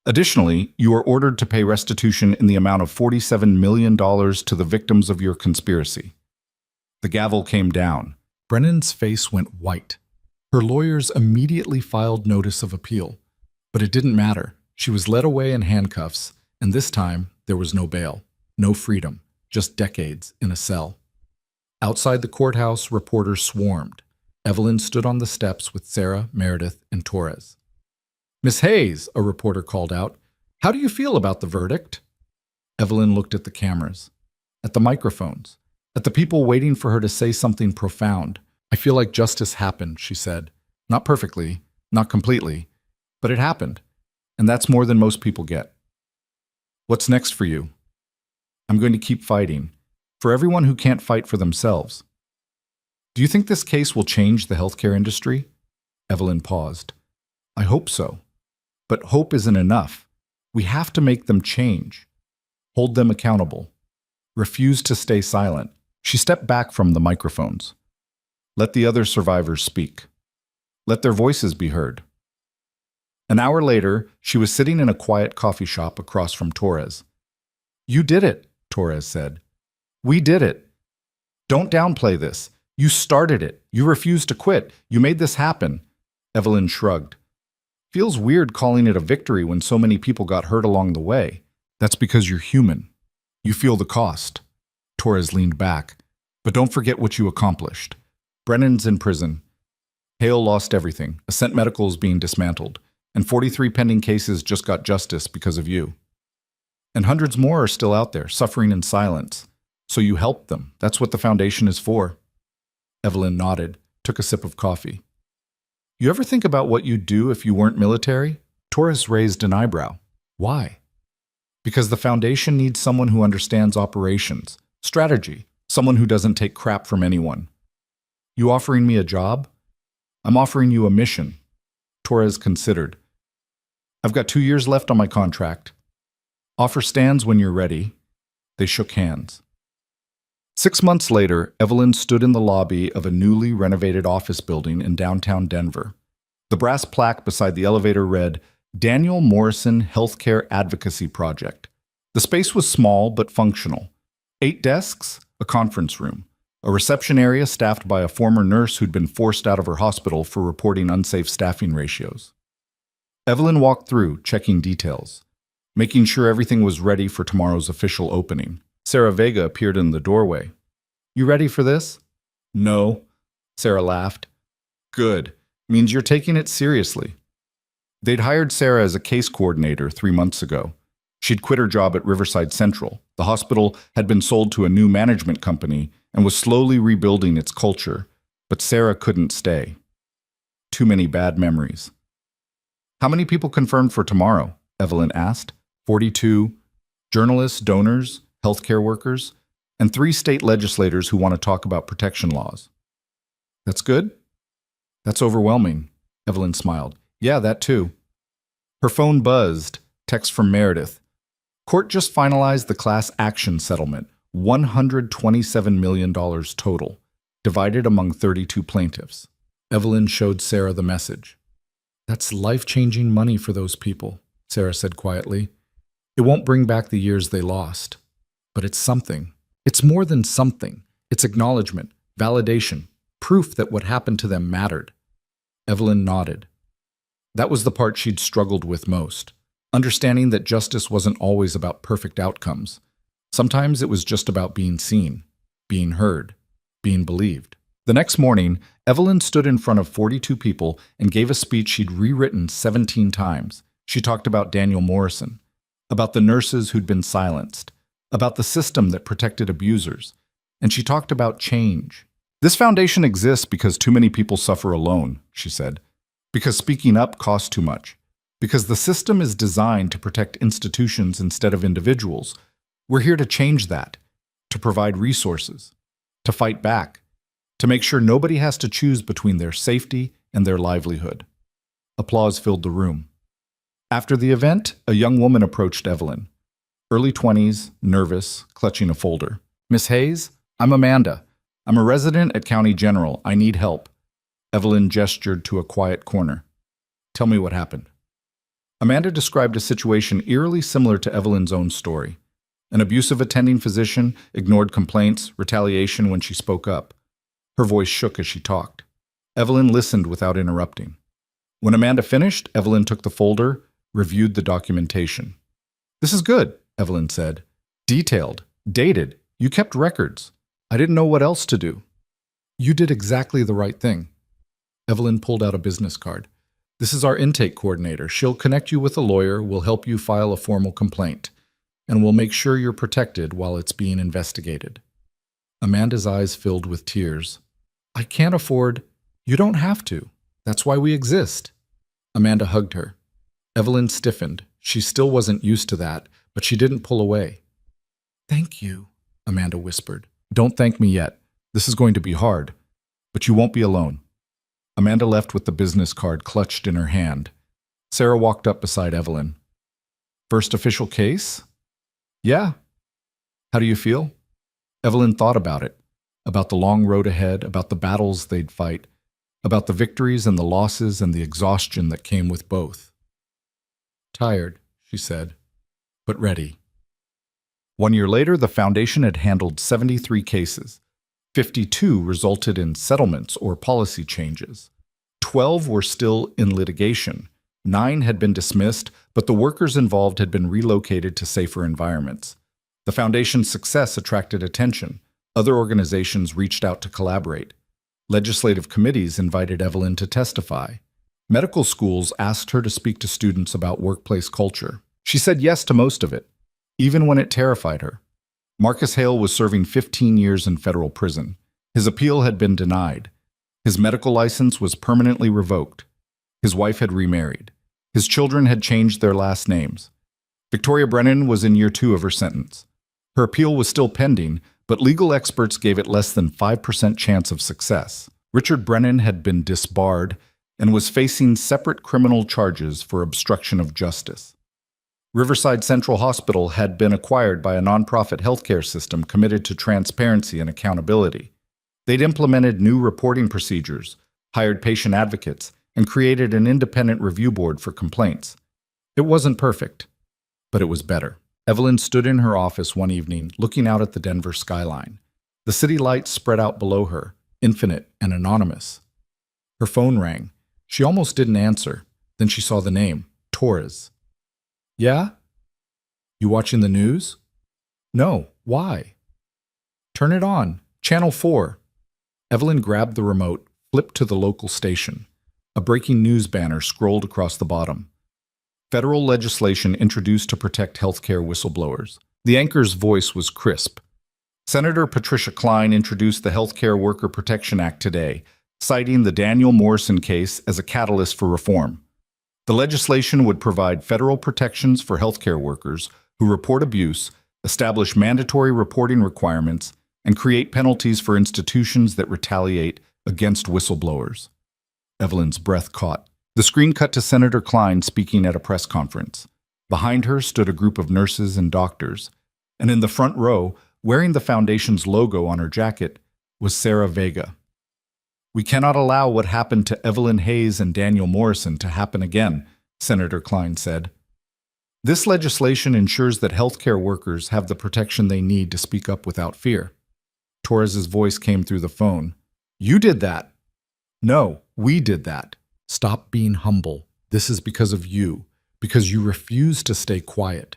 Additionally, you are ordered to pay restitution in the amount of $47 million to the victims of your conspiracy." The gavel came down. Brennan's face went white. Her lawyers immediately filed notice of appeal. But it didn't matter. She was led away in handcuffs, and this time there was no bail, no freedom, just decades in a cell. Outside the courthouse, reporters swarmed. Evelyn stood on the steps with Sarah, Meredith, and Torres. "Miss Hayes," a reporter called out, "how do you feel about the verdict?" Evelyn looked at the cameras, at the microphones, at the people waiting for her to say something profound. "I feel like justice happened," she said. "Not perfectly, not completely, but it happened, and that's more than most people get." "What's next for you?" "I'm going to keep fighting, for everyone who can't fight for themselves." "Do you think this case will change the healthcare industry?" Evelyn paused. "I hope so. But hope isn't enough. We have to make them change. Hold them accountable. Refuse to stay silent." She stepped back from the microphones. "Let the other survivors speak. Let their voices be heard." An hour later, she was sitting in a quiet coffee shop across from Torres. "You did it," Torres said. "We did it. Don't downplay this. You started it. You refused to quit. You made this happen." Evelyn shrugged. "Feels weird calling it a victory when so many people got hurt along the way." "That's because you're human. You feel the cost." Torres leaned back. "But don't forget what you accomplished. Brennan's in prison. Hale lost everything. Ascent Medical is being dismantled. And 43 pending cases just got justice because of you. And hundreds more are still out there, suffering in silence. So you helped them. That's what the foundation is for." Evelyn nodded, took a sip of coffee. "You ever think about what you'd do if you weren't military?" Torres raised an eyebrow. "Why?" "Because the foundation needs someone who understands operations, strategy, someone who doesn't take crap from anyone." "You offering me a job?" "I'm offering you a mission." Torres considered. "I've got 2 years left on my contract. Offer stands when you're ready." They shook hands. 6 months later, Evelyn stood in the lobby of a newly renovated office building in downtown Denver. The brass plaque beside the elevator read, "Daniel Morrison Healthcare Advocacy Project." The space was small but functional. 8 desks, a conference room, a reception area staffed by a former nurse who'd been forced out of her hospital for reporting unsafe staffing ratios. Evelyn walked through, checking details, making sure everything was ready for tomorrow's official opening. Sarah Vega appeared in the doorway. "You ready for this?" "No," Sarah laughed. "Good. Means you're taking it seriously." They'd hired Sarah as a case coordinator 3 months ago. She'd quit her job at Riverside Central. The hospital had been sold to a new management company and was slowly rebuilding its culture, but Sarah couldn't stay. Too many bad memories. "How many people confirmed for tomorrow?" Evelyn asked. 42. Journalists, donors, healthcare workers. and 3 state legislators who want to talk about protection laws. That's good? That's overwhelming, Evelyn smiled. Yeah, that too. Her phone buzzed. Text from Meredith. Court just finalized the class action settlement, $127 million total, divided among 32 plaintiffs. Evelyn showed Sarah the message. That's life-changing money for those people, Sarah said quietly. It won't bring back the years they lost, but it's something. It's more than something. It's acknowledgement, validation, proof that what happened to them mattered. Evelyn nodded. That was the part she'd struggled with most, understanding that justice wasn't always about perfect outcomes. Sometimes it was just about being seen, being heard, being believed. The next morning, Evelyn stood in front of 42 people and gave a speech she'd rewritten 17 times. She talked about Daniel Morrison, about the nurses who'd been silenced, about the system that protected abusers, and she talked about change. This foundation exists because too many people suffer alone, she said, because speaking up costs too much, because the system is designed to protect institutions instead of individuals. We're here to change that, to provide resources, to fight back, to make sure nobody has to choose between their safety and their livelihood. Applause filled the room. After the event, a young woman approached Evelyn. Early 20s, nervous, clutching a folder. Miss Hayes, I'm Amanda. I'm a resident at County General. I need help. Evelyn gestured to a quiet corner. Tell me what happened. Amanda described a situation eerily similar to Evelyn's own story. An abusive attending physician ignored complaints, retaliation when she spoke up. Her voice shook as she talked. Evelyn listened without interrupting. When Amanda finished, Evelyn took the folder, reviewed the documentation. This is good, Evelyn said. Detailed, dated. You kept records. I didn't know what else to do. You did exactly the right thing. Evelyn pulled out a business card. This is our intake coordinator. She'll connect you with a lawyer, will help you file a formal complaint, and will make sure you're protected while it's being investigated. Amanda's eyes filled with tears. I can't afford. You don't have to. That's why we exist. Amanda hugged her. Evelyn stiffened. She still wasn't used to that, but she didn't pull away. Thank you, Amanda whispered. Don't thank me yet. This is going to be hard, but you won't be alone. Amanda left with the business card clutched in her hand. Sarah walked up beside Evelyn. First official case? Yeah. How do you feel? Evelyn thought about it, about the long road ahead, about the battles they'd fight, about the victories and the losses and the exhaustion that came with both. Tired, she said, but ready. 1 year later, the foundation had handled 73 cases. 52 resulted in settlements or policy changes. 12 were still in litigation. 9 had been dismissed, but the workers involved had been relocated to safer environments. The foundation's success attracted attention. Other organizations reached out to collaborate. Legislative committees invited Evelyn to testify. Medical schools asked her to speak to students about workplace culture. She said yes to most of it, even when it terrified her. Marcus Hale was serving 15 years in federal prison. His appeal had been denied. His medical license was permanently revoked. His wife had remarried. His children had changed their last names. Victoria Brennan was in year 2 of her sentence. Her appeal was still pending, but legal experts gave it less than 5% chance of success. Richard Brennan had been disbarred and was facing separate criminal charges for obstruction of justice. Riverside Central Hospital had been acquired by a nonprofit healthcare system committed to transparency and accountability. They'd implemented new reporting procedures, hired patient advocates, and created an independent review board for complaints. It wasn't perfect, but it was better. Evelyn stood in her office one evening, looking out at the Denver skyline. The city lights spread out below her, infinite and anonymous. Her phone rang. She almost didn't answer. Then she saw the name, Torres. Yeah? You watching the news? No. Why? Turn it on. Channel 4. Evelyn grabbed the remote, flipped to the local station. A breaking news banner scrolled across the bottom. Federal legislation introduced to protect healthcare whistleblowers. The anchor's voice was crisp. Senator Patricia Cline introduced the Healthcare Worker Protection Act today, citing the Daniel Morrison case as a catalyst for reform. The legislation would provide federal protections for healthcare workers who report abuse, establish mandatory reporting requirements, and create penalties for institutions that retaliate against whistleblowers. Evelyn's breath caught. The screen cut to Senator Klein speaking at a press conference. Behind her stood a group of nurses and doctors, and in the front row, wearing the foundation's logo on her jacket, was Sarah Vega. "We cannot allow what happened to Evelyn Hayes and Daniel Morrison to happen again," Senator Klein said. "This legislation ensures that healthcare workers have the protection they need to speak up without fear." Torres's voice came through the phone. "You did that." "No, we did that. Stop being humble. This is because of you, because you refuse to stay quiet."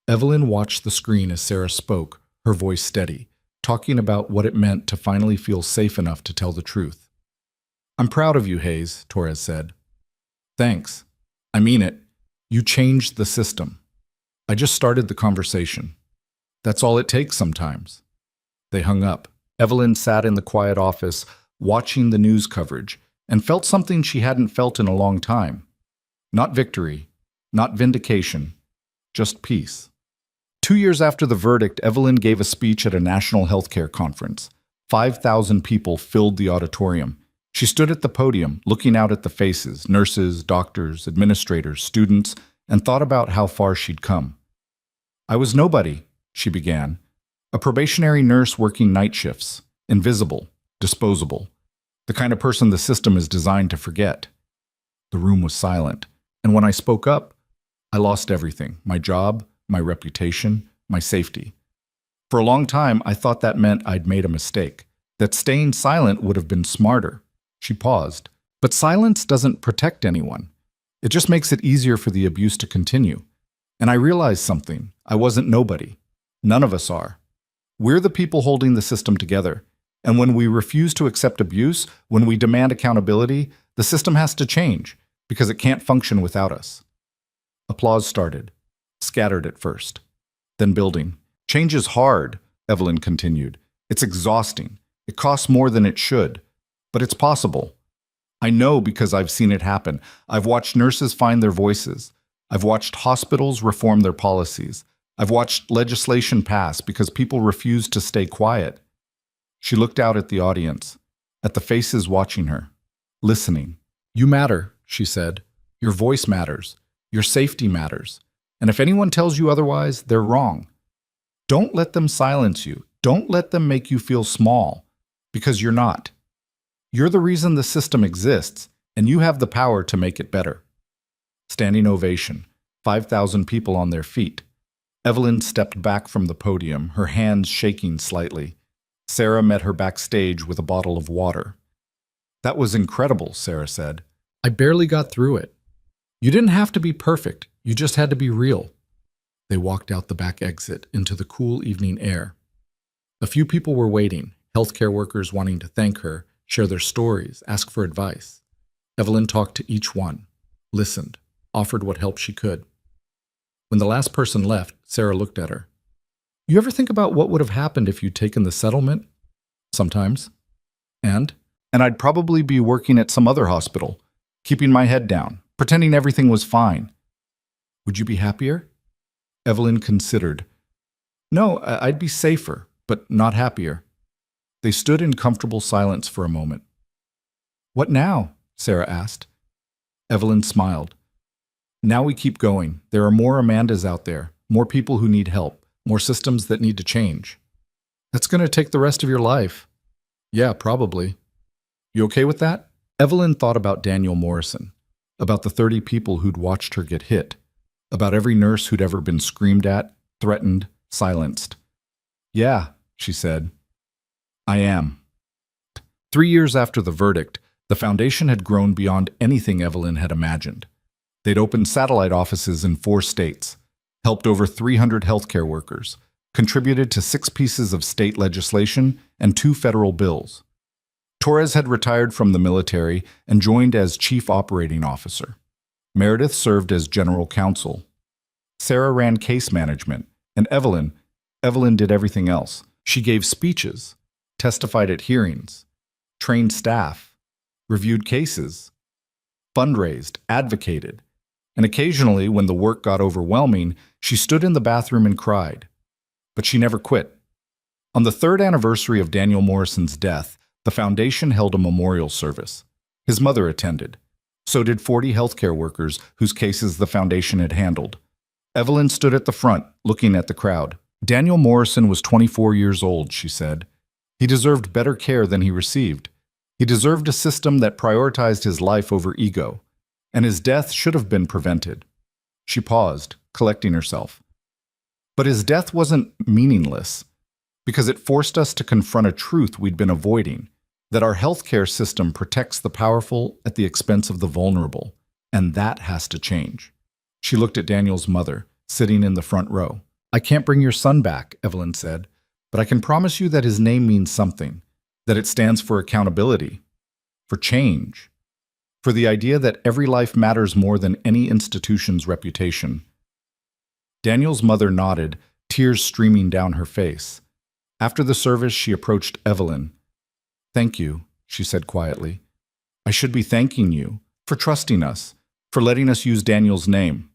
Evelyn watched the screen as Sarah spoke, her voice steady, talking about what it meant to finally feel safe enough to tell the truth. "I'm proud of you, Hayes," Torres said. "Thanks. I mean it. You changed the system. I just started the conversation. That's all it takes sometimes." They hung up. Evelyn sat in the quiet office, watching the news coverage, and felt something she hadn't felt in a long time. Not victory, not vindication, just peace. 2 years after the verdict, Evelyn gave a speech at a national healthcare conference. 5,000 people filled the auditorium. She stood at the podium, looking out at the faces, nurses, doctors, administrators, students, and thought about how far she'd come. "I was nobody," she began. "A probationary nurse working night shifts, invisible, disposable, the kind of person the system is designed to forget." The room was silent, and when I spoke up, I lost everything: my job, my reputation, my safety. For a long time, I thought that meant I'd made a mistake, that staying silent would have been smarter. She paused. "But silence doesn't protect anyone. It just makes it easier for the abuse to continue. And I realized something. I wasn't nobody. None of us are. We're the people holding the system together. And when we refuse to accept abuse, when we demand accountability, the system has to change, because it can't function without us." Applause started, scattered at first, then building. "Change is hard," Evelyn continued. "It's exhausting. It costs more than it should. But it's possible. I know because I've seen it happen. I've watched nurses find their voices. I've watched hospitals reform their policies. I've watched legislation pass because people refused to stay quiet." She looked out at the audience, at the faces watching her, listening. "You matter," she said. "Your voice matters. Your safety matters. And if anyone tells you otherwise, they're wrong. Don't let them silence you. Don't let them make you feel small, because you're not. You're the reason the system exists, and you have the power to make it better." Standing ovation, 5,000 people on their feet. Evelyn stepped back from the podium, her hands shaking slightly. Sarah met her backstage with a bottle of water. "That was incredible," Sarah said. "I barely got through it. You didn't have to be perfect. You just had to be real." They walked out the back exit into the cool evening air. A few people were waiting, healthcare workers wanting to thank her, share their stories, ask for advice. Evelyn talked to each one, listened, offered what help she could. When the last person left, Sarah looked at her. "You ever think about what would have happened if you'd taken the settlement?" "Sometimes." And I'd probably be working at some other hospital, keeping my head down, pretending everything was fine." "Would you be happier?" Evelyn considered. "No, I'd be safer, but not happier." They stood in comfortable silence for a moment. "What now?" Sarah asked. Evelyn smiled. "Now we keep going. There are more Amandas out there, more people who need help, more systems that need to change." "That's going to take the rest of your life." "Yeah, probably." "You okay with that?" Evelyn thought about Daniel Morrison, about the 30 people who'd watched her get hit, about every nurse who'd ever been screamed at, threatened, silenced. "Yeah," she said. "I am." 3 years after the verdict, the foundation had grown beyond anything Evelyn had imagined. They'd opened satellite offices in 4 states, helped over 300 healthcare workers, contributed to 6 pieces of state legislation and 2 federal bills. Torres had retired from the military and joined as chief operating officer. Meredith served as general counsel. Sarah ran case management, and Evelyn did everything else. She gave speeches, testified at hearings, trained staff, reviewed cases, fundraised, advocated, and occasionally, when the work got overwhelming, she stood in the bathroom and cried. But she never quit. On the third anniversary of Daniel Morrison's death, the foundation held a memorial service. His mother attended. So did 40 healthcare workers whose cases the foundation had handled. Evelyn stood at the front, looking at the crowd. Daniel Morrison was 24 years old, she said. He deserved better care than he received. He deserved a system that prioritized his life over ego, and his death should have been prevented. She paused, collecting herself. But his death wasn't meaningless, because it forced us to confront a truth we'd been avoiding, that our healthcare system protects the powerful at the expense of the vulnerable, and that has to change. She looked at Daniel's mother, sitting in the front row. I can't bring your son back, Evelyn said, but I can promise you that his name means something, that it stands for accountability, for change, for the idea that every life matters more than any institution's reputation. Daniel's mother nodded, tears streaming down her face. After the service, she approached Evelyn. Thank you, she said quietly. I should be thanking you for trusting us, for letting us use Daniel's name.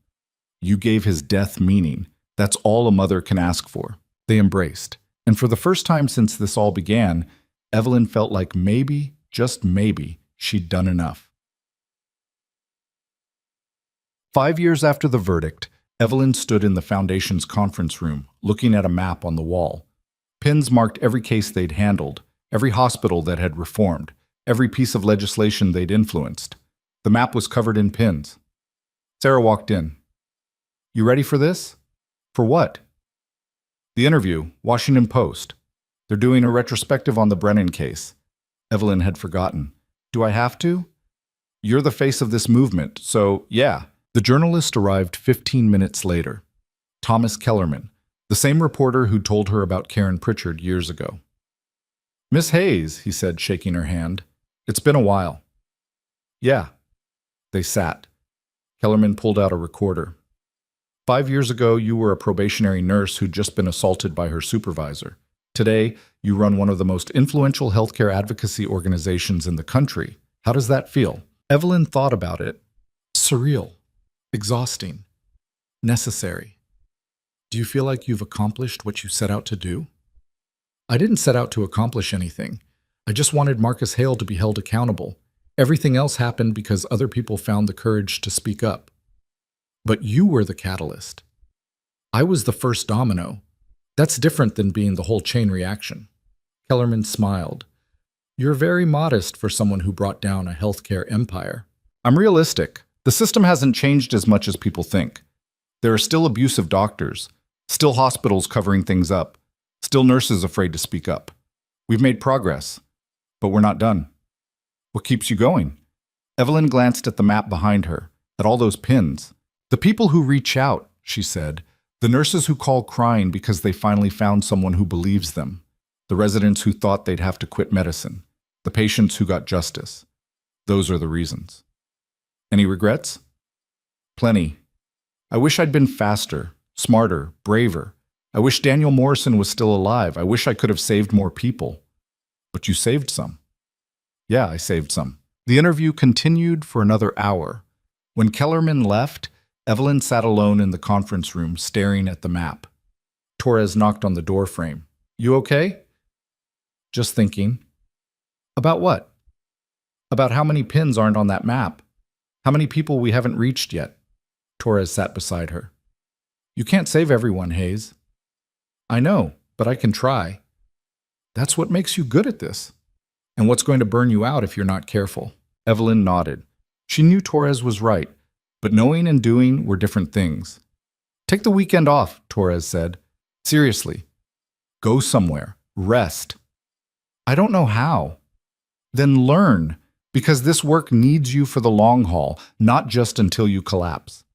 You gave his death meaning. That's all a mother can ask for. They embraced. And for the first time since this all began, Evelyn felt like maybe, just maybe, she'd done enough. 5 years after the verdict, Evelyn stood in the foundation's conference room, looking at a map on the wall. Pins marked every case they'd handled, every hospital that had reformed, every piece of legislation they'd influenced. The map was covered in pins. Sarah walked in. You ready for this? For what? The interview, Washington Post. They're doing a retrospective on the Brennan case. Evelyn had forgotten. Do I have to? You're the face of this movement, so yeah. The journalist arrived 15 minutes later. Thomas Kellerman, the same reporter who told her about Karen Pritchard years ago. Miss Hayes, he said, shaking her hand. It's been a while. Yeah. They sat. Kellerman pulled out a recorder. 5 years ago, you were a probationary nurse who'd just been assaulted by her supervisor. Today, you run one of the most influential healthcare advocacy organizations in the country. How does that feel? Evelyn thought about it. Surreal. Exhausting. Necessary. Do you feel like you've accomplished what you set out to do? I didn't set out to accomplish anything. I just wanted Marcus Hale to be held accountable. Everything else happened because other people found the courage to speak up. But you were the catalyst. I was the first domino. That's different than being the whole chain reaction. Kellerman smiled. You're very modest for someone who brought down a healthcare empire. I'm realistic. The system hasn't changed as much as people think. There are still abusive doctors, still hospitals covering things up, still nurses afraid to speak up. We've made progress, but we're not done. What keeps you going? Evelyn glanced at the map behind her, at all those pins. The people who reach out, she said, the nurses who call crying because they finally found someone who believes them, the residents who thought they'd have to quit medicine, the patients who got justice. Those are the reasons. Any regrets? Plenty. I wish I'd been faster, smarter, braver. I wish Daniel Morrison was still alive. I wish I could have saved more people. But you saved some. Yeah, I saved some. The interview continued for another hour. When Kellerman left, Evelyn sat alone in the conference room, staring at the map. Torres knocked on the door frame. You okay? Just thinking. About what? About how many pins aren't on that map. How many people we haven't reached yet? Torres sat beside her. You can't save everyone, Hayes. I know, but I can try. That's what makes you good at this. And what's going to burn you out if you're not careful? Evelyn nodded. She knew Torres was right, but knowing and doing were different things. Take the weekend off, Torres said. Seriously. Go somewhere. Rest. I don't know how. Then learn. Because this work needs you for the long haul, not just until you collapse.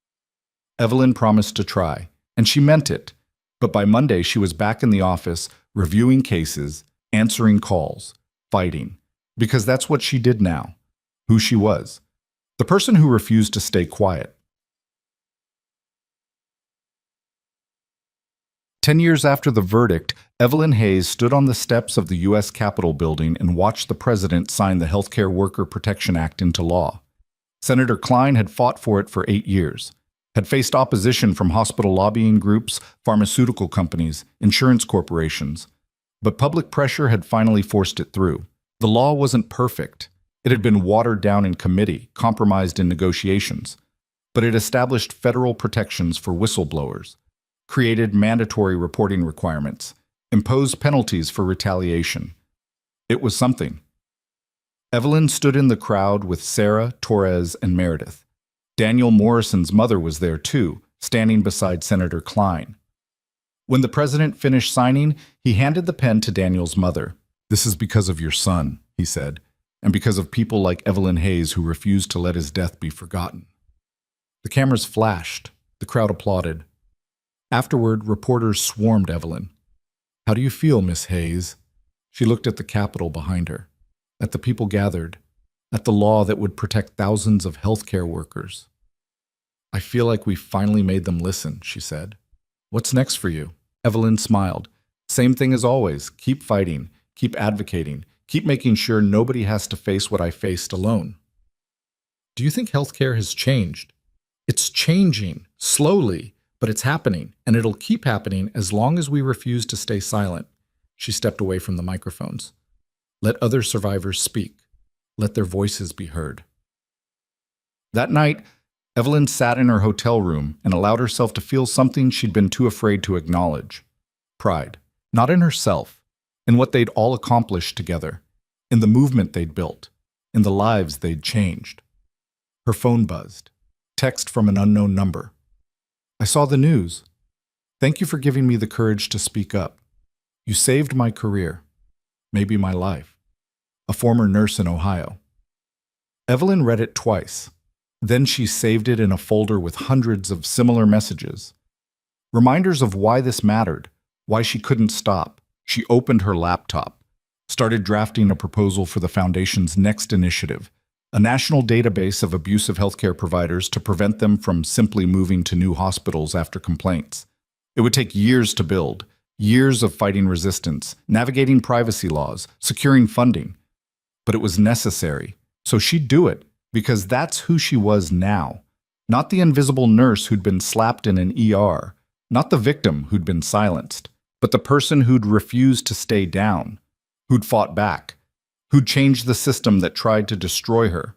Evelyn promised to try, and she meant it. But by Monday, she was back in the office, reviewing cases, answering calls, fighting. Because that's what she did now, who she was. The person who refused to stay quiet. 10 years after the verdict, Evelyn Hayes stood on the steps of the U.S. Capitol building and watched the president sign the Healthcare Worker Protection Act into law. Senator Klein had fought for it for 8 years. had faced opposition from hospital lobbying groups, pharmaceutical companies, insurance corporations, but public pressure had finally forced it through. The law wasn't perfect. It had been watered down in committee, compromised in negotiations, but it established federal protections for whistleblowers, created mandatory reporting requirements, imposed penalties for retaliation. It was something. Evelyn stood in the crowd with Sarah, Torres, and Meredith. Daniel Morrison's mother was there too, standing beside Senator Klein. When the president finished signing, he handed the pen to Daniel's mother. "This is because of your son," he said, "and because of people like Evelyn Hayes who refused to let his death be forgotten." The cameras flashed. The crowd applauded. Afterward, reporters swarmed Evelyn. "How do you feel, Miss Hayes?" She looked at the Capitol behind her, at the people gathered, at the law that would protect thousands of healthcare workers. "I feel like we finally made them listen," she said. "What's next for you?" Evelyn smiled. "Same thing as always. Keep fighting, keep advocating, keep making sure nobody has to face what I faced alone." "Do you think healthcare has changed?" "It's changing, slowly, but it's happening, and it'll keep happening as long as we refuse to stay silent." She stepped away from the microphones. "Let other survivors speak. Let their voices be heard." That night, Evelyn sat in her hotel room and allowed herself to feel something she'd been too afraid to acknowledge. Pride. Not in herself, in what they'd all accomplished together, in the movement they'd built, in the lives they'd changed. Her phone buzzed. Text from an unknown number. "I saw the news. Thank you for giving me the courage to speak up. You saved my career, maybe my life. A former nurse in Ohio." Evelyn read it twice. Then she saved it in a folder with hundreds of similar messages. Reminders of why this mattered, why she couldn't stop. She opened her laptop, started drafting a proposal for the Foundation's next initiative, a national database of abusive healthcare providers to prevent them from simply moving to new hospitals after complaints. It would take years to build, years of fighting resistance, navigating privacy laws, securing funding. But it was necessary, so she'd do it, because that's who she was now. Not the invisible nurse who'd been slapped in an ER, not the victim who'd been silenced, but the person who'd refused to stay down, who'd fought back, who'd changed the system that tried to destroy her.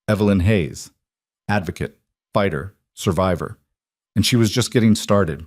Evelyn Hayes, advocate, fighter, survivor. And she was just getting started.